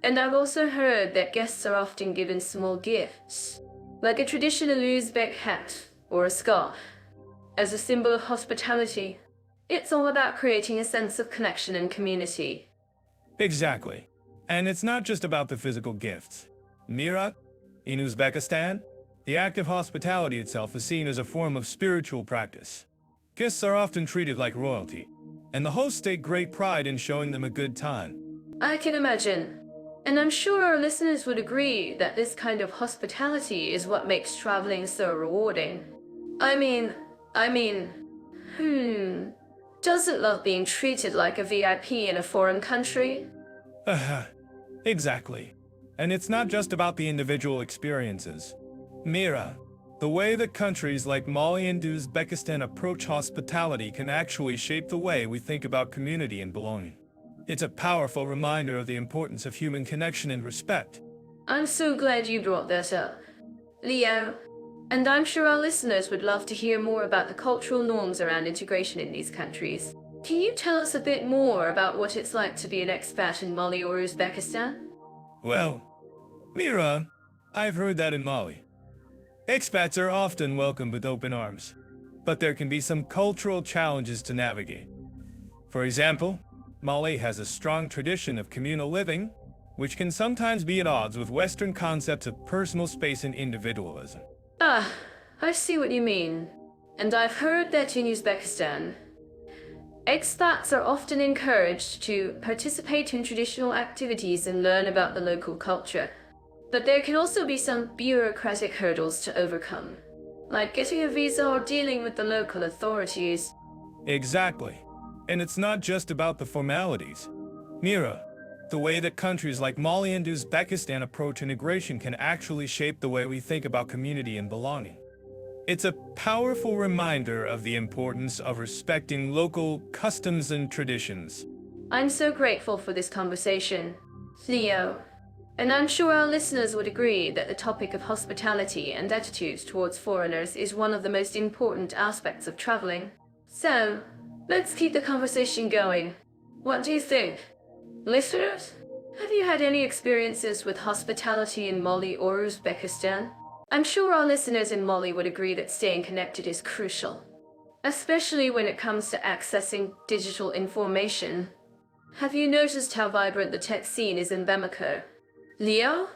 [SPEAKER 1] And I've also heard that guests are often given small gifts, like a traditional Uzbek hat or a scarf, as a symbol of hospitality. It's all about creating a sense of connection and community.
[SPEAKER 2] Exactly. And it's not just about the physical gifts. Mira, in Uzbekistan, the act of hospitality itself is seen as a form of spiritual practice. Guests are often treated like royalty, and the hosts take great pride in showing them a good time.
[SPEAKER 1] I can imagine. And I'm sure our listeners would agree that this kind of hospitality is what makes traveling so rewarding. I mean, doesn't love being treated like a VIP in a foreign country?
[SPEAKER 2] Exactly. And it's not just about the individual experiences. Mira, the way that countries like Mali and Uzbekistan approach hospitality can actually shape the way we think about community and belonging. It's a powerful reminder of the importance of human connection and respect.
[SPEAKER 1] I'm so glad you brought that up, Leo. And I'm sure our listeners would love to hear more about the cultural norms around integration in these countries. Can you tell us a bit more about what it's like to be an expat in Mali or Uzbekistan?
[SPEAKER 2] Well, Mira, I've heard that in Mali, expats are often welcomed with open arms, but there can be some cultural challenges to navigate. For example, Mali has a strong tradition of communal living, which can sometimes be at odds with Western concepts of personal space and individualism.
[SPEAKER 1] Ah, I see what you mean. And I've heard that in Uzbekistan, expats are often encouraged to participate in traditional activities and learn about the local culture. But there can also be some bureaucratic hurdles to overcome, like getting a visa or dealing with the local authorities.
[SPEAKER 2] Exactly. And it's not just about the formalities. Mira, the way that countries like Mali and Uzbekistan approach integration can actually shape the way we think about community and belonging. It's a powerful reminder of the importance of respecting local customs and traditions.
[SPEAKER 1] I'm so grateful for this conversation, Theo. And I'm sure our listeners would agree that the topic of hospitality and attitudes towards foreigners is one of the most important aspects of traveling. So, let's keep the conversation going. What do you think? Listeners, have you had any experiences with hospitality in Mali or Uzbekistan? I'm sure our listeners in Mali would agree that staying connected is crucial, especially when it comes to accessing digital information. Have you noticed how vibrant the tech scene is in Bamako? Leo?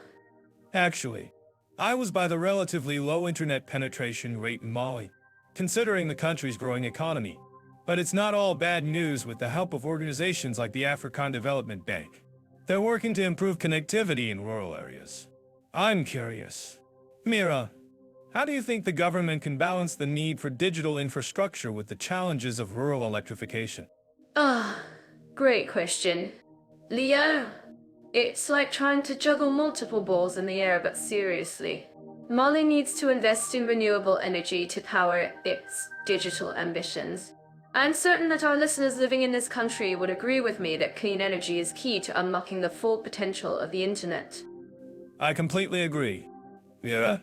[SPEAKER 2] Actually, I was by the relatively low internet penetration rate in Mali, considering the country's growing economy. But it's not all bad news with the help of organizations like the African Development Bank. They're working to improve connectivity in rural areas. I'm curious. Mira, How do you think the government can balance the need for digital infrastructure with the challenges of rural electrification?
[SPEAKER 1] Ah, great question. Leo, it's like trying to juggle multiple balls in the air, but seriously. Mali needs to invest in renewable energy to power its digital ambitions. I'm certain that our listeners living in this country would agree with me that clean energy is key to unlocking the full potential of the internet.
[SPEAKER 2] I completely agree. Yeah.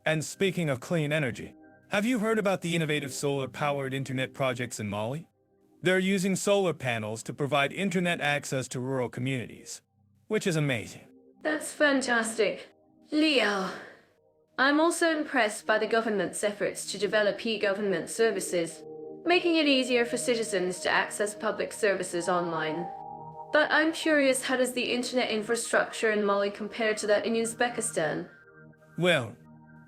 [SPEAKER 2] And speaking of clean energy, have you heard about the innovative solar-powered internet projects in Mali? They're using solar panels to provide internet access to rural communities, which is amazing.
[SPEAKER 1] That's fantastic. Leo, I'm also impressed by the government's efforts to develop e-government services, making it easier for citizens to access public services online. But I'm curious, how does the internet infrastructure in Mali compare to that in Uzbekistan?
[SPEAKER 2] Well,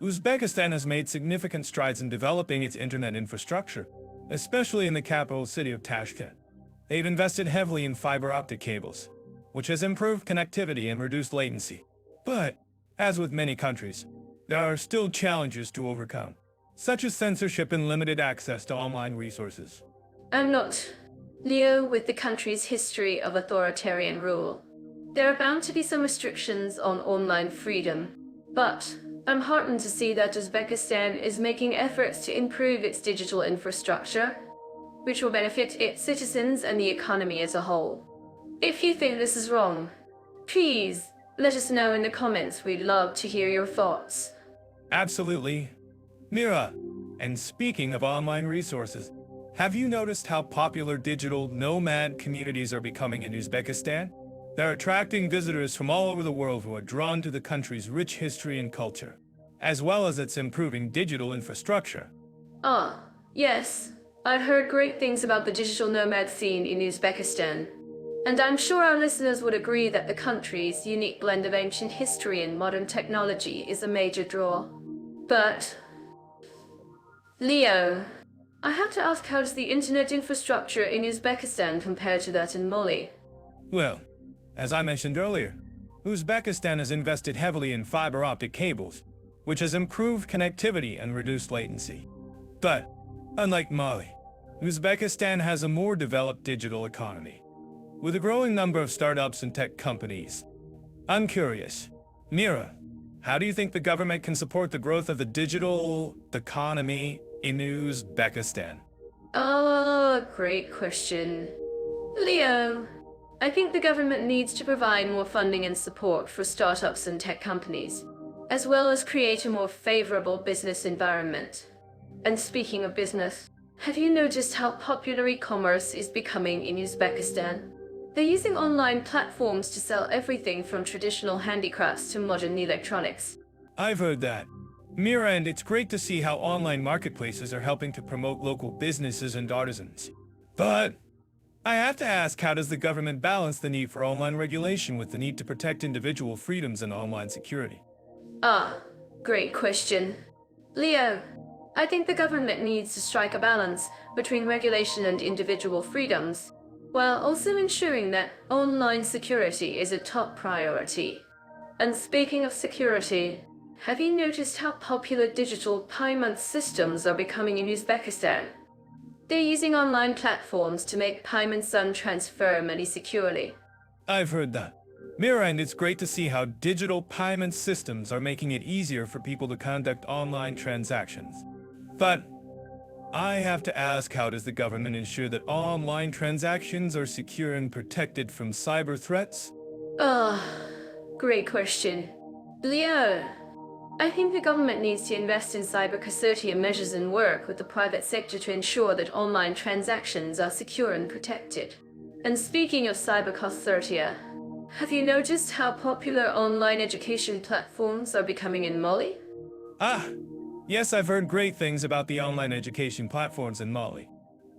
[SPEAKER 2] Uzbekistan has made significant strides in developing its internet infrastructure, especially in the capital city of Tashkent. They've invested heavily in fiber optic cables, which has improved connectivity and reduced latency. But, as with many countries, there are still challenges to overcome, such as censorship and limited access to online resources.
[SPEAKER 1] I'm not. Leo, with the country's history of authoritarian rule, there are bound to be some restrictions on online freedom. But I'm heartened to see that Uzbekistan is making efforts to improve its digital infrastructure, which will benefit its citizens and the economy as a whole. If you think this is wrong, please let us know in the comments. We'd love to hear your thoughts.
[SPEAKER 2] Absolutely. Mira, and speaking of online resources, have you noticed how popular digital nomad communities are becoming in Uzbekistan? They're attracting visitors from all over the world who are drawn to the country's rich history and culture, as well as its improving digital infrastructure.
[SPEAKER 1] Ah, yes. I've heard great things about the digital nomad scene in Uzbekistan. And I'm sure our listeners would agree that the country's unique blend of ancient history and modern technology is a major draw. But, Leo, I have to ask, how does the internet infrastructure in Uzbekistan compare to that in Mali?
[SPEAKER 2] Well, as I mentioned earlier, Uzbekistan has invested heavily in fiber optic cables, which has improved connectivity and reduced latency. But, unlike Mali, Uzbekistan has a more developed digital economy, with a growing number of startups and tech companies. I'm curious, Mira, how do you think the government can support the growth of the digital economy in Uzbekistan?
[SPEAKER 1] Oh, great question. Leo, I think the government needs to provide more funding and support for startups and tech companies, as well as create a more favorable business environment. And speaking of business, have you noticed how popular e-commerce is becoming in Uzbekistan? They're using online platforms to sell everything from traditional handicrafts to modern electronics.
[SPEAKER 2] I've heard that. Mira, and it's great to see how online marketplaces are helping to promote local businesses and artisans. But I have to ask, how does the government balance the need for online regulation with the need to protect individual freedoms and online security?
[SPEAKER 1] Ah, great question. Leo, I think the government needs to strike a balance between regulation and individual freedoms, while also ensuring that online security is a top priority. And speaking of security, have you noticed how popular digital payment systems are becoming in Uzbekistan? They're using online platforms to make payments and transfer money securely.
[SPEAKER 2] I've heard that. Mira, and it's great to see how digital payment systems are making it easier for people to conduct online transactions. But I have to ask, how does the government ensure that online transactions are secure and protected from cyber threats?
[SPEAKER 1] Ah, great question. Leo, I think the government needs to invest in cybersecurity measures and work with the private sector to ensure that online transactions are secure and protected. And speaking of cybersecurity, have you noticed how popular online education platforms are becoming in Mali?
[SPEAKER 2] Yes, I've heard great things about the online education platforms in Mali.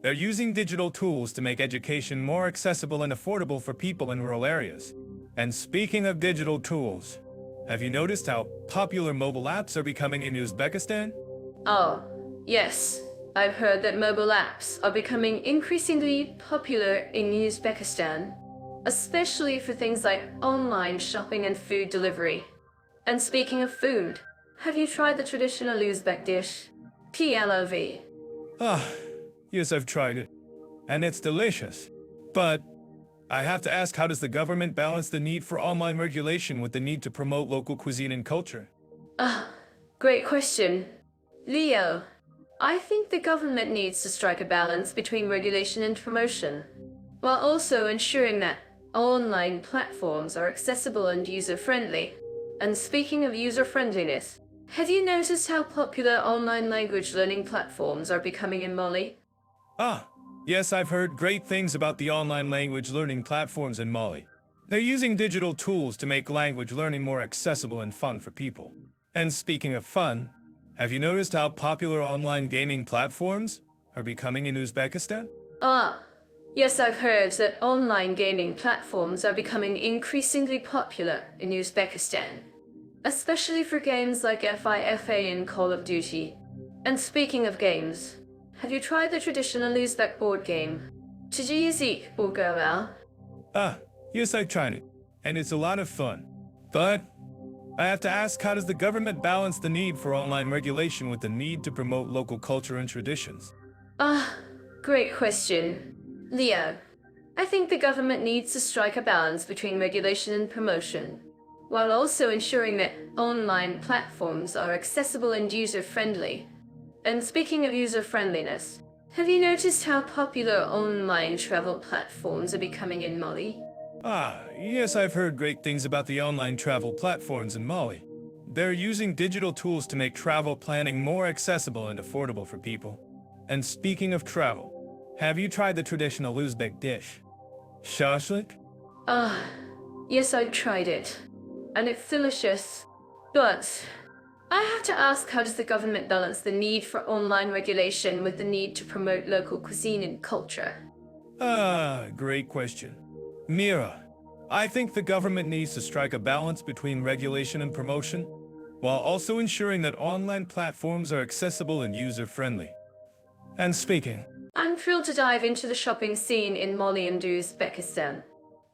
[SPEAKER 2] They're using digital tools to make education more accessible and affordable for people in rural areas. And speaking of digital tools, have you noticed how popular mobile apps are becoming in Uzbekistan?
[SPEAKER 1] Oh, yes. I've heard that mobile apps are becoming increasingly popular in Uzbekistan, especially for things like online shopping and food delivery. And speaking of food, Have you tried the traditional Uzbek dish? PLOV.
[SPEAKER 2] Ah, yes, I've tried it. And it's delicious. But I have to ask, how does the government balance the need for online regulation with the need to promote local cuisine and culture?
[SPEAKER 1] Great question. Leo, I think the government needs to strike a balance between regulation and promotion, while also ensuring that online platforms are accessible and user-friendly. And speaking of user-friendliness, have you noticed how popular online language learning platforms are becoming in Mali?
[SPEAKER 2] Ah, yes, I've heard great things about the online language learning platforms in Mali. They're using digital tools to make language learning more accessible and fun for people. And speaking of fun, have you noticed how popular online gaming platforms are becoming in Uzbekistan?
[SPEAKER 1] Yes, I've heard that online gaming platforms are becoming increasingly popular in Uzbekistan, especially for games like FIFA and Call of Duty. And speaking of games, have you tried the traditional Uzbek board game? Tjizik Bulgara?
[SPEAKER 2] Ah, yes, I've tried it, and it's a lot of fun. But I have to ask, how does the government balance the need for online regulation with the need to promote local culture and traditions?
[SPEAKER 1] Great question. Leo, I think the government needs to strike a balance between regulation and promotion, while also ensuring that online platforms are accessible and user-friendly. And speaking of user-friendliness, have you noticed how popular online travel platforms are becoming in Mali?
[SPEAKER 2] Ah, yes, I've heard great things about the online travel platforms in Mali. They're using digital tools to make travel planning more accessible and affordable for people. And speaking of travel, have you tried the traditional Uzbek dish? Shashlik?
[SPEAKER 1] Yes, I've tried it, and it's delicious. But I have to ask, how does the government balance the need for online regulation with the need to promote local cuisine and culture?
[SPEAKER 2] Ah, great question. Mira, I think the government needs to strike a balance between regulation and promotion, while also ensuring that online platforms are accessible and user-friendly. And speaking,
[SPEAKER 1] I'm thrilled to dive into the shopping scene in Mali and Uzbekistan.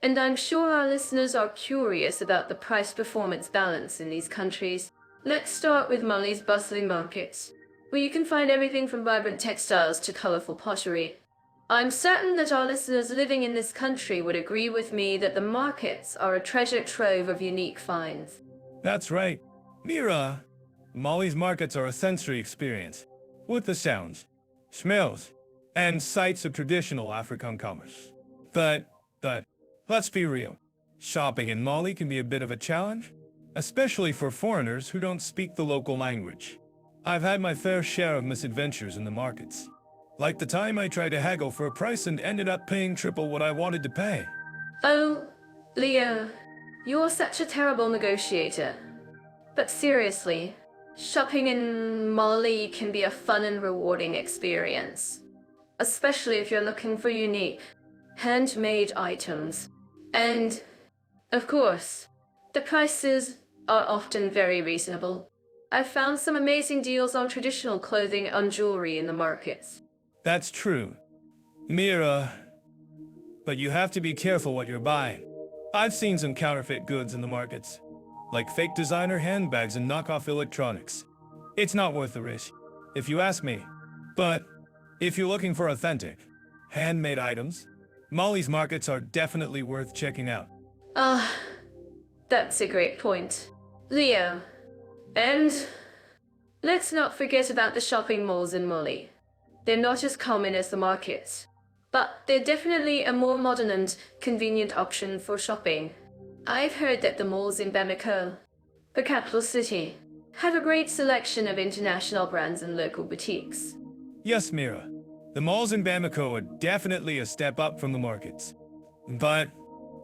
[SPEAKER 1] And I'm sure our listeners are curious about the price-performance balance in these countries. Let's start with Mali's bustling markets, where you can find everything from vibrant textiles to colorful pottery. I'm certain that our listeners living in this country would agree with me that the markets are a treasure trove of unique finds.
[SPEAKER 2] that's right. Mira, Mali's markets are a sensory experience, with the sounds, smells, and sights of traditional African commerce. But, let's be real. Shopping in Mali can be a bit of a challenge, especially for foreigners who don't speak the local language. I've had my fair share of misadventures in the markets. Like the time I tried to haggle for a price and ended up paying triple what I wanted to pay.
[SPEAKER 1] Oh, Leo, you're such a terrible negotiator. But seriously, shopping in Mali can be a fun and rewarding experience, especially if you're looking for unique, handmade items. And, of course, the prices are often very reasonable. I've found some amazing deals on traditional clothing and jewelry in the markets.
[SPEAKER 2] That's true. Mira, but you have to be careful what you're buying. I've seen some counterfeit goods in the markets, like fake designer handbags and knockoff electronics. It's not worth the risk, if you ask me. But if you're looking for authentic, handmade items, Mali's markets are definitely worth checking out.
[SPEAKER 1] That's a great point. Leo, and let's not forget about the shopping malls in Mali. They're not as common as the markets, but they're definitely a more modern and convenient option for shopping. I've heard that the malls in Bamako, the capital city, have a great selection of international brands and local boutiques.
[SPEAKER 2] Yes, Mira, the malls in Bamako are definitely a step up from the markets. But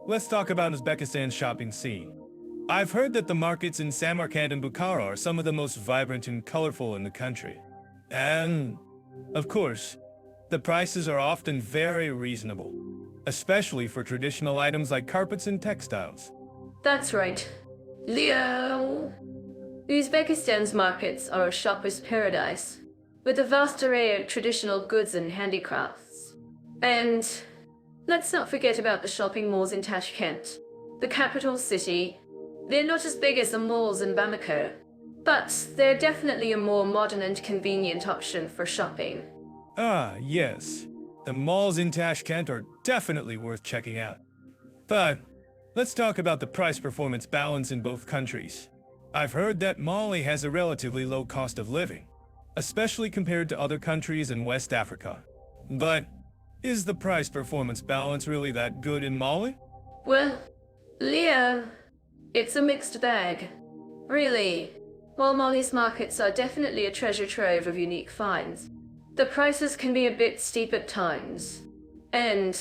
[SPEAKER 2] let's talk about Uzbekistan's shopping scene. I've heard that the markets in Samarkand and Bukhara are some of the most vibrant and colorful in the country. And, of course, the prices are often very reasonable, especially for traditional items like carpets and textiles.
[SPEAKER 1] That's right. Leo! Uzbekistan's markets are a shopper's paradise, with a vast array of traditional goods and handicrafts. And let's not forget about the shopping malls in Tashkent, the capital city. They're not as big as the malls in Bamako, but they're definitely a more modern and convenient option for shopping.
[SPEAKER 2] Ah, yes. The malls in Tashkent are definitely worth checking out. But let's talk about the price-performance balance in both countries. I've heard that Mali has a relatively low cost of living, especially compared to other countries in West Africa. But is the price-performance balance really that good in Mali?
[SPEAKER 1] Well, Leo, it's a mixed bag. Really, while Mali's markets are definitely a treasure trove of unique finds, the prices can be a bit steep at times. And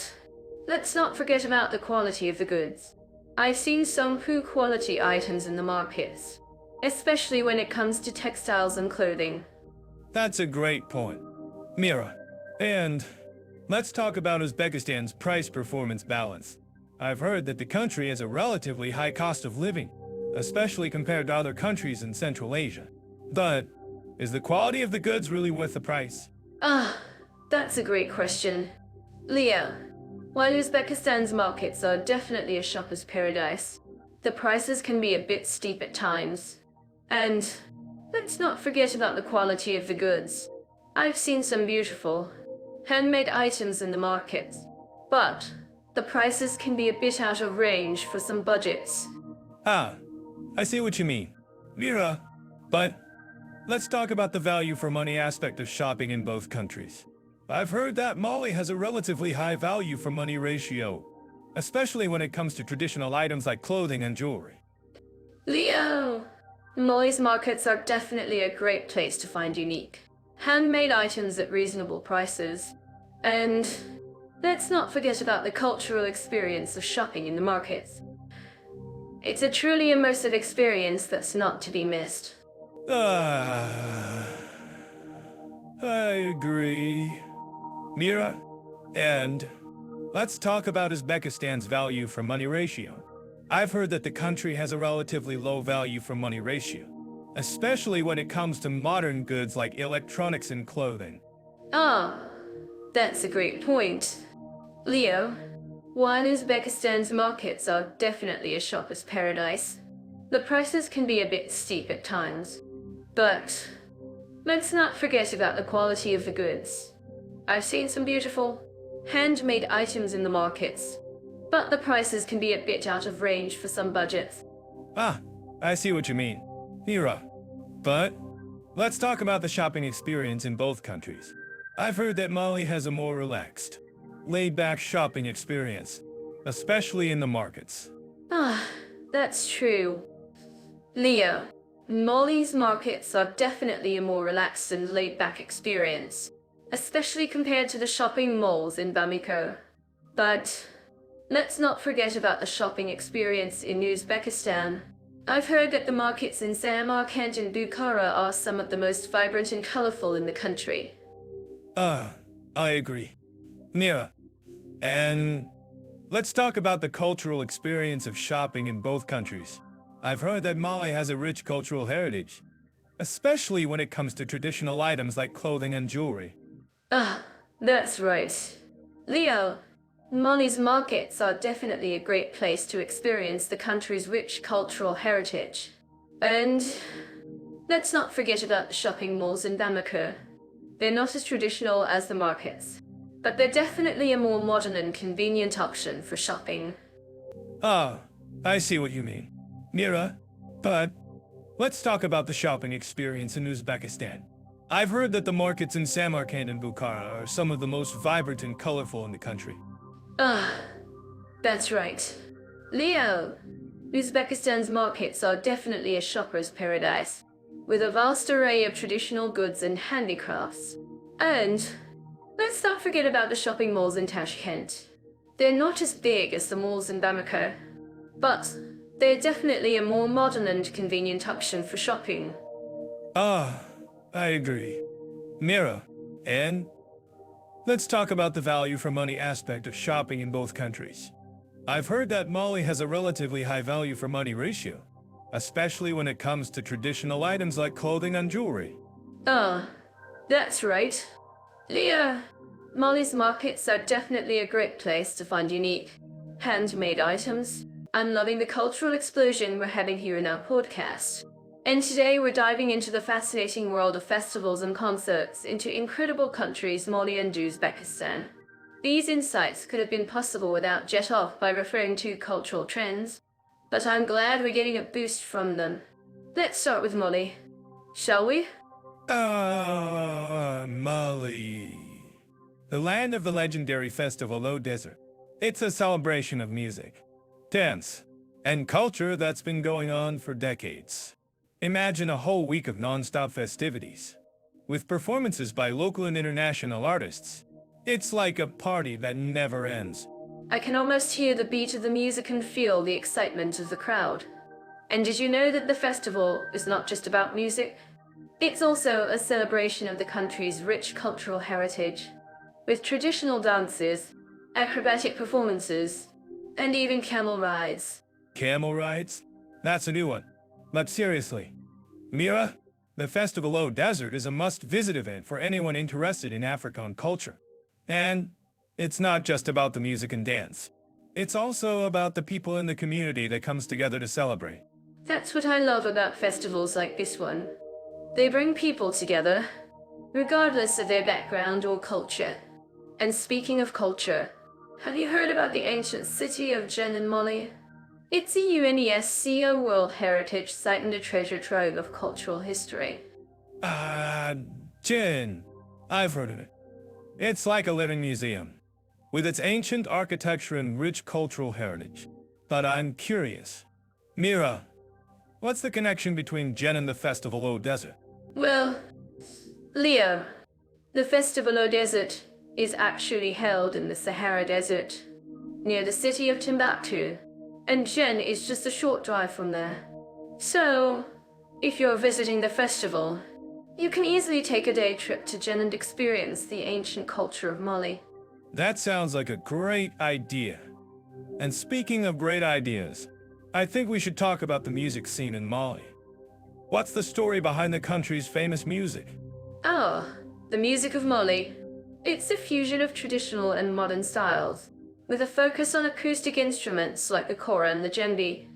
[SPEAKER 1] let's not forget about the quality of the goods. I've seen some poor quality items in the markets, especially when it comes to textiles and clothing.
[SPEAKER 2] That's a great point, Mira. And let's talk about Uzbekistan's price-performance balance. I've heard that the country has a relatively high cost of living, especially compared to other countries in Central Asia. But is the quality of the goods really worth the price?
[SPEAKER 1] That's a great question. Leo, while Uzbekistan's markets are definitely a shopper's paradise, the prices can be a bit steep at times. And let's not forget about the quality of the goods. I've seen some beautiful, handmade items in the markets, but the prices can be a bit out of range for some budgets.
[SPEAKER 2] Ah, I see what you mean, Mira. But let's talk about the value for money aspect of shopping in both countries. I've heard that Mali has a relatively high value for money ratio, especially when it comes to traditional items like clothing and jewelry.
[SPEAKER 1] Leo! Mali's markets are definitely a great place to find unique, handmade items at reasonable prices. And let's not forget about the cultural experience of shopping in the markets. It's a truly immersive experience that's not to be missed.
[SPEAKER 2] I agree, Mira. And let's talk about Uzbekistan's value for money ratio. I've heard that the country has a relatively low value for money ratio, especially when it comes to modern goods like electronics and clothing.
[SPEAKER 1] That's a great point. Leo, while Uzbekistan's markets are definitely a shopper's paradise, the prices can be a bit steep at times. But let's not forget about the quality of the goods. I've seen some beautiful, handmade items in the markets, but the prices can be a bit out of range for some budgets.
[SPEAKER 2] I see what you mean, Mira. But let's talk about the shopping experience in both countries. I've heard that Mali has a more relaxed, laid-back shopping experience, especially in the markets.
[SPEAKER 1] That's true. Leo, Mali's markets are definitely a more relaxed and laid-back experience, especially compared to the shopping malls in Bamako. But let's not forget about the shopping experience in Uzbekistan. I've heard that the markets in Samarkand and Bukhara are some of the most vibrant and colorful in the country.
[SPEAKER 2] I agree, Mira. And let's talk about the cultural experience of shopping in both countries. I've heard that Mali has a rich cultural heritage, especially when it comes to traditional items like clothing and jewelry.
[SPEAKER 1] That's right. Leo, Mali's markets are definitely a great place to experience the country's rich cultural heritage. And let's not forget about the shopping malls in Bamako. They're not as traditional as the markets, but they're definitely a more modern and convenient option for shopping.
[SPEAKER 2] I see what you mean, Mira. But let's talk about the shopping experience in Uzbekistan. I've heard that the markets in Samarkand and Bukhara are some of the most vibrant and colorful in the country.
[SPEAKER 1] That's right. Leo, Uzbekistan's markets are definitely a shopper's paradise, with a vast array of traditional goods and handicrafts. And let's not forget about the shopping malls in Tashkent. They're not as big as the malls in Bamako, but they're definitely a more modern and convenient option for shopping.
[SPEAKER 2] I agree, Mira. And let's talk about the value for money aspect of shopping in both countries. I've heard that Mali has a relatively high value for money ratio, especially when it comes to traditional items like clothing and jewelry.
[SPEAKER 1] That's right. Leo, Mali's markets are definitely a great place to find unique, handmade items. I'm loving the cultural explosion we're having here in our podcast. And today we're diving into the fascinating world of festivals and concerts into incredible countries Mali and Uzbekistan. These insights could have been possible without Jet Off by referring to cultural trends, but I'm glad we're getting a boost from them. Let's start with Mali, shall we?
[SPEAKER 2] Mali. The land of the legendary festival Low Desert. It's a celebration of music, dance, and culture that's been going on for decades. Imagine a whole week of non-stop festivities, with performances by local and international artists. It's like a party that never ends.
[SPEAKER 1] I can almost hear the beat of the music and feel the excitement of the crowd. And did you know that the festival is not just about music? It's also a celebration of the country's rich cultural heritage, with traditional dances, acrobatic performances, and even camel rides.
[SPEAKER 2] Camel rides? That's a new one. But seriously, Mira, the Festival Low Desert is a must-visit event for anyone interested in African culture. And it's not just about the music and dance. It's also about the people in the community that comes together to celebrate.
[SPEAKER 1] That's what I love about festivals like this one. They bring people together, regardless of their background or culture. And speaking of culture, have you heard about the ancient city of Djenné in Mali? It's a UNESCO World Heritage Site and a treasure trove of cultural history.
[SPEAKER 2] Djenné. I've heard of it. It's like a living museum, with its ancient architecture and rich cultural heritage. But I'm curious. Mira, what's the connection between Djenné and the Festival Low Desert?
[SPEAKER 1] Well, Leo, the Festival Low Desert is actually held in the Sahara Desert, near the city of Timbuktu, and Djenné is just a short drive from there. So, if you're visiting the festival, you can easily take a day trip to Djenné and experience the ancient culture of Mali.
[SPEAKER 2] That sounds like a great idea. And speaking of great ideas, I think we should talk about the music scene in Mali. What's the story behind the country's famous music?
[SPEAKER 1] Oh, the music of Mali. It's a fusion of traditional and modern styles, with a focus on acoustic instruments like the kora and the djembe.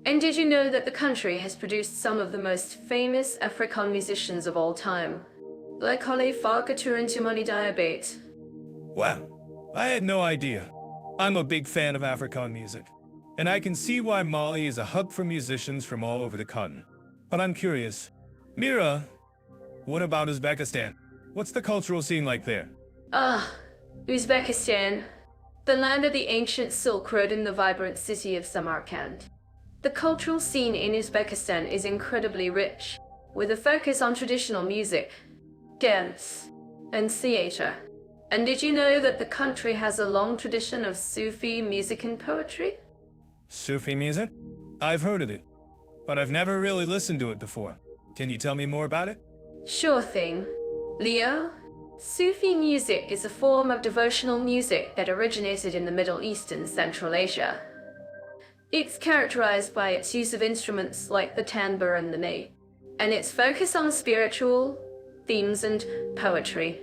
[SPEAKER 1] And did you know that the country has produced some of the most famous African musicians of all time, like Khalifa Couture and Mali Diabate?
[SPEAKER 2] Wow, I had no idea. I'm a big fan of African music, and I can see why Mali is a hub for musicians from all over the continent. But I'm curious, Mira, what about Uzbekistan? What's the cultural scene like there?
[SPEAKER 1] Uzbekistan, the land of the ancient Silk Road and the vibrant city of Samarkand. The cultural scene in Uzbekistan is incredibly rich, with a focus on traditional music, dance, and theater. And did you know that the country has a long tradition of Sufi music and poetry?
[SPEAKER 2] Sufi music? I've heard of it, but I've never really listened to it before. Can you tell me more about it?
[SPEAKER 1] Sure thing. Leo, Sufi music is a form of devotional music that originated in the Middle East and Central Asia. It's characterized by its use of instruments like the tanbur and the ney, and its focus on spiritual themes and poetry.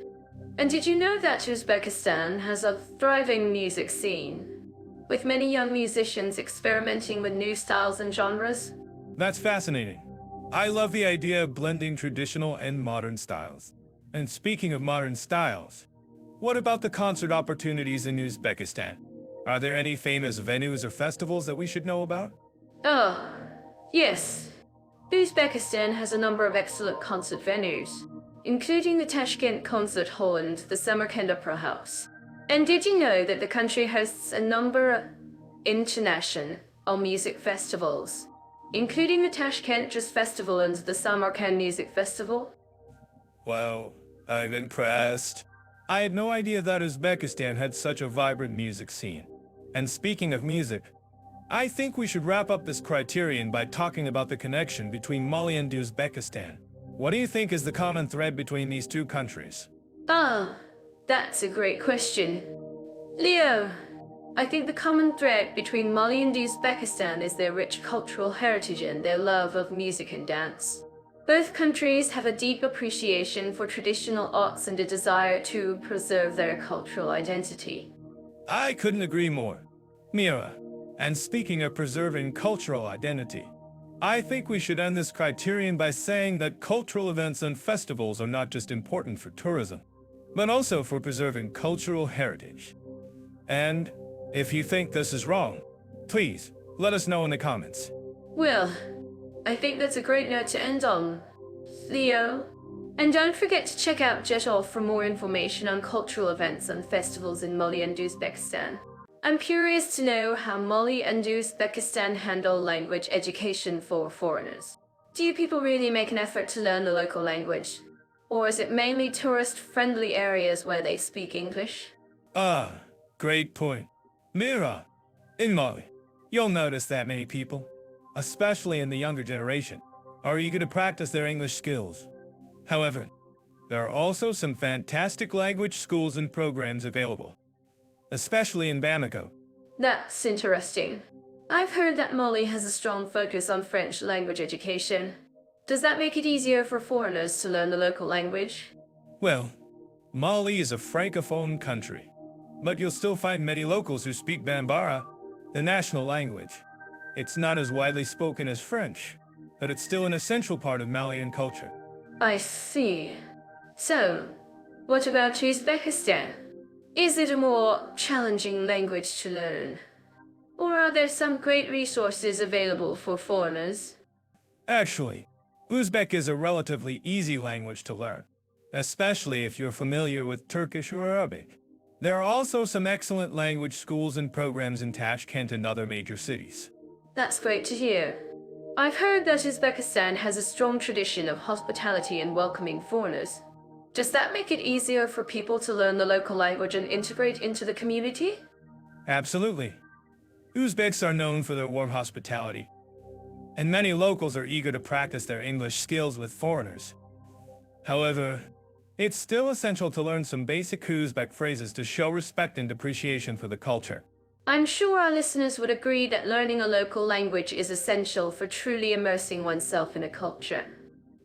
[SPEAKER 1] And did you know that Uzbekistan has a thriving music scene, with many young musicians experimenting with new styles and genres?
[SPEAKER 2] That's fascinating. I love the idea of blending traditional and modern styles. And speaking of modern styles, what about the concert opportunities in Uzbekistan? Are there any famous venues or festivals that we should know about?
[SPEAKER 1] Oh, yes. Uzbekistan has a number of excellent concert venues, including the Tashkent Concert Hall and the Samarkand Opera House. And did you know that the country hosts a number of international music festivals, including the Tashkent Jazz Festival and the Samarkand Music Festival?
[SPEAKER 2] Well, I'm impressed. I had no idea that Uzbekistan had such a vibrant music scene. And speaking of music, I think we should wrap up this criterion by talking about the connection between Mali and Uzbekistan. What do you think is the common thread between these two countries?
[SPEAKER 1] That's a great question. Leo, I think the common thread between Mali and Uzbekistan is their rich cultural heritage and their love of music and dance. Both countries have a deep appreciation for traditional arts and a desire to preserve their cultural identity.
[SPEAKER 2] I couldn't agree more. Mira, and speaking of preserving cultural identity, I think we should end this criterion by saying that cultural events and festivals are not just important for tourism, but also for preserving cultural heritage. And if you think this is wrong, please let us know in the comments.
[SPEAKER 1] Well, I think that's a great note to end on, Theo. And don't forget to check out Jetol for more information on cultural events and festivals in Mali and Uzbekistan. I'm curious to know how Mali and Uzbekistan handle language education for foreigners. Do you people really make an effort to learn the local language? Or is it mainly tourist-friendly areas where they speak English?
[SPEAKER 2] Great point. Mira, in Mali, you'll notice that many people, especially in the younger generation, are eager to practice their English skills. However, there are also some fantastic language schools and programs available, especially in Bamako.
[SPEAKER 1] That's interesting. I've heard that Mali has a strong focus on French language education. Does that make it easier for foreigners to learn the local language?
[SPEAKER 2] Well, Mali is a francophone country, but you'll still find many locals who speak Bambara, the national language. It's not as widely spoken as French, but it's still an essential part of Malian culture.
[SPEAKER 1] I see. So, what about Uzbekistan? Is it a more challenging language to learn? Or are there some great resources available for foreigners?
[SPEAKER 2] Actually, Uzbek is a relatively easy language to learn, especially if you're familiar with Turkish or Arabic. There are also some excellent language schools and programs in Tashkent and other major cities.
[SPEAKER 1] That's great to hear. I've heard that Uzbekistan has a strong tradition of hospitality and welcoming foreigners. Does that make it easier for people to learn the local language and integrate into the community?
[SPEAKER 2] Absolutely. Uzbeks are known for their warm hospitality, and many locals are eager to practice their English skills with foreigners. However, it's still essential to learn some basic Uzbek phrases to show respect and appreciation for the culture.
[SPEAKER 1] I'm sure our listeners would agree that learning a local language is essential for truly immersing oneself in a culture.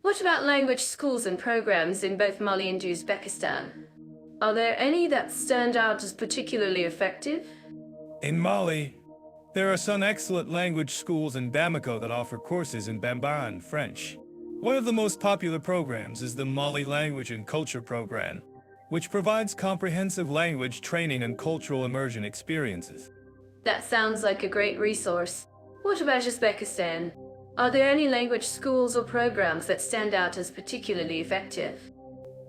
[SPEAKER 1] What about language schools and programs in both Mali and Uzbekistan? Are there any that stand out as particularly effective?
[SPEAKER 2] In Mali, there are some excellent language schools in Bamako that offer courses in Bambara and French. One of the most popular programs is the Mali Language and Culture Program, which provides comprehensive language training and cultural immersion experiences.
[SPEAKER 1] That sounds like a great resource. What about Uzbekistan? Are there any language schools or programs that stand out as particularly effective?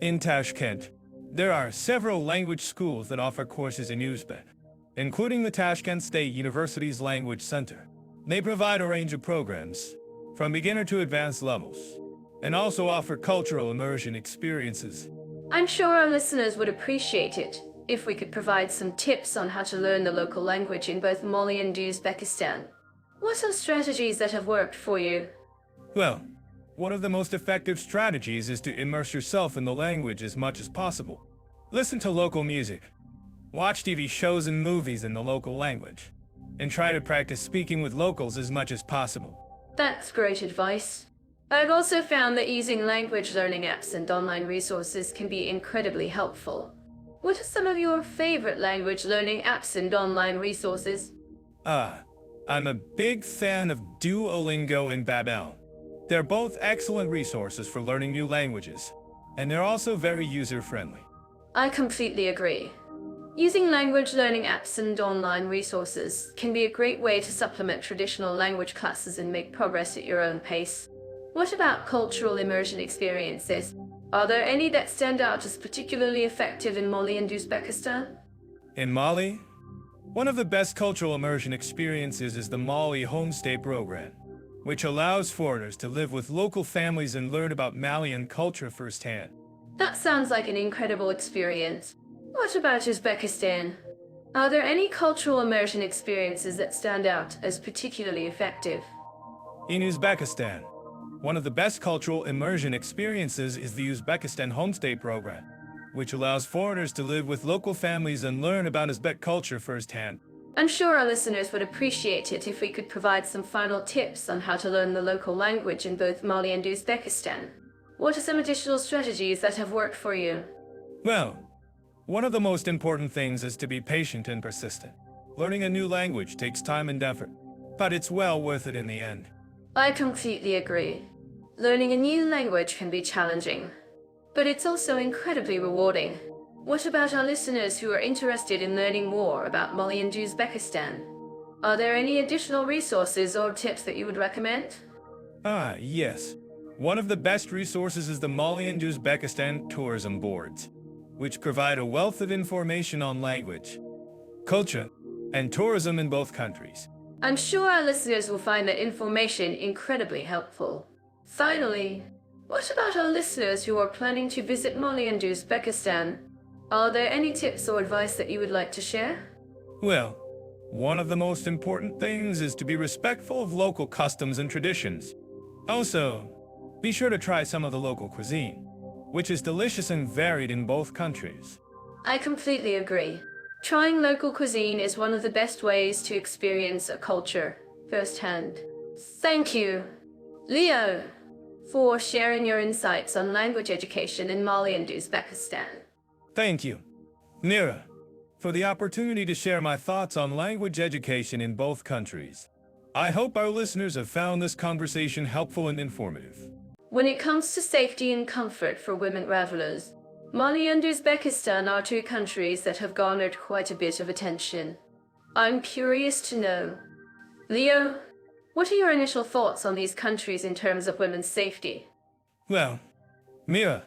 [SPEAKER 2] In Tashkent, there are several language schools that offer courses in Uzbek, including the Tashkent State University's Language Center. They provide a range of programs, from beginner to advanced levels, and also offer cultural immersion experiences.
[SPEAKER 1] I'm sure our listeners would appreciate it if we could provide some tips on how to learn the local language in both Mali and Uzbekistan. What are strategies that have worked for you?
[SPEAKER 2] Well, one of the most effective strategies is to immerse yourself in the language as much as possible. Listen to local music, watch TV shows and movies in the local language, and try to practice speaking with locals as much as possible.
[SPEAKER 1] That's great advice. I've also found that using language learning apps and online resources can be incredibly helpful. What are some of your favorite language learning apps and online resources?
[SPEAKER 2] I'm a big fan of Duolingo and Babel. They're both excellent resources for learning new languages, and they're also very user-friendly.
[SPEAKER 1] I completely agree. Using language learning apps and online resources can be a great way to supplement traditional language classes and make progress at your own pace. What about cultural immersion experiences? Are there any that stand out as particularly effective in Mali and Uzbekistan?
[SPEAKER 2] In Mali, one of the best cultural immersion experiences is the Mali Homestay Program, which allows foreigners to live with local families and learn about Malian culture firsthand.
[SPEAKER 1] That sounds like an incredible experience. What about Uzbekistan? Are there any cultural immersion experiences that stand out as particularly effective?
[SPEAKER 2] In Uzbekistan, one of the best cultural immersion experiences is the Uzbekistan Homestay Program, which allows foreigners to live with local families and learn about Uzbek culture firsthand.
[SPEAKER 1] I'm sure our listeners would appreciate it if we could provide some final tips on how to learn the local language in both Mali and Uzbekistan. What are some additional strategies that have worked for you?
[SPEAKER 2] Well, one of the most important things is to be patient and persistent. Learning a new language takes time and effort, but it's well worth it in the end.
[SPEAKER 1] I completely agree. Learning a new language can be challenging, but it's also incredibly rewarding. What about our listeners who are interested in learning more about Mali and Uzbekistan? Are there any additional resources or tips that you would recommend?
[SPEAKER 2] Ah, yes. One of the best resources is the Mali and Uzbekistan tourism boards, which provide a wealth of information on language, culture, and tourism in both countries.
[SPEAKER 1] I'm sure our listeners will find that information incredibly helpful. Finally, what about our listeners who are planning to visit Mali and Uzbekistan? Are there any tips or advice that you would like to share?
[SPEAKER 2] Well, one of the most important things is to be respectful of local customs and traditions. Also, be sure to try some of the local cuisine, which is delicious and varied in both countries.
[SPEAKER 1] I completely agree. Trying local cuisine is one of the best ways to experience a culture firsthand. Thank you, Leo, for sharing your insights on language education in Mali and Uzbekistan.
[SPEAKER 2] Thank you, Nira, for the opportunity to share my thoughts on language education in both countries. I hope our listeners have found this conversation helpful and informative.
[SPEAKER 1] When it comes to safety and comfort for women travelers, Mali and Uzbekistan are two countries that have garnered quite a bit of attention. I'm curious to know, Leo, what are your initial thoughts on these countries in terms of women's safety?
[SPEAKER 2] Well, Mira,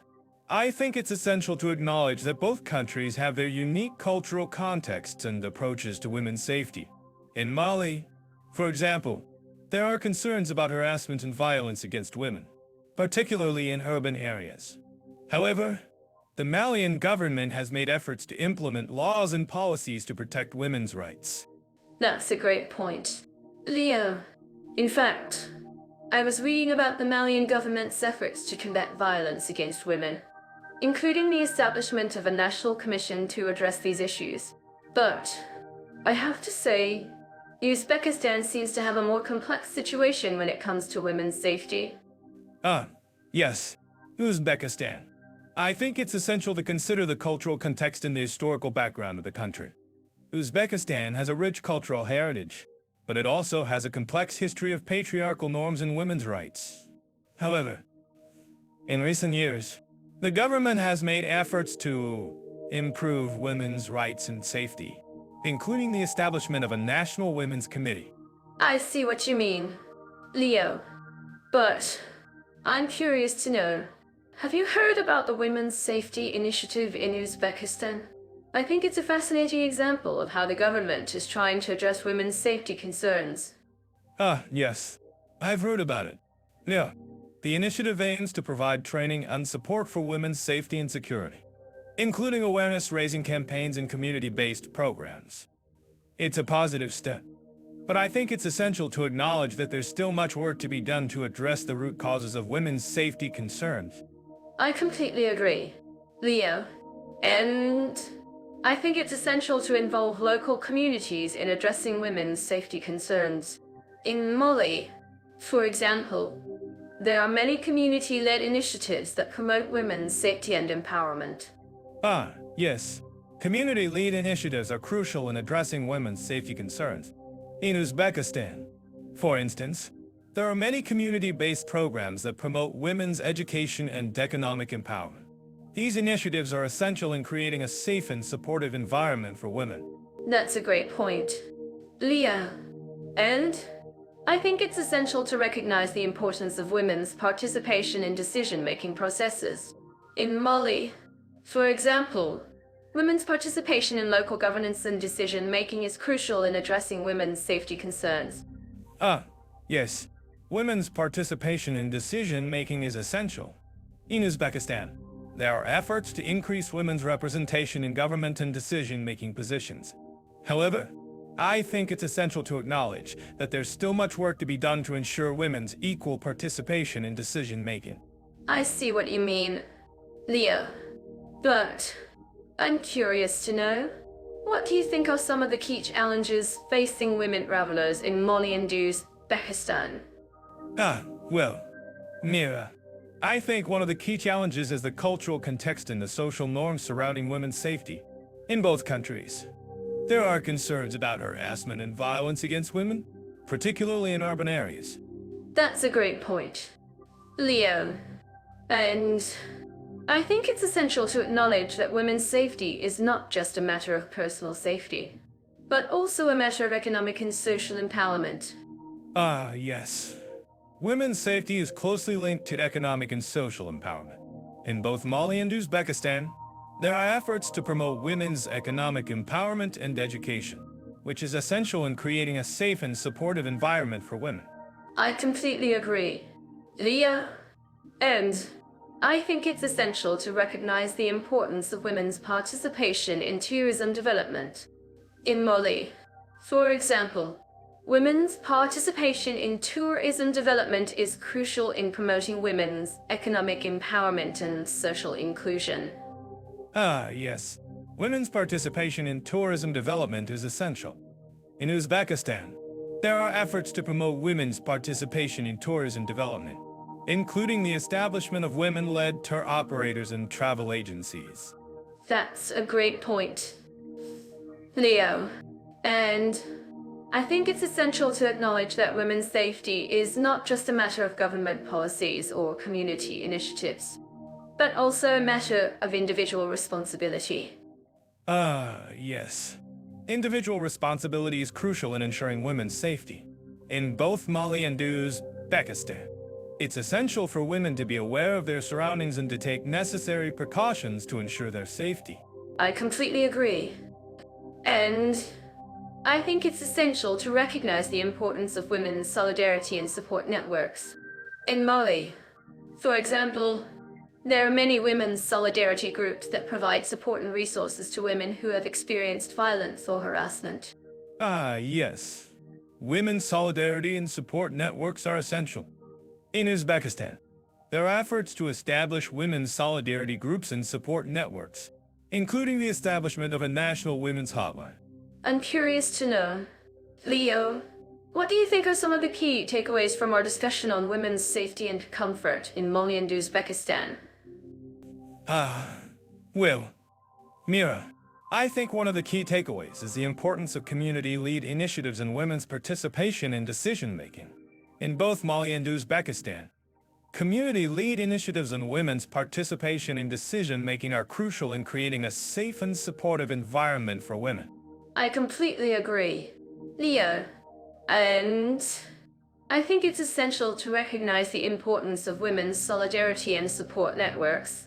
[SPEAKER 2] I think it's essential to acknowledge that both countries have their unique cultural contexts and approaches to women's safety. In Mali, for example, there are concerns about harassment and violence against women, particularly in urban areas. However, the Malian government has made efforts to implement laws and policies to protect women's rights.
[SPEAKER 1] That's a great point. Leo, in fact, I was reading about the Malian government's efforts to combat violence against women, including the establishment of a national commission to address these issues. But I have to say, Uzbekistan seems to have a more complex situation when it comes to women's safety.
[SPEAKER 2] Yes, Uzbekistan. I think it's essential to consider the cultural context and the historical background of the country. Uzbekistan has a rich cultural heritage, but it also has a complex history of patriarchal norms and women's rights. However, in recent years, the government has made efforts to improve women's rights and safety, including the establishment of a national women's committee.
[SPEAKER 1] I see what you mean, Leo. But I'm curious to know, have you heard about the Women's Safety Initiative in Uzbekistan? I think it's a fascinating example of how the government is trying to address women's safety concerns.
[SPEAKER 2] Yes, I've heard about it. Yeah, the initiative aims to provide training and support for women's safety and security, including awareness-raising campaigns and community-based programs. It's a positive step, but I think it's essential to acknowledge that there's still much work to be done to address the root causes of women's safety concerns.
[SPEAKER 1] I completely agree, Leo. And I think it's essential to involve local communities in addressing women's safety concerns. In Mali, for example, there are many community-led initiatives that promote women's safety and empowerment.
[SPEAKER 2] Yes. Community-led initiatives are crucial in addressing women's safety concerns. In Uzbekistan, for instance, there are many community-based programs that promote women's education and economic empowerment. These initiatives are essential in creating a safe and supportive environment for women.
[SPEAKER 1] That's a great point, Leo. And I think it's essential to recognize the importance of women's participation in decision-making processes. In Mali, for example, women's participation in local governance and decision-making is crucial in addressing women's safety concerns.
[SPEAKER 2] Yes. Women's participation in decision-making is essential. In Uzbekistan, there are efforts to increase women's representation in government and decision-making positions. However, I think it's essential to acknowledge that there's still much work to be done to ensure women's equal participation in decision-making.
[SPEAKER 1] I see what you mean, Leo. But I'm curious to know, what do you think are some of the key challenges facing women travelers in Mali and Uzbekistan?
[SPEAKER 2] Well, Mira, I think one of the key challenges is the cultural context and the social norms surrounding women's safety. In both countries, there are concerns about harassment and violence against women, particularly in urban areas.
[SPEAKER 1] That's a great point, Leo. And I think it's essential to acknowledge that women's safety is not just a matter of personal safety, but also a matter of economic and social empowerment.
[SPEAKER 2] Ah, yes. Women's safety is closely linked to economic and social empowerment. In both Mali and Uzbekistan, there are efforts to promote women's economic empowerment and education, which is essential in creating a safe and supportive environment for women.
[SPEAKER 1] I completely agree, Leo. And I think it's essential to recognize the importance of women's participation in tourism development. In Mali, for example, women's participation in tourism development is crucial in promoting women's economic empowerment and social inclusion.
[SPEAKER 2] Ah, yes. Women's participation in tourism development is essential. In Uzbekistan, there are efforts to promote women's participation in tourism development, including the establishment of women-led tour operators and travel agencies.
[SPEAKER 1] That's a great point, Leo. And I think it's essential to acknowledge that women's safety is not just a matter of government policies or community initiatives, but also a matter of individual responsibility.
[SPEAKER 2] Ah, yes. Individual responsibility is crucial in ensuring women's safety. In both Mali and Uzbekistan, it's essential for women to be aware of their surroundings and to take necessary precautions to ensure their safety.
[SPEAKER 1] I completely agree. And I think it's essential to recognize the importance of women's solidarity and support networks. In Mali, for example, there are many women's solidarity groups that provide support and resources to women who have experienced violence or harassment.
[SPEAKER 2] Ah, yes. Women's solidarity and support networks are essential. In Uzbekistan, there are efforts to establish women's solidarity groups and support networks, including the establishment of a national women's hotline.
[SPEAKER 1] I'm curious to know, Leo, what do you think are some of the key takeaways from our discussion on women's safety and comfort in Mali and Uzbekistan?
[SPEAKER 2] Well, Mira, I think one of the key takeaways is the importance of community-led initiatives and women's participation in decision-making. In both Mali and Uzbekistan, community-led initiatives and women's participation in decision-making are crucial in creating a safe and supportive environment for women.
[SPEAKER 1] I completely agree, Leo. And I think it's essential to recognize the importance of women's solidarity and support networks.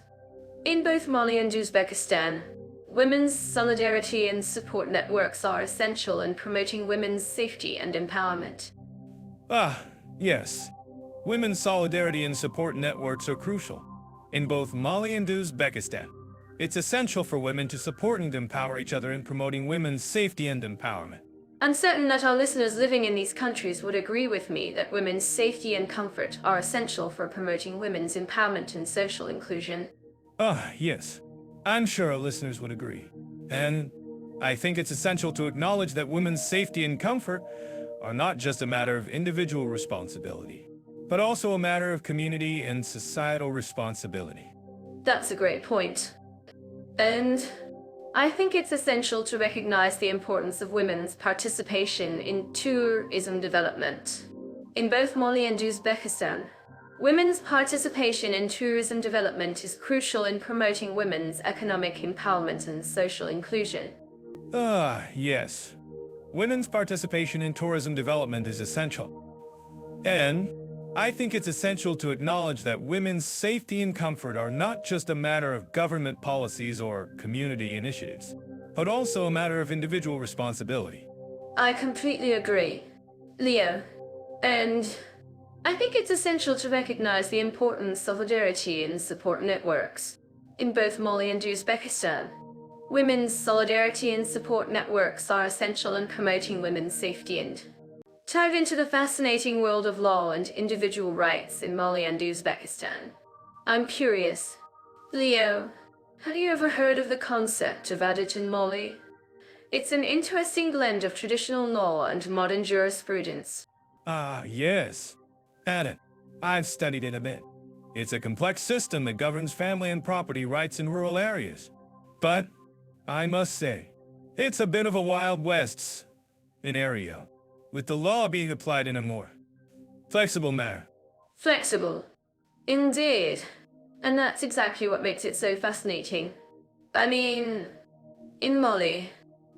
[SPEAKER 1] In both Mali and Uzbekistan, women's solidarity and support networks are essential in promoting women's safety and empowerment.
[SPEAKER 2] Ah, yes. Women's solidarity and support networks are crucial. In both Mali and Uzbekistan, it's essential for women to support and empower each other in promoting women's safety and empowerment.
[SPEAKER 1] I'm certain that our listeners living in these countries would agree with me that women's safety and comfort are essential for promoting women's empowerment and social inclusion.
[SPEAKER 2] Ah, yes. I'm sure our listeners would agree. And I think it's essential to acknowledge that women's safety and comfort are not just a matter of individual responsibility, but also a matter of community and societal responsibility.
[SPEAKER 1] That's a great point. And I think it's essential to recognize the importance of women's participation in tourism development. In both Mali and Uzbekistan, women's participation in tourism development is crucial in promoting women's economic empowerment and social inclusion.
[SPEAKER 2] Ah, yes. Women's participation in tourism development is essential. And I think it's essential to acknowledge that women's safety and comfort are not just a matter of government policies or community initiatives, but also a matter of individual responsibility.
[SPEAKER 1] I completely agree, Leo. And I think it's essential to recognize the importance of solidarity and support networks. In both Mali and Uzbekistan, women's solidarity and support networks are essential in promoting women's safety and dive into the fascinating world of law and individual rights in Mali and Uzbekistan. I'm curious, Leo, have you ever heard of the concept of adobe in Mali? It's an interesting blend of traditional law and modern jurisprudence.
[SPEAKER 2] Ah, yes. Added. I've studied it a bit. It's a complex system that governs family and property rights in rural areas. But, I must say, it's a bit of a Wild West scenario, with the law being applied in a more Flexible manner.
[SPEAKER 1] Flexible. Indeed. And that's exactly what makes it so fascinating. I mean, in Mali,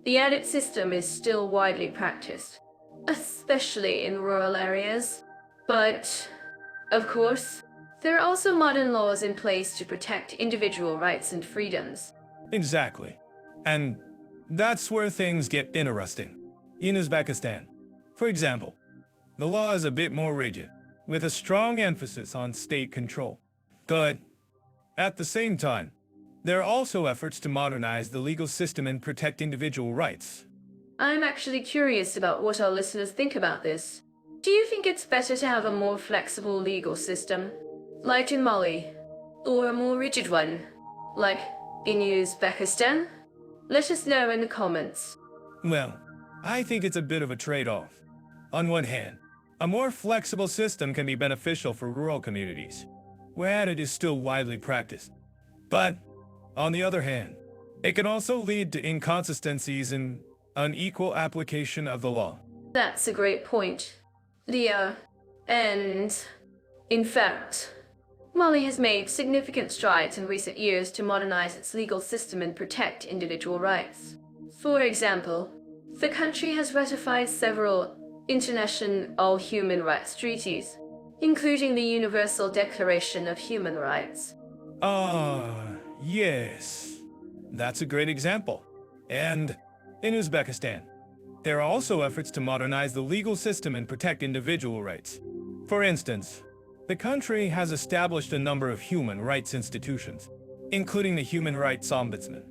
[SPEAKER 1] the adobe system is still widely practiced, especially in rural areas. But, of course, there are also modern laws in place to protect individual rights and freedoms.
[SPEAKER 2] Exactly. And that's where things get interesting. In Uzbekistan, for example, the law is a bit more rigid, with a strong emphasis on state control. But at the same time, there are also efforts to modernize the legal system and protect individual rights.
[SPEAKER 1] I'm actually curious about what our listeners think about this. Do you think it's better to have a more flexible legal system, like in Mali, or a more rigid one, like in Uzbekistan? Let us know in the comments.
[SPEAKER 2] Well, I think it's a bit of a trade-off. On one hand, a more flexible system can be beneficial for rural communities, where it is still widely practiced. But, on the other hand, it can also lead to inconsistencies and unequal application of the law.
[SPEAKER 1] That's a great point, Leah. And, in fact, Mali has made significant strides in recent years to modernize its legal system and protect individual rights. For example, the country has ratified several international human rights treaties, including the Universal Declaration of Human Rights.
[SPEAKER 2] Yes. That's a great example. And in Uzbekistan, there are also efforts to modernize the legal system and protect individual rights. For instance, the country has established a number of human rights institutions, including the Human Rights Ombudsman.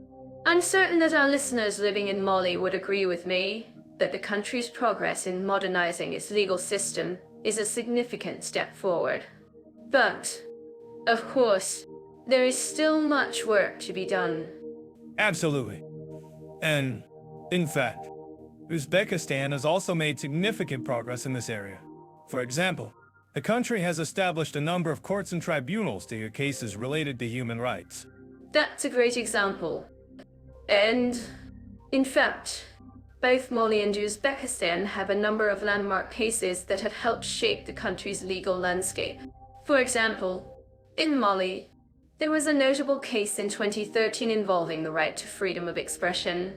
[SPEAKER 1] I'm certain that our listeners living in Mali would agree with me that the country's progress in modernizing its legal system is a significant step forward. But, of course, there is still much work to be done.
[SPEAKER 2] Absolutely. And, in fact, Uzbekistan has also made significant progress in this area. For example, the country has established a number of courts and tribunals to hear cases related to human rights.
[SPEAKER 1] That's a great example. And, in fact, both Mali and Uzbekistan have a number of landmark cases that have helped shape the country's legal landscape. For example, in Mali, there was a notable case in 2013 involving the right to freedom of expression.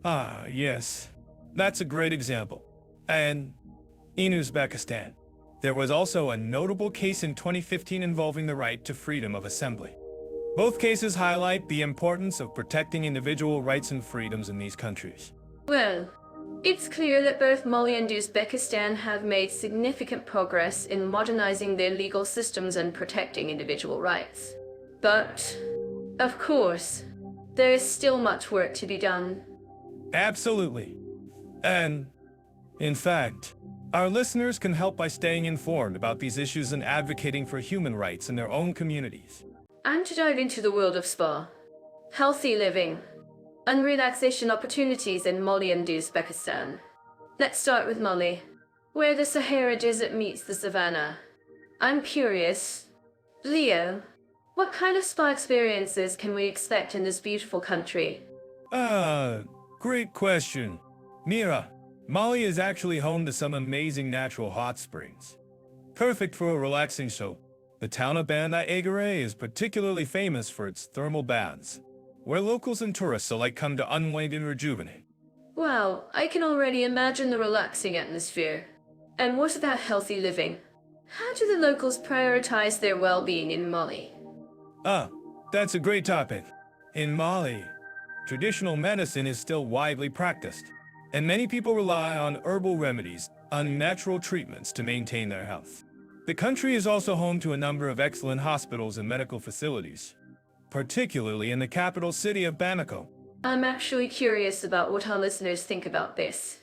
[SPEAKER 2] Yes. That's a great example. And in Uzbekistan, there was also a notable case in 2015 involving the right to freedom of assembly. Both cases highlight the importance of protecting individual rights and freedoms in these countries.
[SPEAKER 1] Well, it's clear that both Mali and Uzbekistan have made significant progress in modernizing their legal systems and protecting individual rights. But, of course, there is still much work to be done.
[SPEAKER 2] Absolutely. And, in fact, our listeners can help by staying informed about these issues and advocating for human rights in their own communities.
[SPEAKER 1] And to dive into the world of spa, healthy living, and relaxation opportunities in Mali and Uzbekistan. Let's start with Mali, where the Sahara Desert meets the savannah. I'm curious, Leo, what kind of spa experiences can we expect in this beautiful country?
[SPEAKER 2] Great question. Mira, Mali is actually home to some amazing natural hot springs. Perfect for a relaxing soak. The town of Bandai Agare is particularly famous for its thermal baths, where locals and tourists alike come to unwind and rejuvenate.
[SPEAKER 1] Wow, I can already imagine the relaxing atmosphere. And what about healthy living? How do the locals prioritize their well-being in Mali?
[SPEAKER 2] That's a great topic. In Mali, traditional medicine is still widely practiced, and many people rely on herbal remedies, on natural treatments to maintain their health. The country is also home to a number of excellent hospitals and medical facilities, particularly in the capital city of Bamako.
[SPEAKER 1] I'm actually curious about what our listeners think about this.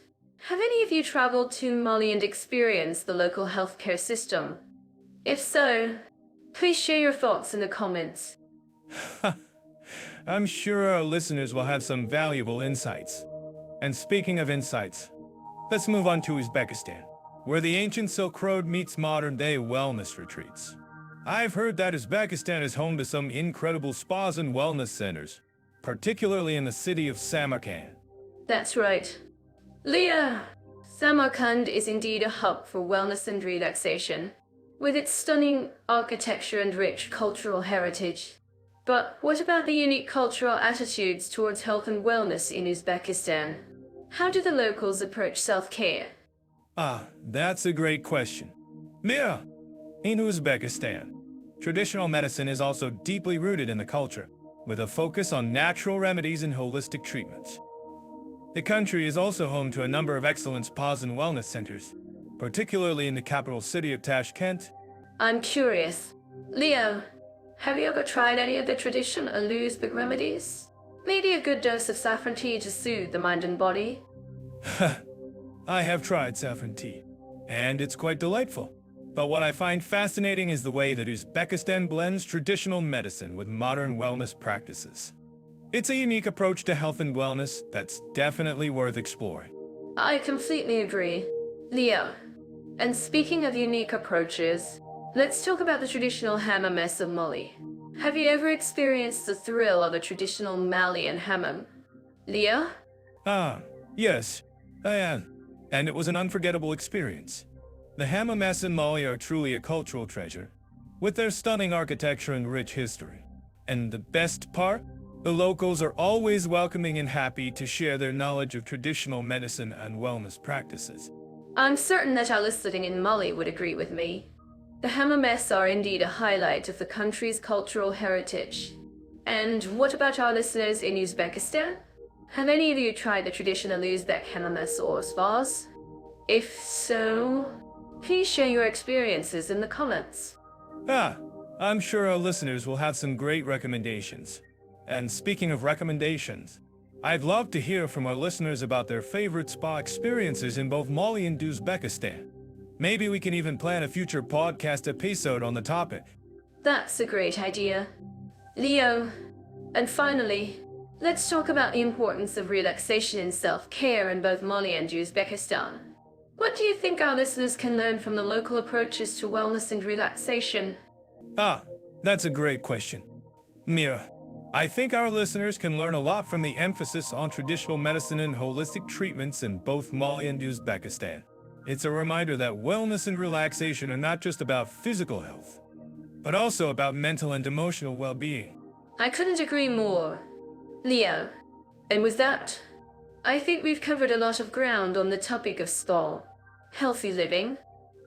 [SPEAKER 1] Have any of you traveled to Mali and experienced the local healthcare system? If so, please share your thoughts in the comments.
[SPEAKER 2] I'm sure our listeners will have some valuable insights. And speaking of insights, let's move on to Uzbekistan, where the ancient Silk Road meets modern-day wellness retreats. I've heard that Uzbekistan is home to some incredible spas and wellness centers, particularly in the city of Samarkand.
[SPEAKER 1] That's right. Leah, Samarkand is indeed a hub for wellness and relaxation, with its stunning architecture and rich cultural heritage. But what about the unique cultural attitudes towards health and wellness in Uzbekistan? How do the locals approach self-care?
[SPEAKER 2] Ah, that's a great question. Mira, in Uzbekistan, traditional medicine is also deeply rooted in the culture, with a focus on natural remedies and holistic treatments. The country is also home to a number of excellent spas and wellness centers, particularly in the capital city of Tashkent.
[SPEAKER 1] I'm curious. Leo, have you ever tried any of the traditional Uzbek remedies? Maybe a good dose of saffron tea to soothe the mind and body?
[SPEAKER 2] I have tried saffron tea, and it's quite delightful. But what I find fascinating is the way that Uzbekistan blends traditional medicine with modern wellness practices. It's a unique approach to health and wellness that's definitely worth exploring.
[SPEAKER 1] I completely agree. Leo, and speaking of unique approaches, let's talk about the traditional hammam mess of Mali. Have you ever experienced the thrill of a traditional Malian hammam? Leo?
[SPEAKER 2] Ah, yes, I am. And it was an unforgettable experience. The hammames in Mali are truly a cultural treasure, with their stunning architecture and rich history. And the best part? The locals are always welcoming and happy to share their knowledge of traditional medicine and wellness practices.
[SPEAKER 1] I'm certain that our listening in Mali would agree with me. The hammames are indeed a highlight of the country's cultural heritage. And what about our listeners in Uzbekistan? Have any of you tried the traditional Uzbek hammames or spas? If so, please share your experiences in the comments.
[SPEAKER 2] I'm sure our listeners will have some great recommendations. And speaking of recommendations, I'd love to hear from our listeners about their favorite spa experiences in both Mali and Uzbekistan. Maybe we can even plan a future podcast episode on the topic.
[SPEAKER 1] That's a great idea. Leo, and finally, let's talk about the importance of relaxation and self-care in both Mali and Uzbekistan. What do you think our listeners can learn from the local approaches to wellness and relaxation?
[SPEAKER 2] That's a great question. Mira, I think our listeners can learn a lot from the emphasis on traditional medicine and holistic treatments in both Mali and Uzbekistan. It's a reminder that wellness and relaxation are not just about physical health, but also about mental and emotional well-being.
[SPEAKER 1] I couldn't agree more. Leo, and with that, I think we've covered a lot of ground on the topic of spa, healthy living,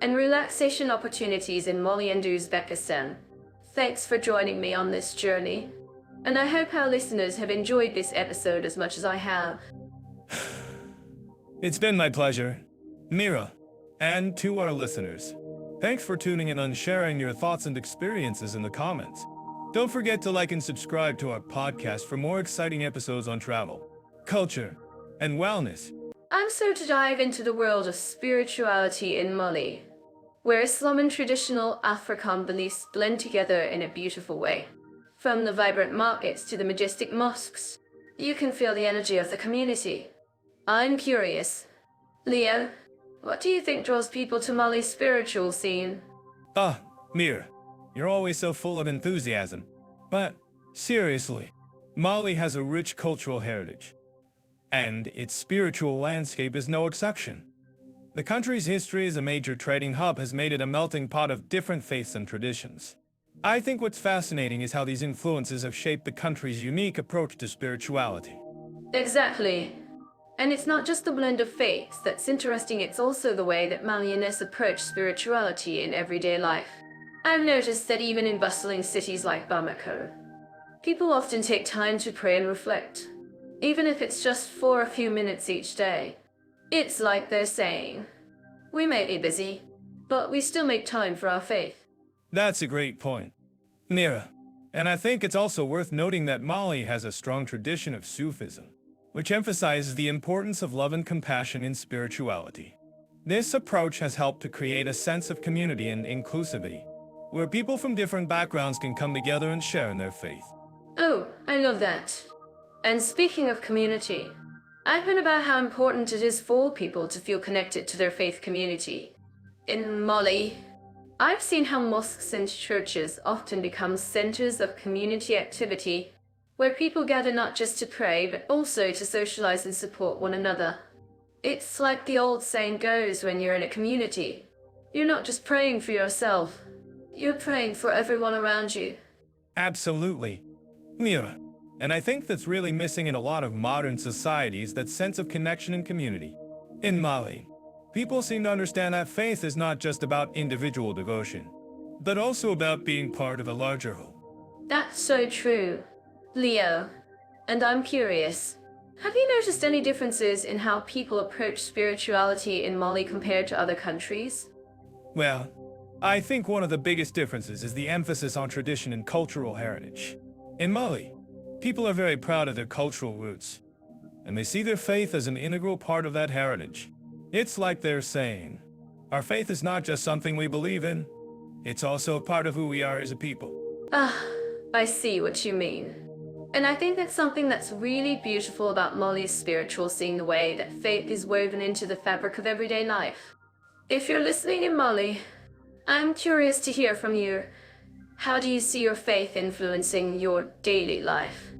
[SPEAKER 1] and relaxation opportunities in Mali and Uzbekistan. Thanks for joining me on this journey, and I hope our listeners have enjoyed this episode as much as I have.
[SPEAKER 2] It's been my pleasure, Mira, and to our listeners. Thanks for tuning in and sharing your thoughts and experiences in the comments. Don't forget to like and subscribe to our podcast for more exciting episodes on travel, culture, and wellness.
[SPEAKER 1] I'm so to dive into the world of spirituality in Mali, where Islam and traditional African beliefs blend together in a beautiful way. From the vibrant markets to the majestic mosques, you can feel the energy of the community. I'm curious. Leo, what do you think draws people to Mali's spiritual scene?
[SPEAKER 2] Mir, you're always so full of enthusiasm. But, seriously, Mali has a rich cultural heritage, and its spiritual landscape is no exception. The country's history as a major trading hub has made it a melting pot of different faiths and traditions. I think what's fascinating is how these influences have shaped the country's unique approach to spirituality.
[SPEAKER 1] Exactly. And it's not just the blend of faiths that's interesting, it's also the way that Malians approach spirituality in everyday life. I've noticed that even in bustling cities like Bamako, people often take time to pray and reflect, even if it's just for a few minutes each day. It's like they're saying, we may be busy, but we still make time for our faith.
[SPEAKER 2] That's a great point, Mira. And I think it's also worth noting that Mali has a strong tradition of Sufism, which emphasizes the importance of love and compassion in spirituality. This approach has helped to create a sense of community and inclusivity, where people from different backgrounds can come together and share in their faith.
[SPEAKER 1] Oh, I love that. And speaking of community, I've heard about how important it is for people to feel connected to their faith community. In Mali, I've seen how mosques and churches often become centers of community activity, where people gather not just to pray, but also to socialize and support one another. It's like the old saying goes when you're in a community. You're not just praying for yourself, you're praying for everyone around you.
[SPEAKER 2] Absolutely. Mira. And I think that's really missing in a lot of modern societies, that sense of connection and community. In Mali, people seem to understand that faith is not just about individual devotion, but also about being part of a larger whole.
[SPEAKER 1] That's so true, Leo. And I'm curious, have you noticed any differences in how people approach spirituality in Mali compared to other countries?
[SPEAKER 2] Well, I think one of the biggest differences is the emphasis on tradition and cultural heritage. In Mali, people are very proud of their cultural roots, and they see their faith as an integral part of that heritage. It's like they're saying, our faith is not just something we believe in, it's also a part of who we are as a people.
[SPEAKER 1] Ah, I see what you mean. And I think that's something that's really beautiful about Mali's spiritual scene, the way that faith is woven into the fabric of everyday life. If you're listening in Mali, I'm curious to hear from you. How do you see your faith influencing your daily life?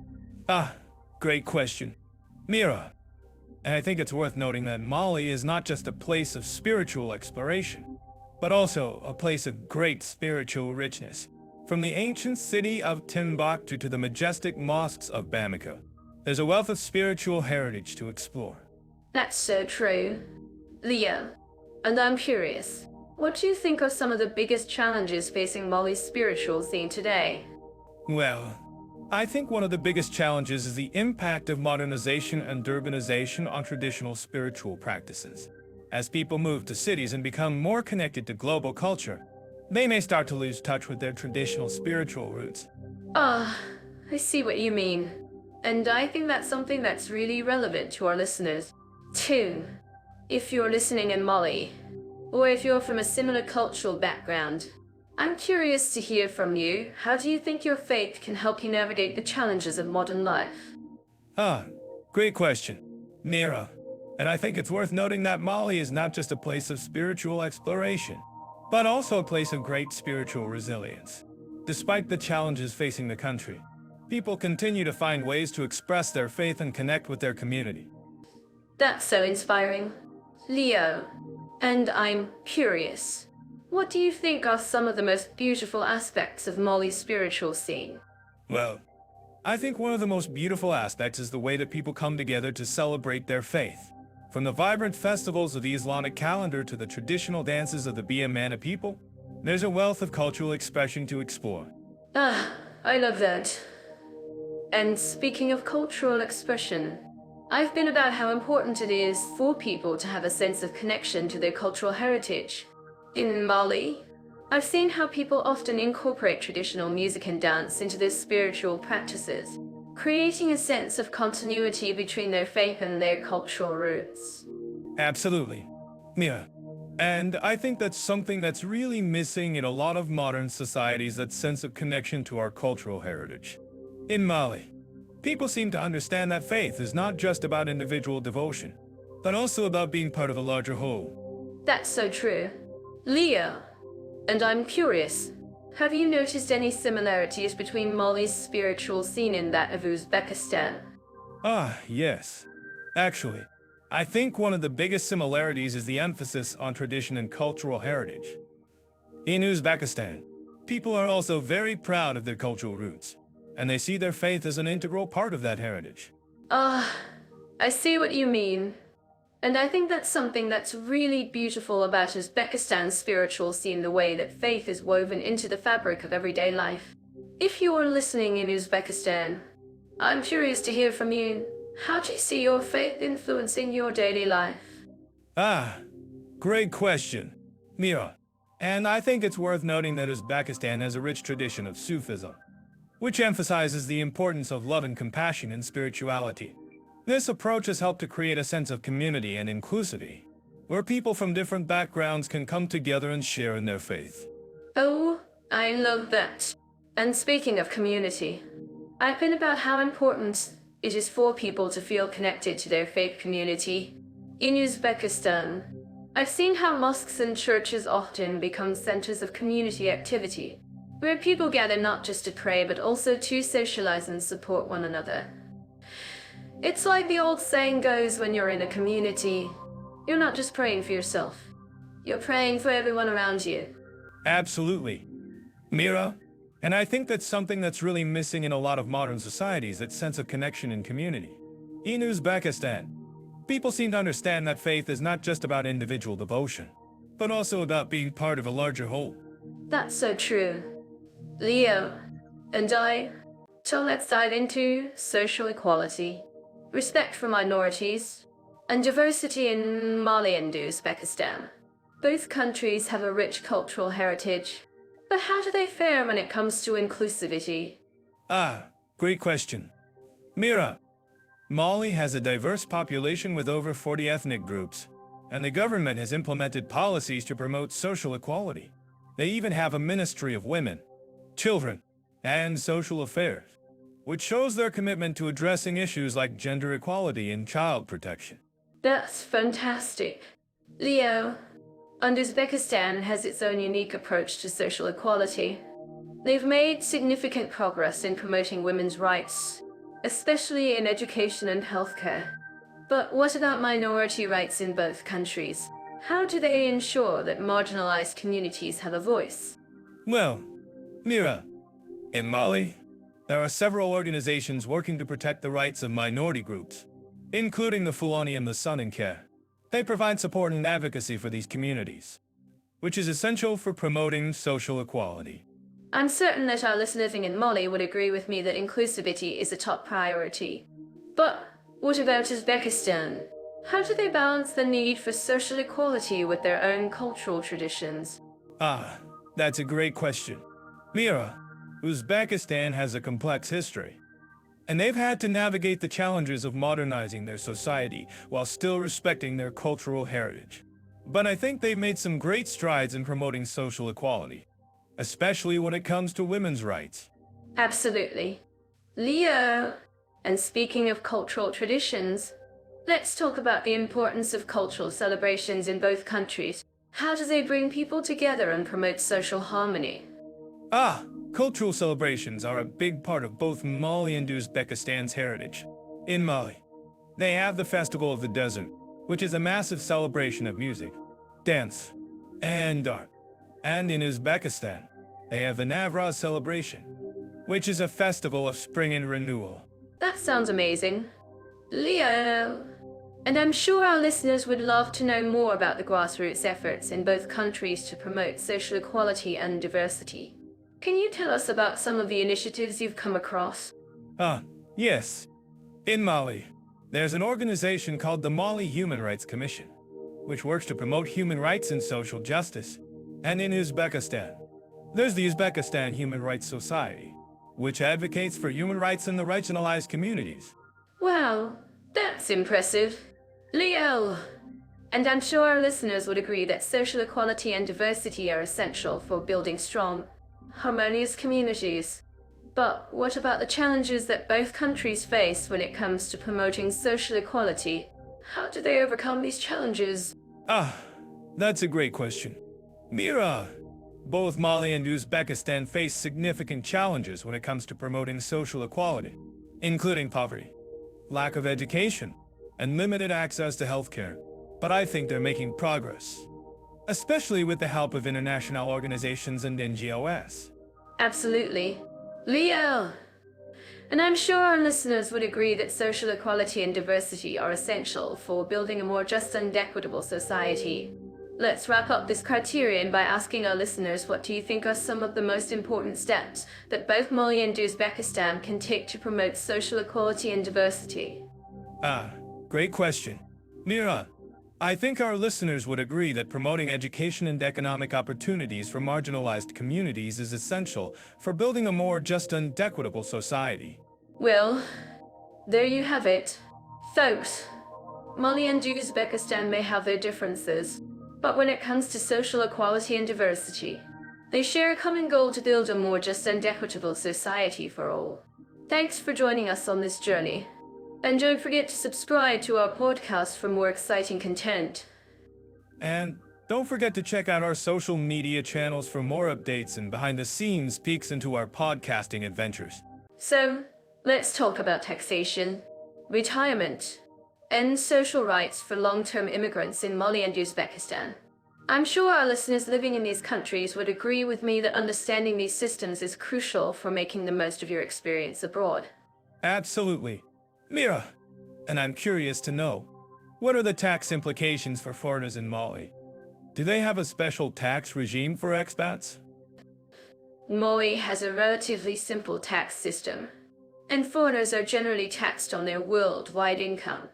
[SPEAKER 2] Great question. Mira, and I think it's worth noting that Mali is not just a place of spiritual exploration, but also a place of great spiritual richness. From the ancient city of Timbuktu to the majestic mosques of Bamako, there's a wealth of spiritual heritage to explore.
[SPEAKER 1] That's so true. Leo, and I'm curious, what do you think are some of the biggest challenges facing Mali's spiritual scene today?
[SPEAKER 2] Well, I think one of the biggest challenges is the impact of modernization and urbanization on traditional spiritual practices. As people move to cities and become more connected to global culture, they may start to lose touch with their traditional spiritual roots.
[SPEAKER 1] I see what you mean. And I think that's something that's really relevant to our listeners, too. If you're listening in Mali, or if you're from a similar cultural background, I'm curious to hear from you. How do you think your faith can help you navigate the challenges of modern life?
[SPEAKER 2] Great question, Mira. And I think it's worth noting that Mali is not just a place of spiritual exploration, but also a place of great spiritual resilience. Despite the challenges facing the country, people continue to find ways to express their faith and connect with their community.
[SPEAKER 1] That's so inspiring. Leo, and I'm curious, what do you think are some of the most beautiful aspects of Mali's spiritual scene?
[SPEAKER 2] Well, I think one of the most beautiful aspects is the way that people come together to celebrate their faith. From the vibrant festivals of the Islamic calendar to the traditional dances of the Biamana people, there's a wealth of cultural expression to explore.
[SPEAKER 1] I love that. And speaking of cultural expression, I've been about how important it is for people to have a sense of connection to their cultural heritage. In Mali, I've seen how people often incorporate traditional music and dance into their spiritual practices, creating a sense of continuity between their faith and their cultural roots.
[SPEAKER 2] Absolutely. Mia. And I think that's something that's really missing in a lot of modern societies, that sense of connection to our cultural heritage. In Mali, people seem to understand that faith is not just about individual devotion, but also about being part of a larger whole.
[SPEAKER 1] That's so true. Leo, and I'm curious, have you noticed any similarities between Mali's spiritual scene and that of Uzbekistan?
[SPEAKER 2] Yes. Actually, I think one of the biggest similarities is the emphasis on tradition and cultural heritage. In Uzbekistan, people are also very proud of their cultural roots, and they see their faith as an integral part of that heritage.
[SPEAKER 1] I see what you mean. And I think that's something that's really beautiful about Uzbekistan's spiritual scene, the way that faith is woven into the fabric of everyday life. If you are listening in Uzbekistan, I'm curious to hear from you. How do you see your faith influencing your daily life?
[SPEAKER 2] Great question, Mira. And I think it's worth noting that Uzbekistan has a rich tradition of Sufism, which emphasizes the importance of love and compassion in spirituality. This approach has helped to create a sense of community and inclusivity, where people from different backgrounds can come together and share in their faith.
[SPEAKER 1] Oh, I love that. And speaking of community, I've been about how important it is for people to feel connected to their faith community. In Uzbekistan, I've seen how mosques and churches often become centers of community activity, where people gather not just to pray but also to socialize and support one another. It's like the old saying goes, when you're in a community, You're not just praying for yourself. You're praying for everyone around you.
[SPEAKER 2] Absolutely. Mira, and I think that's something that's really missing in a lot of modern societies, that sense of connection and community. In Uzbekistan, people seem to understand that faith is not just about individual devotion, but also about being part of a larger whole.
[SPEAKER 1] That's so true. Leo and I, so let's dive into social equality, respect for minorities, and diversity in Mali and Uzbekistan. Both countries have a rich cultural heritage, but how do they fare when it comes to inclusivity?
[SPEAKER 2] Great question. Mira, Mali has a diverse population with over 40 ethnic groups, and the government has implemented policies to promote social equality. They even have a Ministry of Women, Children, and Social Affairs, which shows their commitment to addressing issues like gender equality and child protection.
[SPEAKER 1] That's fantastic. Leo, and Uzbekistan has its own unique approach to social equality. They've made significant progress in promoting women's rights, especially in education and healthcare. But what about minority rights in both countries? How do they ensure that marginalized communities have a voice?
[SPEAKER 2] Well, Mira, in Mali, there are several organizations working to protect the rights of minority groups, including the Fulani and the Soninke. They provide support and advocacy for these communities, which is essential for promoting social equality.
[SPEAKER 1] I'm certain that our listeners in Mali would agree with me that inclusivity is a top priority. But what about Uzbekistan? How do they balance the need for social equality with their own cultural traditions?
[SPEAKER 2] That's a great question. Mira, Uzbekistan has a complex history, and they've had to navigate the challenges of modernizing their society while still respecting their cultural heritage. But I think they've made some great strides in promoting social equality, especially when it comes to women's rights.
[SPEAKER 1] Absolutely. Leo, and speaking of cultural traditions, let's talk about the importance of cultural celebrations in both countries. How do they bring people together and promote social harmony?
[SPEAKER 2] Cultural celebrations are a big part of both Mali and Uzbekistan's heritage. In Mali, they have the Festival of the Desert, which is a massive celebration of music, dance, and art. And in Uzbekistan, they have the Navroz celebration, which is a festival of spring and renewal.
[SPEAKER 1] That sounds amazing. Leo, and I'm sure our listeners would love to know more about the grassroots efforts in both countries to promote social equality and diversity. Can you tell us about some of the initiatives you've come across?
[SPEAKER 2] Yes. In Mali, there's an organization called the Mali Human Rights Commission, which works to promote human rights and social justice. And in Uzbekistan, there's the Uzbekistan Human Rights Society, which advocates for human rights in the marginalized communities.
[SPEAKER 1] Wow, that's impressive. Leo, and I'm sure our listeners would agree that social equality and diversity are essential for building strong, harmonious communities. But what about the challenges that both countries face when it comes to promoting social equality? How do they overcome these challenges?
[SPEAKER 2] That's a great question. Mira, both Mali and Uzbekistan face significant challenges when it comes to promoting social equality, including poverty, lack of education, and limited access to healthcare. But I think they're making progress, especially with the help of international organizations and NGOs.
[SPEAKER 1] Absolutely. Leo! And I'm sure our listeners would agree that social equality and diversity are essential for building a more just and equitable society. Let's wrap up this criterion by asking our listeners, what do you think are some of the most important steps that both Mali and Uzbekistan can take to promote social equality and diversity?
[SPEAKER 2] Great question. Mira, I think our listeners would agree that promoting education and economic opportunities for marginalized communities is essential for building a more just and equitable society.
[SPEAKER 1] Well, there you have it. Folks, Mali and Uzbekistan may have their differences, but when it comes to social equality and diversity, they share a common goal to build a more just and equitable society for all. Thanks for joining us on this journey. And don't forget to subscribe to our podcast for more exciting content.
[SPEAKER 2] And don't forget to check out our social media channels for more updates and behind-the-scenes peeks into our podcasting adventures.
[SPEAKER 1] So, let's talk about taxation, retirement, and social rights for long-term immigrants in Mali and Uzbekistan. I'm sure our listeners living in these countries would agree with me that understanding these systems is crucial for making the most of your experience abroad.
[SPEAKER 2] Absolutely. Mira, and I'm curious to know, what are the tax implications for foreigners in Mali? Do they have a special tax regime for expats?
[SPEAKER 1] Mali has a relatively simple tax system, and foreigners are generally taxed on their worldwide income.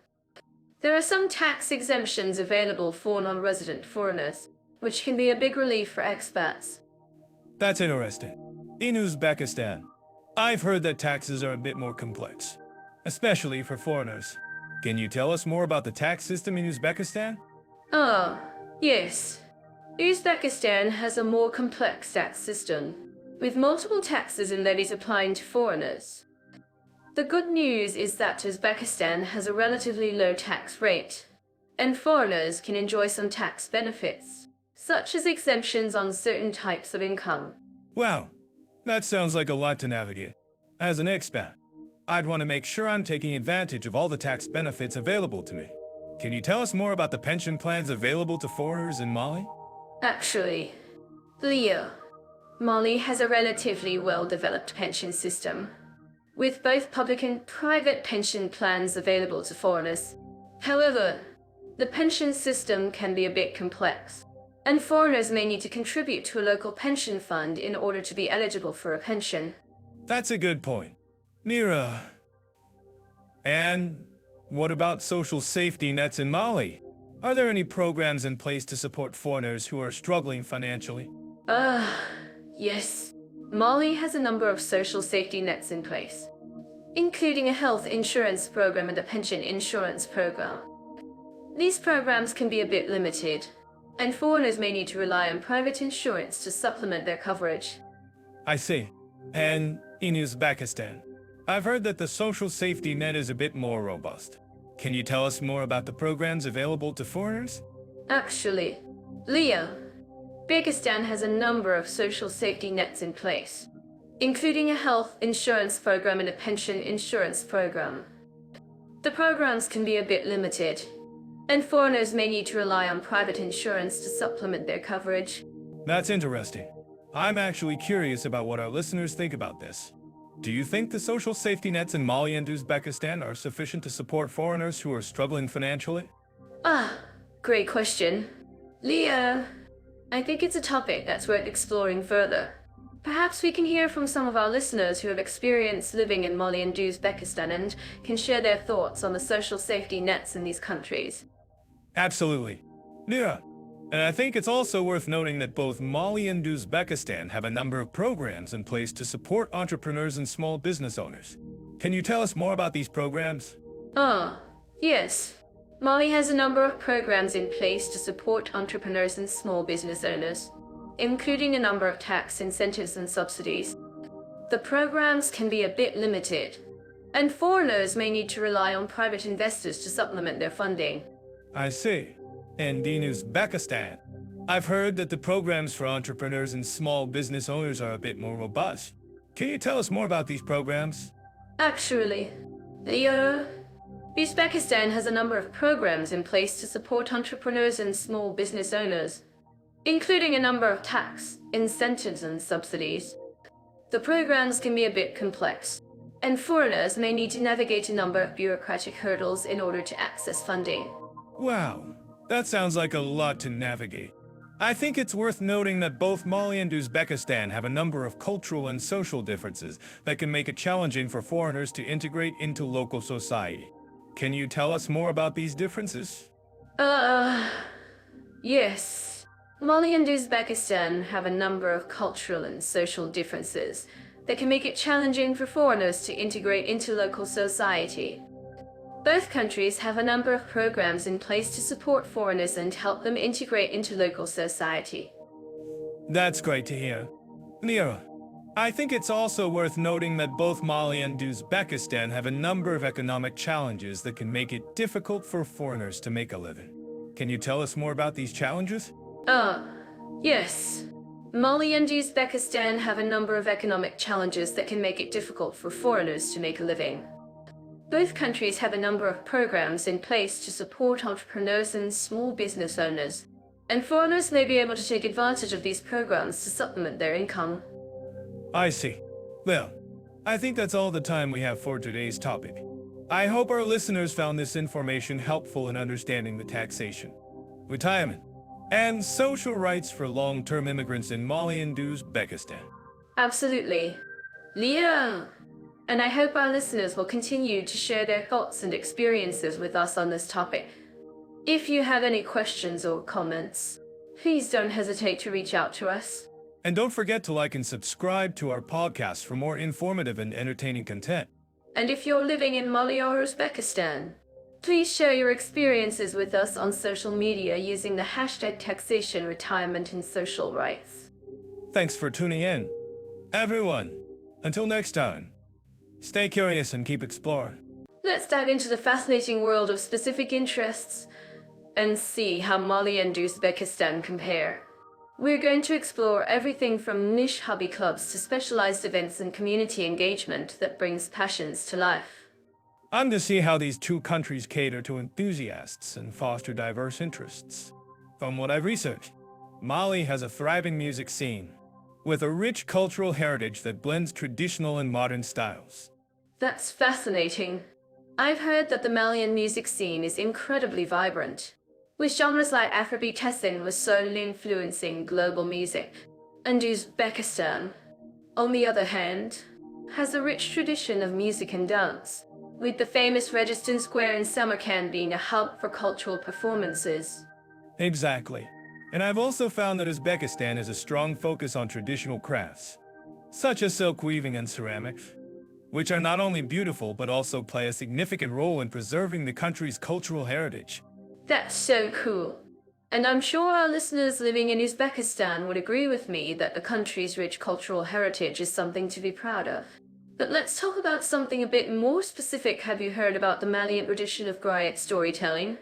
[SPEAKER 1] There are some tax exemptions available for non-resident foreigners, which can be a big relief for expats.
[SPEAKER 2] That's interesting. In Uzbekistan, I've heard that taxes are a bit more complex, especially for foreigners. Can you tell us more about the tax system in Uzbekistan?
[SPEAKER 1] Oh, yes. Uzbekistan has a more complex tax system, with multiple taxes and levies applying to foreigners. The good news is that Uzbekistan has a relatively low tax rate, and foreigners can enjoy some tax benefits, such as exemptions on certain types of income.
[SPEAKER 2] Wow, that sounds like a lot to navigate. As an expat, I'd want to make sure I'm taking advantage of all the tax benefits available to me. Can you tell us more about the pension plans available to foreigners in Mali?
[SPEAKER 1] Actually, Leo, Mali has a relatively well-developed pension system, with both public and private pension plans available to foreigners. However, the pension system can be a bit complex, and foreigners may need to contribute to a local pension fund in order to be eligible for a pension.
[SPEAKER 2] That's a good point. Mira. And what about social safety nets in Mali? Are there any programs in place to support foreigners who are struggling financially?
[SPEAKER 1] Yes. Mali has a number of social safety nets in place, including a health insurance program and a pension insurance program. These programs can be a bit limited, and foreigners may need to rely on private insurance to supplement their coverage.
[SPEAKER 2] I see. And in Uzbekistan, I've heard that the social safety net is a bit more robust. Can you tell us more about the programs available to foreigners?
[SPEAKER 1] Actually, Leo, Uzbekistan has a number of social safety nets in place, including a health insurance program and a pension insurance program. The programs can be a bit limited, and foreigners may need to rely on private insurance to supplement their coverage.
[SPEAKER 2] That's interesting. I'm actually curious about what our listeners think about this. Do you think the social safety nets in Mali and Uzbekistan are sufficient to support foreigners who are struggling financially?
[SPEAKER 1] Great question. Leo, I think it's a topic that's worth exploring further. Perhaps we can hear from some of our listeners who have experienced living in Mali and Uzbekistan and can share their thoughts on the social safety nets in these countries.
[SPEAKER 2] Absolutely. Yeah. And I think it's also worth noting that both Mali and Uzbekistan have a number of programs in place to support entrepreneurs and small business owners. Can you tell us more about these programs?
[SPEAKER 1] Yes. Mali has a number of programs in place to support entrepreneurs and small business owners, including a number of tax incentives and subsidies. The programs can be a bit limited, and foreigners may need to rely on private investors to supplement their funding.
[SPEAKER 2] I see. And in Uzbekistan, I've heard that the programs for entrepreneurs and small business owners are a bit more robust. Can you tell us more about these programs?
[SPEAKER 1] Actually, Uzbekistan has a number of programs in place to support entrepreneurs and small business owners, including a number of tax incentives and subsidies. The programs can be a bit complex, and foreigners may need to navigate a number of bureaucratic hurdles in order to access funding.
[SPEAKER 2] Wow, that sounds like a lot to navigate. I think it's worth noting that both Mali and Uzbekistan have a number of cultural and social differences that can make it challenging for foreigners to integrate into local society. Can you tell us more about these differences?
[SPEAKER 1] Yes. Mali and Uzbekistan have a number of cultural and social differences that can make it challenging for foreigners to integrate into local society. Both countries have a number of programs in place to support foreigners and help them integrate into local society.
[SPEAKER 2] That's great to hear. Mira, I think it's also worth noting that both Mali and Uzbekistan have a number of economic challenges that can make it difficult for foreigners to make a living. Can you tell us more about these challenges?
[SPEAKER 1] Yes. Mali and Uzbekistan have a number of economic challenges that can make it difficult for foreigners to make a living. Both countries have a number of programs in place to support entrepreneurs and small business owners, and foreigners may be able to take advantage of these programs to supplement their income.
[SPEAKER 2] I see. Well, I think that's all the time we have for today's topic. I hope our listeners found this information helpful in understanding the taxation, retirement, and social rights for long-term immigrants in Mali and Uzbekistan.
[SPEAKER 1] Absolutely. Leah! And I hope our listeners will continue to share their thoughts and experiences with us on this topic. If you have any questions or comments, please don't hesitate to reach out to us.
[SPEAKER 2] And don't forget to like and subscribe to our podcast for more informative and entertaining content.
[SPEAKER 1] And if you're living in Mali or Uzbekistan, please share your experiences with us on social media using the hashtag Taxation, Retirement, and Social Rights.
[SPEAKER 2] Thanks for tuning in. Everyone, until next time, stay curious and keep exploring.
[SPEAKER 1] Let's dive into the fascinating world of specific interests and see how Mali and Uzbekistan compare. We're going to explore everything from niche hobby clubs to specialized events and community engagement that brings passions to life.
[SPEAKER 2] I'm to see how these two countries cater to enthusiasts and foster diverse interests. From what I've researched, Mali has a thriving music scene, with a rich cultural heritage that blends traditional and modern styles.
[SPEAKER 1] That's fascinating. I've heard that the Malian music scene is incredibly vibrant, with genres like Afrobeat testing with soul influencing global music. And Uzbekistan, on the other hand, has a rich tradition of music and dance, with the famous Registan Square in Samarkand being a hub for cultural performances.
[SPEAKER 2] Exactly. And I've also found that Uzbekistan has a strong focus on traditional crafts, such as silk weaving and ceramics, which are not only beautiful but also play a significant role in preserving the country's cultural heritage.
[SPEAKER 1] That's so cool. And I'm sure our listeners living in Uzbekistan would agree with me that the country's rich cultural heritage is something to be proud of. But let's talk about something a bit more specific. Have you heard about the Malian tradition of griot storytelling?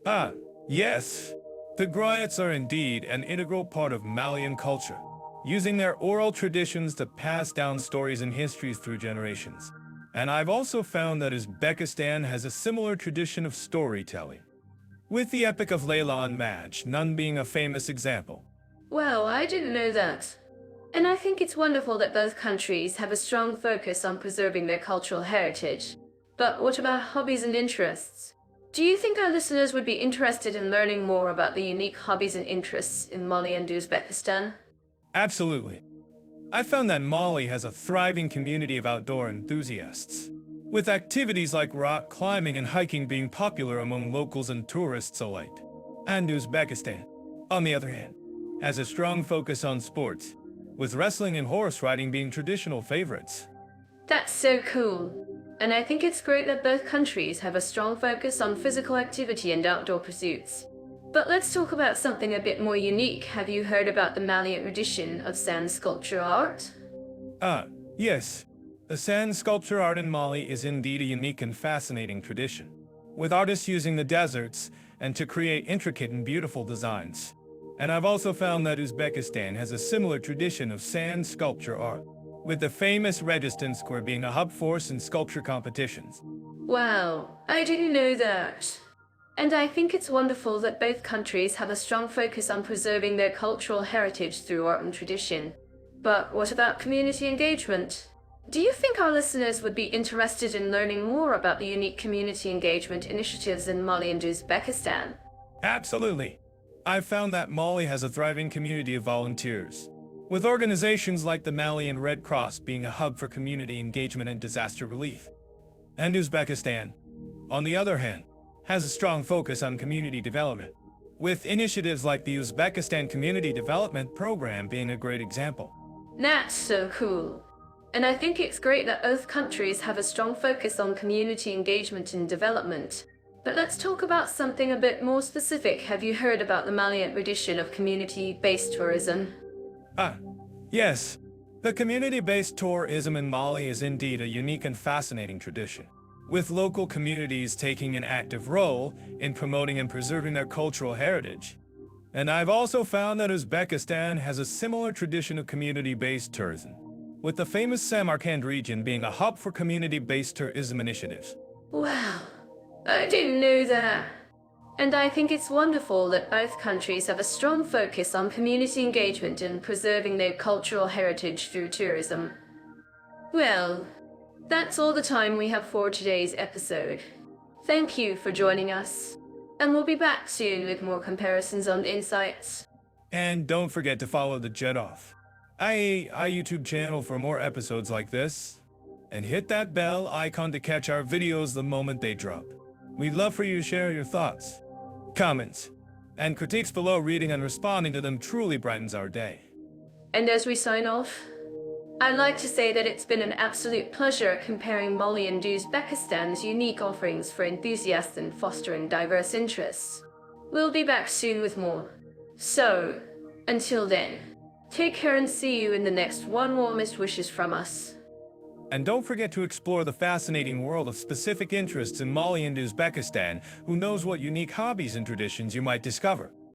[SPEAKER 2] Ah, yes. The griots are indeed an integral part of Malian culture, using their oral traditions to pass down stories and histories through generations. And I've also found that Uzbekistan has a similar tradition of storytelling, with the epic of Layla and Majnun being a famous example.
[SPEAKER 1] Well, I didn't know that. And I think it's wonderful that both countries have a strong focus on preserving their cultural heritage. But what about hobbies and interests? Do you think our listeners would be interested in learning more about the unique hobbies and interests in Mali and Uzbekistan?
[SPEAKER 2] Absolutely. I found that Mali has a thriving community of outdoor enthusiasts, with activities like rock climbing and hiking being popular among locals and tourists alike. And Uzbekistan, on the other hand, has a strong focus on sports, with wrestling and horse riding being traditional favorites.
[SPEAKER 1] That's so cool. And I think it's great that both countries have a strong focus on physical activity and outdoor pursuits. But let's talk about something a bit more unique. Have you heard about the Malian tradition of sand sculpture art?
[SPEAKER 2] Yes. The sand sculpture art in Mali is indeed a unique and fascinating tradition, with artists using the deserts and to create intricate and beautiful designs. And I've also found that Uzbekistan has a similar tradition of sand sculpture art, with the famous Registan Square being a hub for in sculpture competitions.
[SPEAKER 1] Wow, I didn't know that. And I think it's wonderful that both countries have a strong focus on preserving their cultural heritage through art and tradition. But what about community engagement? Do you think our listeners would be interested in learning more about the unique community engagement initiatives in Mali and Uzbekistan?
[SPEAKER 2] Absolutely. I've found that Mali has a thriving community of volunteers, with organizations like the Malian Red Cross being a hub for community engagement and disaster relief. And Uzbekistan, on the other hand, has a strong focus on community development, with initiatives like the Uzbekistan Community Development Program being a great example.
[SPEAKER 1] That's so cool. And I think it's great that both countries have a strong focus on community engagement and development. But let's talk about something a bit more specific. Have you heard about the Malian tradition of community-based tourism?
[SPEAKER 2] Yes. The community-based tourism in Mali is indeed a unique and fascinating tradition, with local communities taking an active role in promoting and preserving their cultural heritage. And I've also found that Uzbekistan has a similar tradition of community-based tourism, with the famous Samarkand region being a hub for community-based tourism initiatives.
[SPEAKER 1] Wow, I didn't know that. And I think it's wonderful that both countries have a strong focus on community engagement and preserving their cultural heritage through tourism. Well, that's all the time we have for today's episode. Thank you for joining us, and we'll be back soon with more comparisons and insights.
[SPEAKER 2] And don't forget to follow the I YouTube channel for more episodes like this. And hit that bell icon to catch our videos the moment they drop. We'd love for you to share your thoughts, comments, and critiques below. Reading and responding to them truly brightens our day.
[SPEAKER 1] And as we sign off, I'd like to say that it's been an absolute pleasure comparing Mali and Uzbekistan's unique offerings for enthusiasts and fostering diverse interests. We'll be back soon with more. So, until then, take care and see you in the next one. Warmest wishes from us.
[SPEAKER 2] And don't forget to explore the fascinating world of specific interests in Mali and Uzbekistan. Who knows what unique hobbies and traditions you might discover.